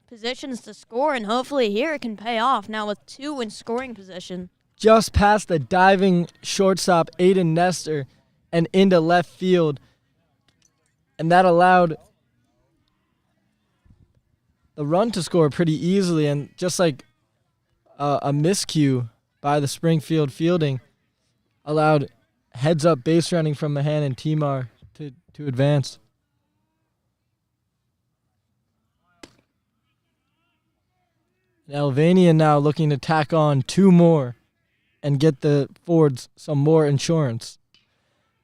positions to score, and hopefully here it can pay off now with 2 in scoring position. Just past the diving shortstop Aiden Nestor and into left field, and that allowed the run to score pretty easily, and just like a miscue by the Springfield fielding allowed heads-up base running from Mahan and Timar to advance. And Alvanian now looking to tack on 2 more. and get the Fords some more insurance.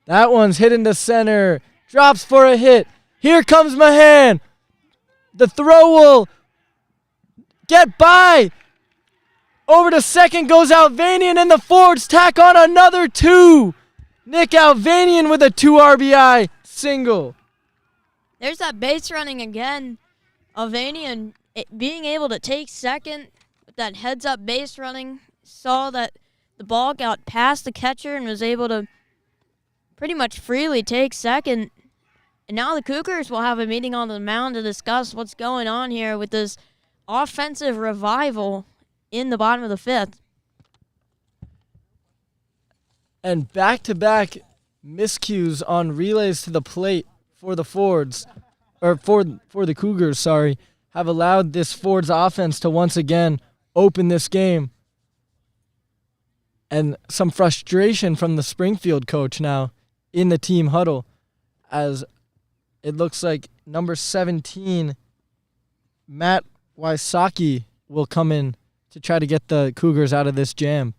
That one's hit into center. Drops for a hit. Here comes Mahan. The throw will get by. Over to second goes Alvanian, and the Fords tack on another 2. Nick Alvanian with a 2 RBI single. There's that base running again. Alvanian being able to take second with that heads-up base running. Saw that the ball got past the catcher and was able to pretty much freely take second. And now the Cougars will have a meeting on the mound to discuss what's going on here with this offensive revival in the bottom of the 5th. And back-to-back miscues on relays to the plate for the Fords, or for the Cougars, have allowed this Fords offense to once again open this game. And some frustration from the Springfield coach now in the team huddle, as it looks like number 17, Matt Wysocki, will come in to try to get the Cougars out of this jam.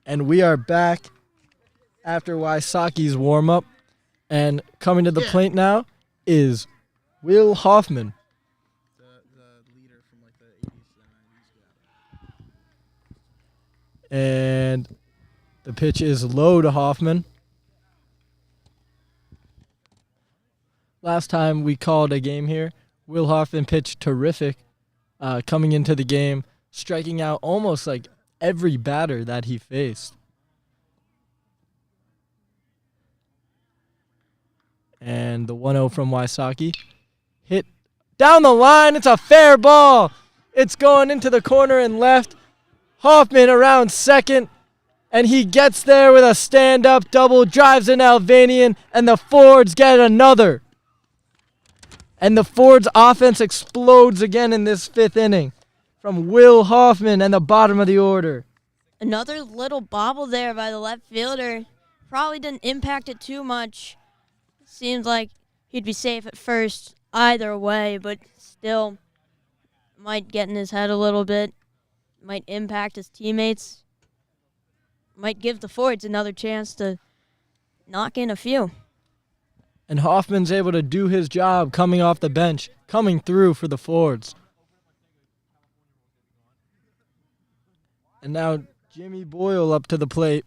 And we are back after Wysocki's warm-up. And coming to the plate now is Will Hoffman. The leader from like the 80s and 90s. And the pitch is low to Hoffman. Last time we called a game here, Will Hoffman pitched terrific coming into the game, striking out almost like every batter that he faced. And the 1-0 from Wysocki. Hit down the line. It's a fair ball. It's going into the corner and left. Hoffman around second. And he gets there with a stand-up double, drives in Alvanian, and the Fords get another. And the Fords offense explodes again in this 5th inning from Will Hoffman and the bottom of the order. Another little bobble there by the left fielder. Probably didn't impact it too much. Seems like he'd be safe at first either way, but still might get in his head a little bit. Might impact his teammates. Might give the Fords another chance to knock in a few. And Hoffman's able to do his job coming off the bench, coming through for the Fords. And now Jimmy Boyle up to the plate.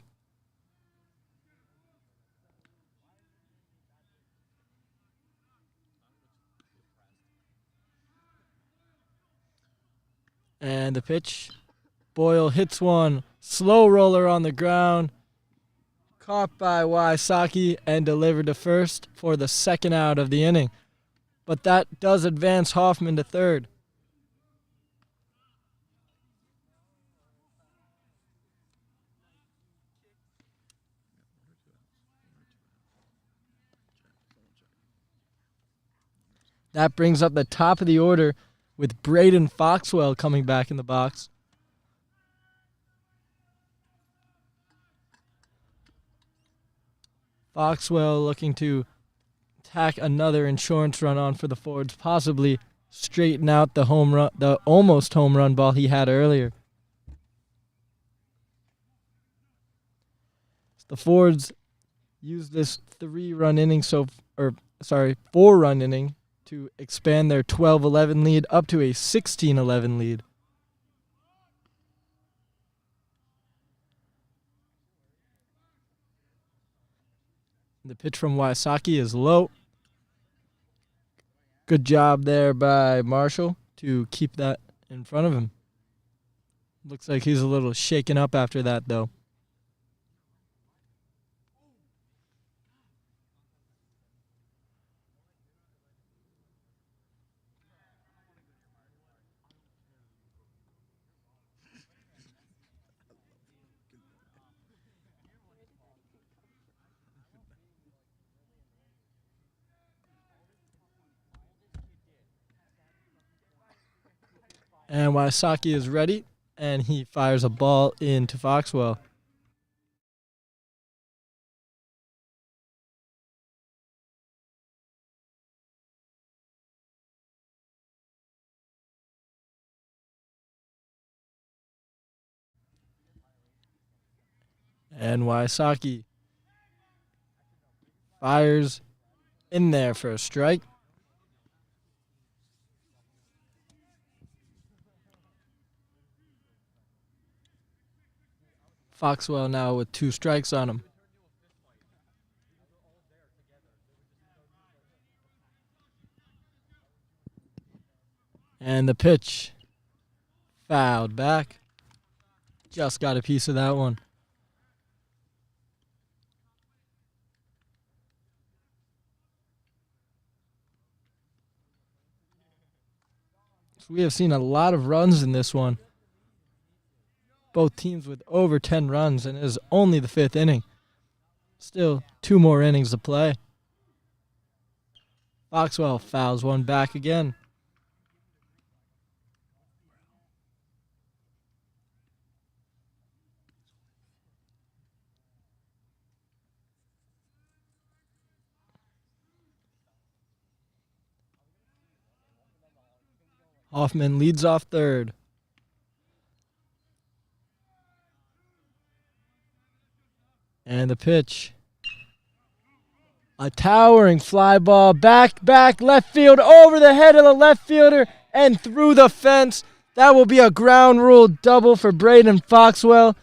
And the pitch. Boyle hits one. Slow roller on the ground. Caught by Wysocki and delivered to first for the second out of the inning. But that does advance Hoffman to third. That brings up the top of the order with Braden Foxwell coming back in the box. Foxwell looking to tack another insurance run on for the Fords, possibly straighten out the home run, the almost home run ball he had earlier. The Fords use this 4-run inning to expand their 12-11 lead up to a 16-11 lead. The pitch from Wysocki is low. Good job there by Marshall to keep that in front of him. Looks like he's a little shaken up after that, though. And Wysocki is ready, and he fires a ball into Foxwell. And Wysocki fires in there for a strike. Foxwell now with 2 strikes on him. And the pitch fouled back. Just got a piece of that one. So we have seen a lot of runs in this one. Both teams with over 10 runs, and it is only the 5th inning. Still 2 more innings to play. Foxwell fouls one back again. Hoffman leads off third. And the pitch. A towering fly ball. Back, left field, over the head of the left fielder, and through the fence. That will be a ground rule double for Braden Foxwell.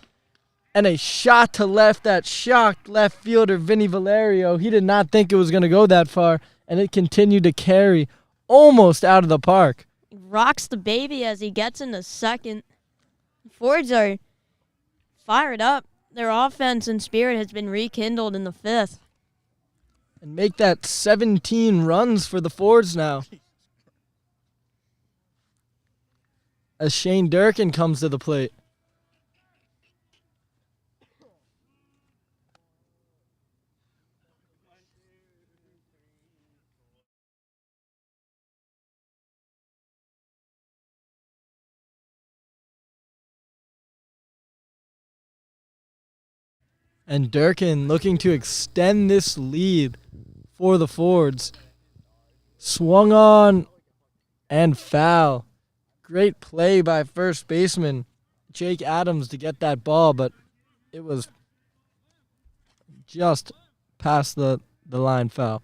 And a shot to left that shocked left fielder, Vinny Valerio. He did not think it was going to go that far, and it continued to carry almost out of the park. Rocks the baby as he gets into second. Fords are fired up. Their offense and spirit has been rekindled in the 5th. And make that 17 runs for the Fords now. As Shane Durkin comes to the plate. And Durkin looking to extend this lead for the Fords. Swung on and foul. Great play by first baseman Jake Adams to get that ball, but it was just past the line foul.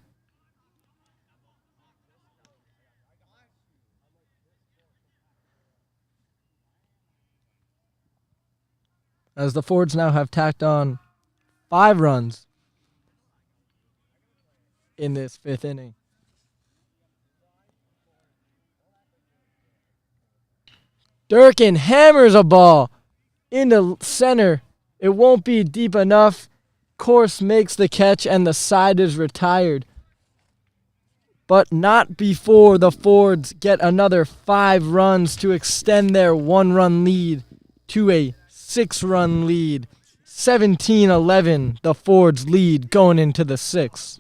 As the Fords now have tacked on 5 runs in this 5th inning. Durkin hammers a ball into center. It won't be deep enough. Course makes the catch and the side is retired. But not before the Fords get another 5 runs to extend their 1-run lead to a 6-run lead. 17-11, the Fords lead going into the 6th.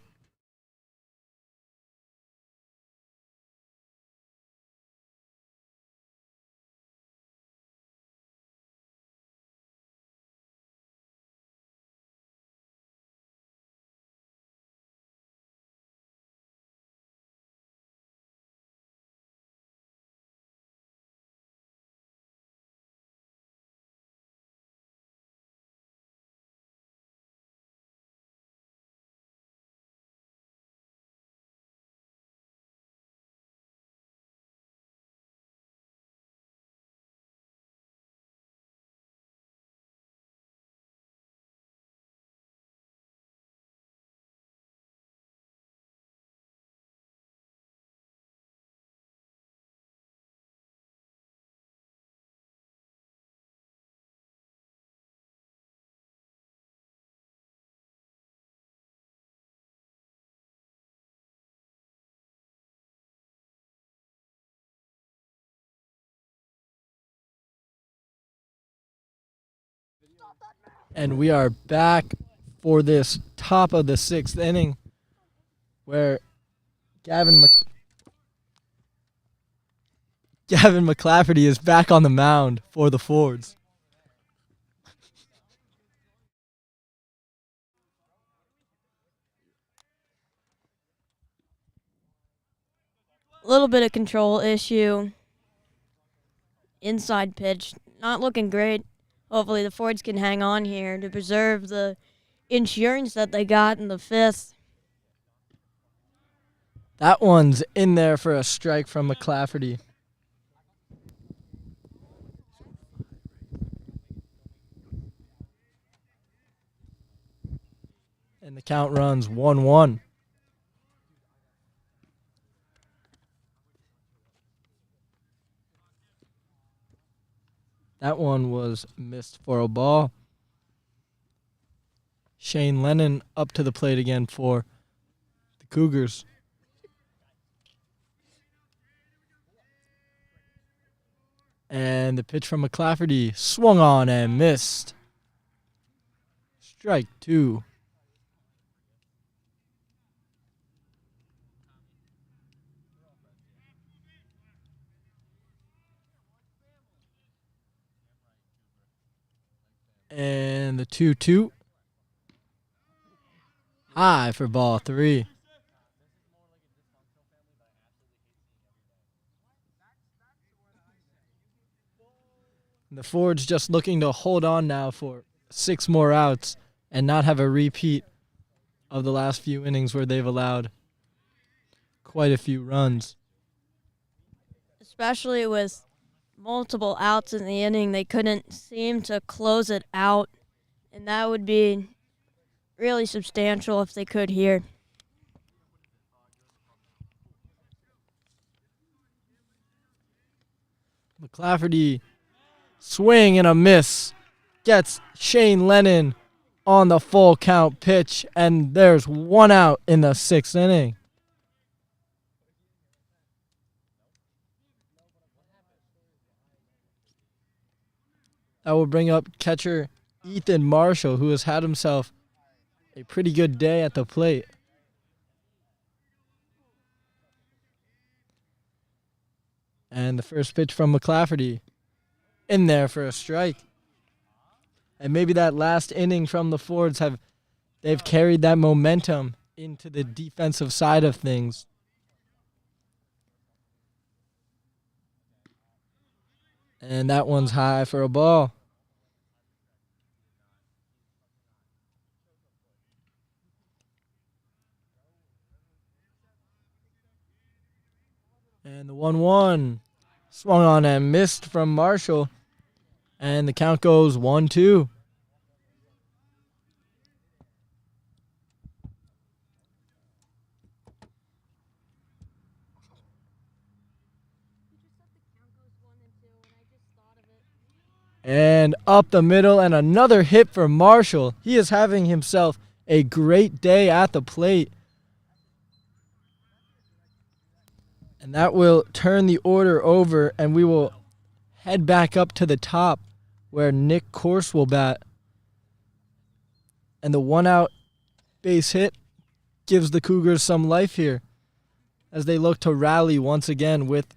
And we are back for this top of the 6th inning where Gavin McClafferty is back on the mound for the Fords. A little bit of control issue. Inside pitch, not looking great. Hopefully the Fords can hang on here to preserve the insurance that they got in the 5th. That one's in there for a strike from McClafferty. And the count runs 1-1. That one was missed for a ball. Shane Lennon up to the plate again for the Cougars. And the pitch from McClafferty swung on and missed. Strike 2. And the 2-2. High for ball 3. The Fords just looking to hold on now for 6 more outs and not have a repeat of the last few innings where they've allowed quite a few runs. Especially with multiple outs in the inning, they couldn't seem to close it out, and that would be really substantial if they could here. McClafferty swing and a miss. Gets Shane Lennon on the full count pitch, and there's 1 out in the 6th inning. That will bring up catcher Ethan Marshall, who has had himself a pretty good day at the plate. And the first pitch from McClafferty in there for a strike. And maybe that last inning from the Fords they've carried that momentum into the defensive side of things. And that one's high for a ball. And the 1-1 swung on and missed from Marshall. And the count goes 1-2. And up the middle, and another hit for Marshall. He is having himself a great day at the plate. And that will turn the order over, and we will head back up to the top where Nick Corse will bat. And the 1-out base hit gives the Cougars some life here as they look to rally once again with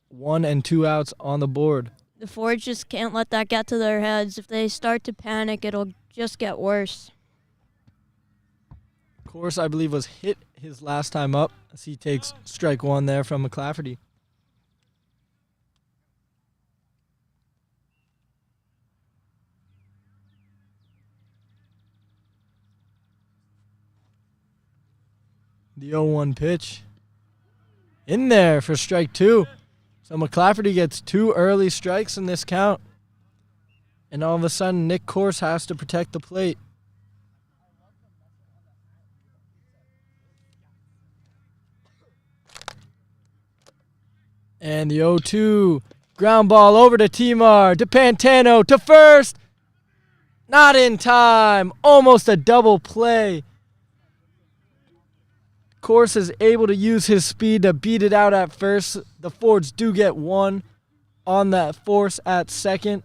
1 and 2 outs on the board. The Fords just can't let that get to their heads. If they start to panic, it'll just get worse. Corse, I believe, was hit his last time up as he takes strike 1 there from McClafferty. The 0-1 pitch. In there for strike 2. So McClafferty gets 2 early strikes in this count. And all of a sudden, Nick Corse has to protect the plate. And the 0-2. Ground ball over to Timar. To Pantano. To first. Not in time. Almost a double play. Corse is able to use his speed to beat it out at first. The Fords do get 1 on that force at second,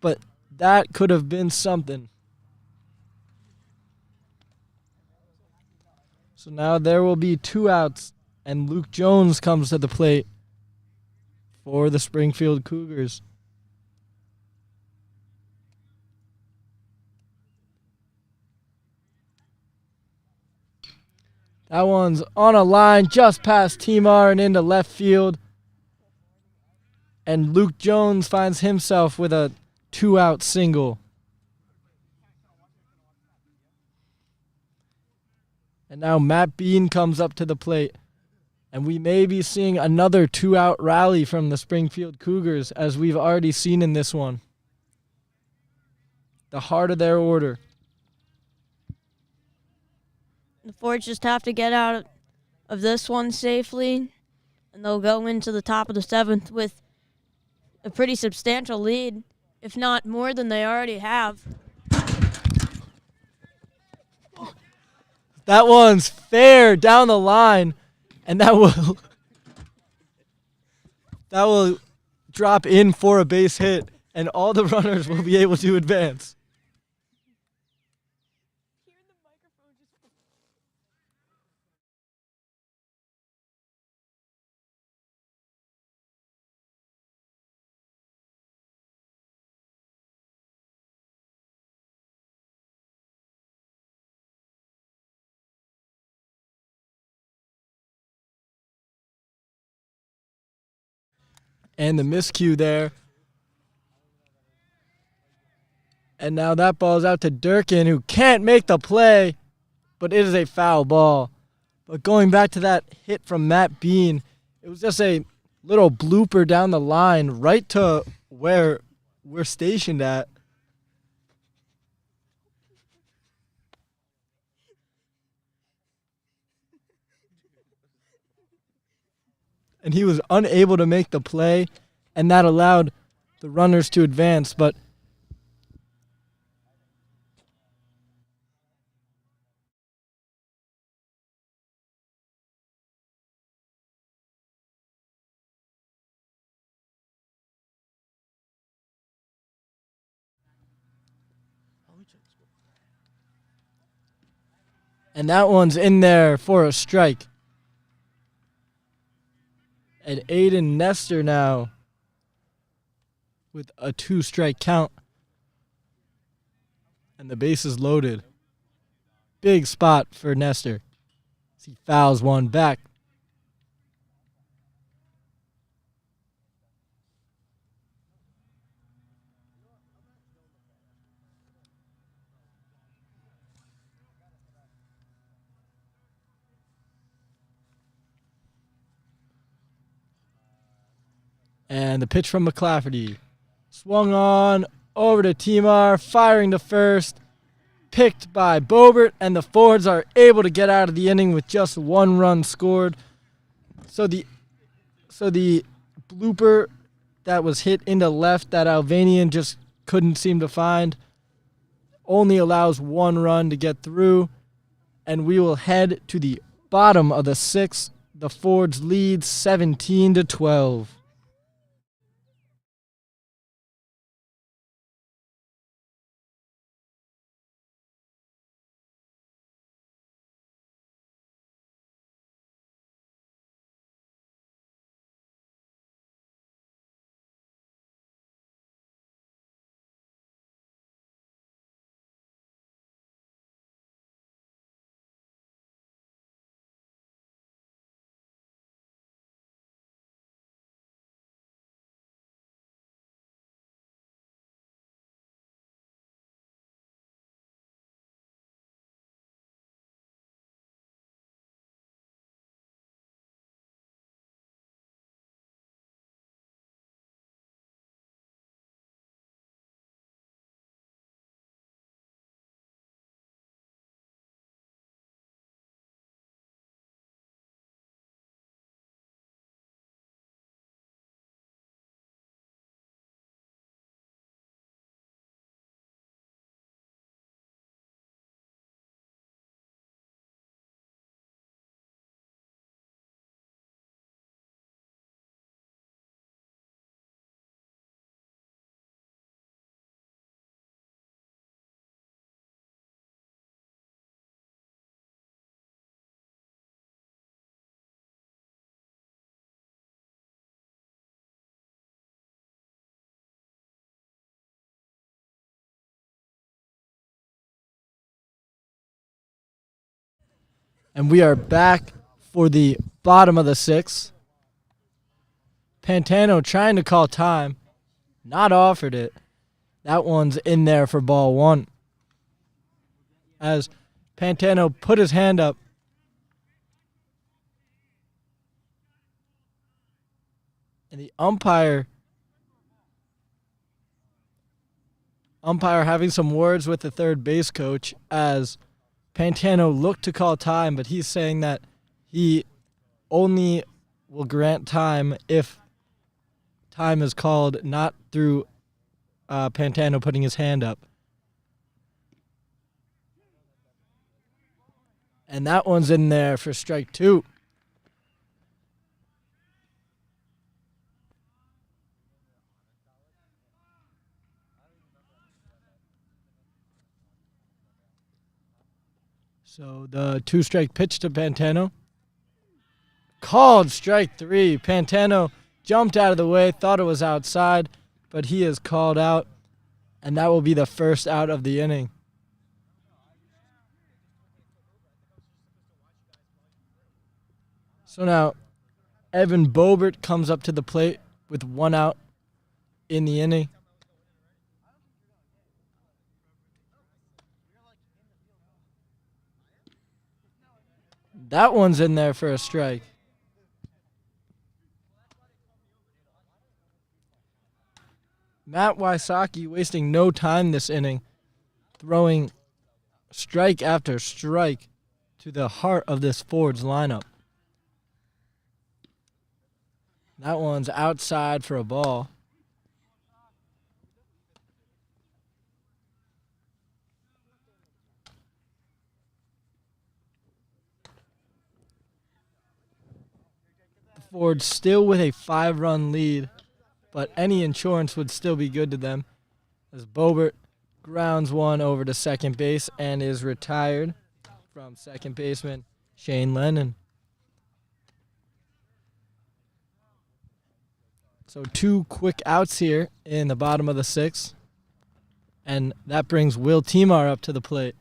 but that could have been something. So now there will be 2 outs, and Luke Jones comes to the plate for the Springfield Cougars. That one's on a line just past Timar and into left field. And Luke Jones finds himself with a 2-out single. And now Matt Bean comes up to the plate. And we may be seeing another 2-out rally from the Springfield Cougars, as we've already seen in this one. The heart of their order. The Fords just have to get out of this one safely, and they'll go into the top of the 7th with a pretty substantial lead, if not more than they already have. That one's fair down the line, and that will drop in for a base hit, and all the runners will be able to advance. And the miscue there. And now that ball's out to Durkin, who can't make the play, but it is a foul ball. But going back to that hit from Matt Bean, it was just a little blooper down the line right to where we're stationed at. And he was unable to make the play, and that allowed the runners to advance. But and that one's in there for a strike. And Aiden Nestor now with a 2-strike count. And the base is loaded. Big spot for Nestor. He fouls one back. And the pitch from McClafferty. Swung on over to Timar, firing to first. Picked by Bobert, and the Fords are able to get out of the inning with just 1 run scored. So the blooper that was hit into left that Albanian just couldn't seem to find. Only allows 1 run to get through. And we will head to the bottom of the 6th. The Fords lead 17-12. And we are back for the bottom of the 6th. Pantano trying to call time. Not offered it. That one's in there for ball 1. As Pantano put his hand up. And the umpire having some words with the third base coach as Pantano looked to call time, but he's saying that he only will grant time if time is called, not through Pantano putting his hand up. And that one's in there for strike 2. So the 2-strike pitch to Pantano. Called strike 3. Pantano jumped out of the way, thought it was outside, but he is called out, and that will be the first out of the inning. So now Evan Bobert comes up to the plate with 1 out in the inning. That one's in there for a strike. Matt Wysocki wasting no time this inning, throwing strike after strike to the heart of this Fords lineup. That one's outside for a ball. The Fords still with a 5-run lead, but any insurance would still be good to them as Bobert grounds one over to second base and is retired from second baseman Shane Lennon. So 2 quick outs here in the bottom of the 6th, and that brings Will Timar up to the plate.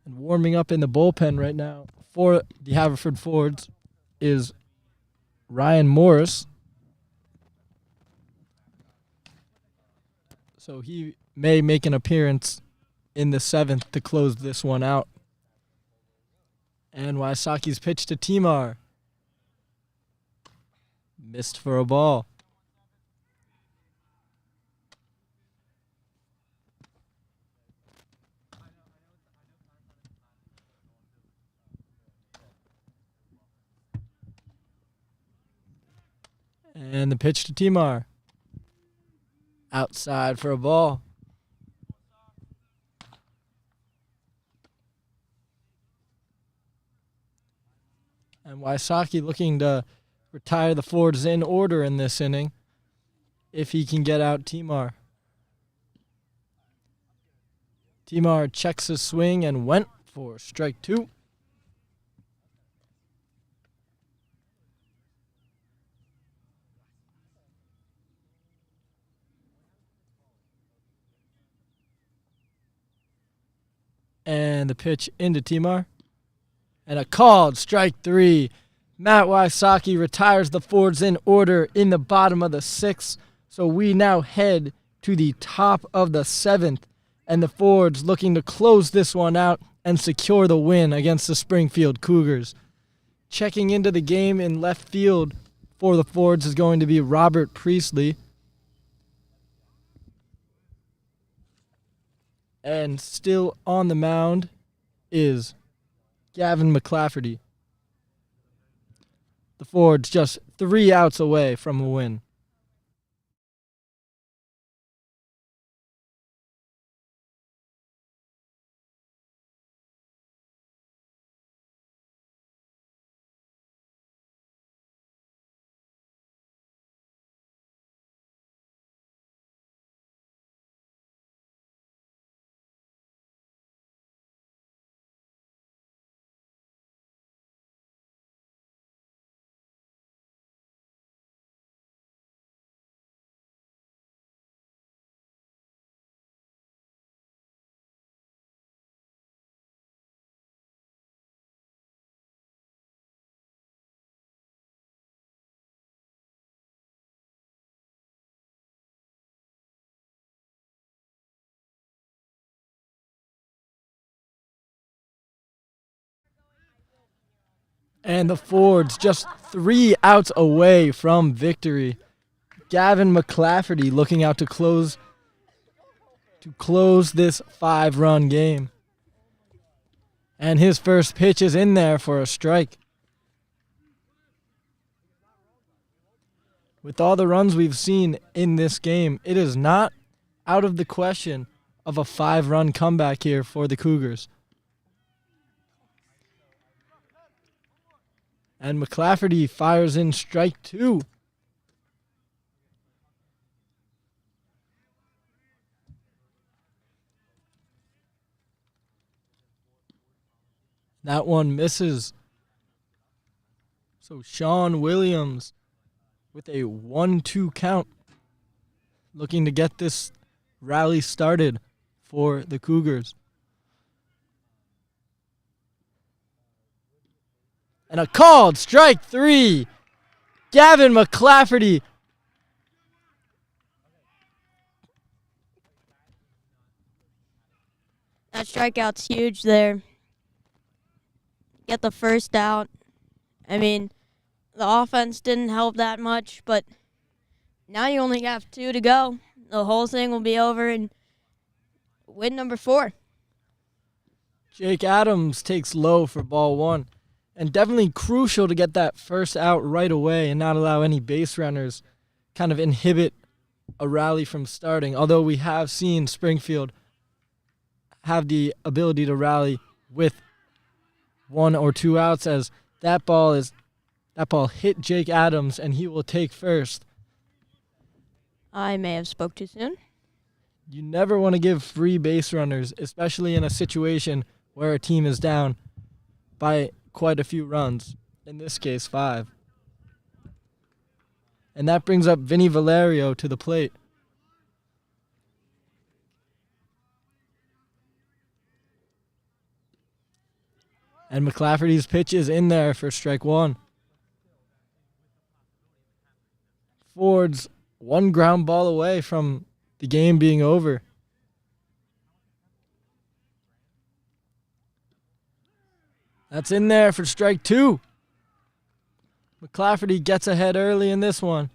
And warming up in the bullpen right now for the Haverford Fords is Ryan Morris. So he may make an appearance in the 7th to close this one out. And Wysoki's pitch to Timar. Missed for a ball. And the pitch to Timar. Outside for a ball. And Wysocki looking to retire the Fords in order in this inning if he can get out Timar. Timar checks his swing and went for strike 2. And the pitch into Timar. And a called strike 3. Matt Wysocki retires the Fords in order in the bottom of the 6th. So we now head to the top of the 7th. And the Fords looking to close this one out and secure the win against the Springfield Cougars. Checking into the game in left field for the Fords is going to be Robert Priestley. And still on the mound is Gavin McClafferty. The Fords just 3 outs away from a win. And the Fords just 3 outs away from victory. Gavin McClafferty looking out to close this 5-run game. And his first pitch is in there for a strike. With all the runs we've seen in this game, it is not out of the question of a 5-run comeback here for the Cougars. And McClafferty fires in strike 2. That one misses. So Sean Williams with a 1-2 count, looking to get this rally started for the Cougars. And a called strike 3. Gavin McClafferty. That strikeout's huge there. Get the first out. I mean, the offense didn't help that much, but now you only have 2 to go. The whole thing will be over, and win number 4. Jake Adams takes low for ball 1. And definitely crucial to get that first out right away and not allow any base runners kind of inhibit a rally from starting. Although we have seen Springfield have the ability to rally with 1 or 2 outs, as that ball hit Jake Adams and he will take first. I may have spoke too soon. You never want to give free base runners, especially in a situation where a team is down by quite a few runs, in this case 5. And that brings up Vinny Valerio to the plate. And McClafferty's pitch is in there for strike 1. Ford's 1 ground ball away from the game being over. That's in there for strike 2. McClafferty gets ahead early in this one.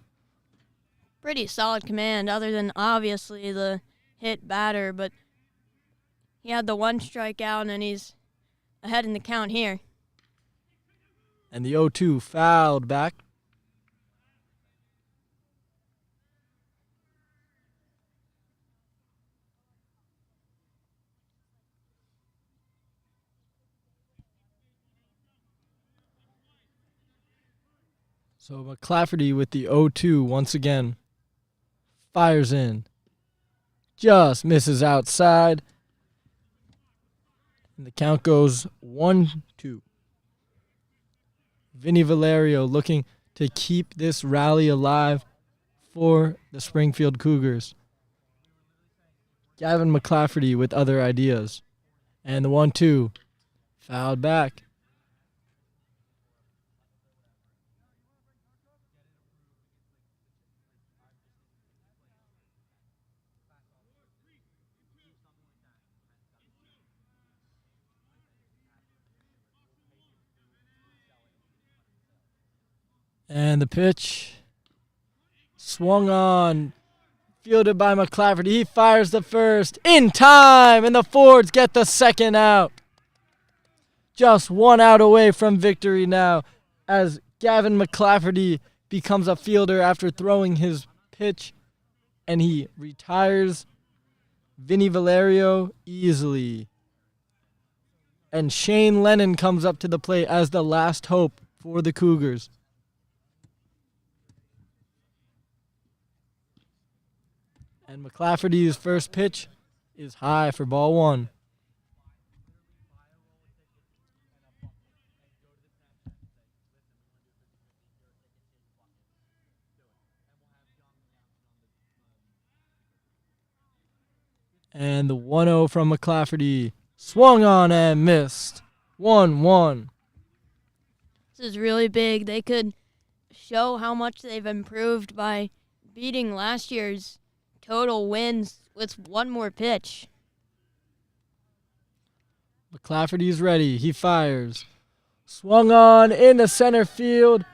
Pretty solid command, other than obviously the hit batter, but he had the 1 strikeout and he's ahead in the count here. And the 0-2 fouled back. So McClafferty with the 0-2 once again. Fires in. Just misses outside. And the count goes 1-2. Vinny Valerio looking to keep this rally alive for the Springfield Cougars. Gavin McClafferty with other ideas. And the 1-2. Fouled back. And the pitch swung on, fielded by McClafferty. He fires the first in time, and the Fords get the second out. Just 1 out away from victory now as Gavin McClafferty becomes a fielder after throwing his pitch, and he retires Vinny Valerio easily. And Shane Lennon comes up to the plate as the last hope for the Cougars. And McClafferty's first pitch is high for ball 1. And the 1-0 from McClafferty swung on and missed. 1-1. This is really big. They could show how much they've improved by beating last year's total wins with one more pitch. McClafferty's ready. He fires. Swung on into center field.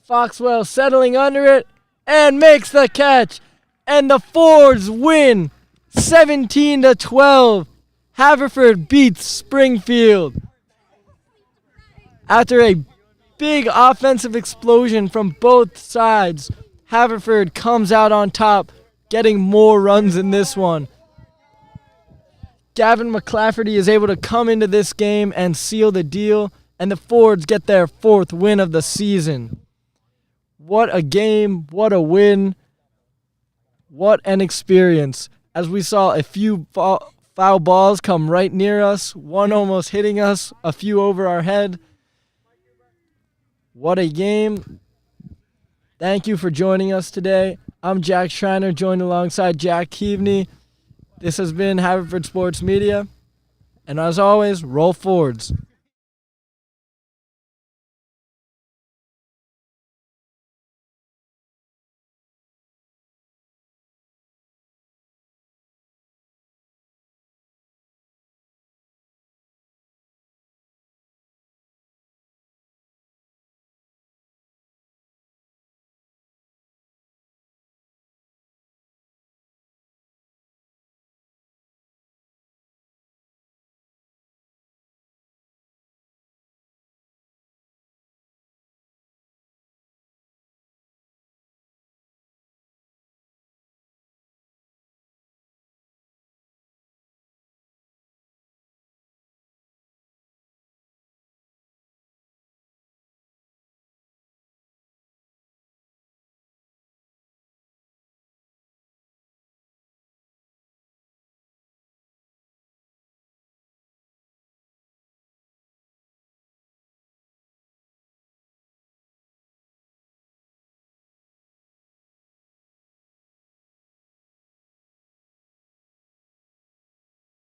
Foxwell settling under it and makes the catch. And the Fords win 17-12. Haverford beats Springfield. After a big offensive explosion from both sides, Haverford comes out on top, getting more runs in this one. Gavin McClafferty is able to come into this game and seal the deal, and the Fords get their 4th win of the season. What a game, what a win, what an experience. As we saw a few foul balls come right near us, one almost hitting us, a few over our head. What a game. Thank you for joining us today. I'm Jack Schreiner, joined alongside Jack Keaveney. This has been Haverford Sports Media. And as always, roll Fords.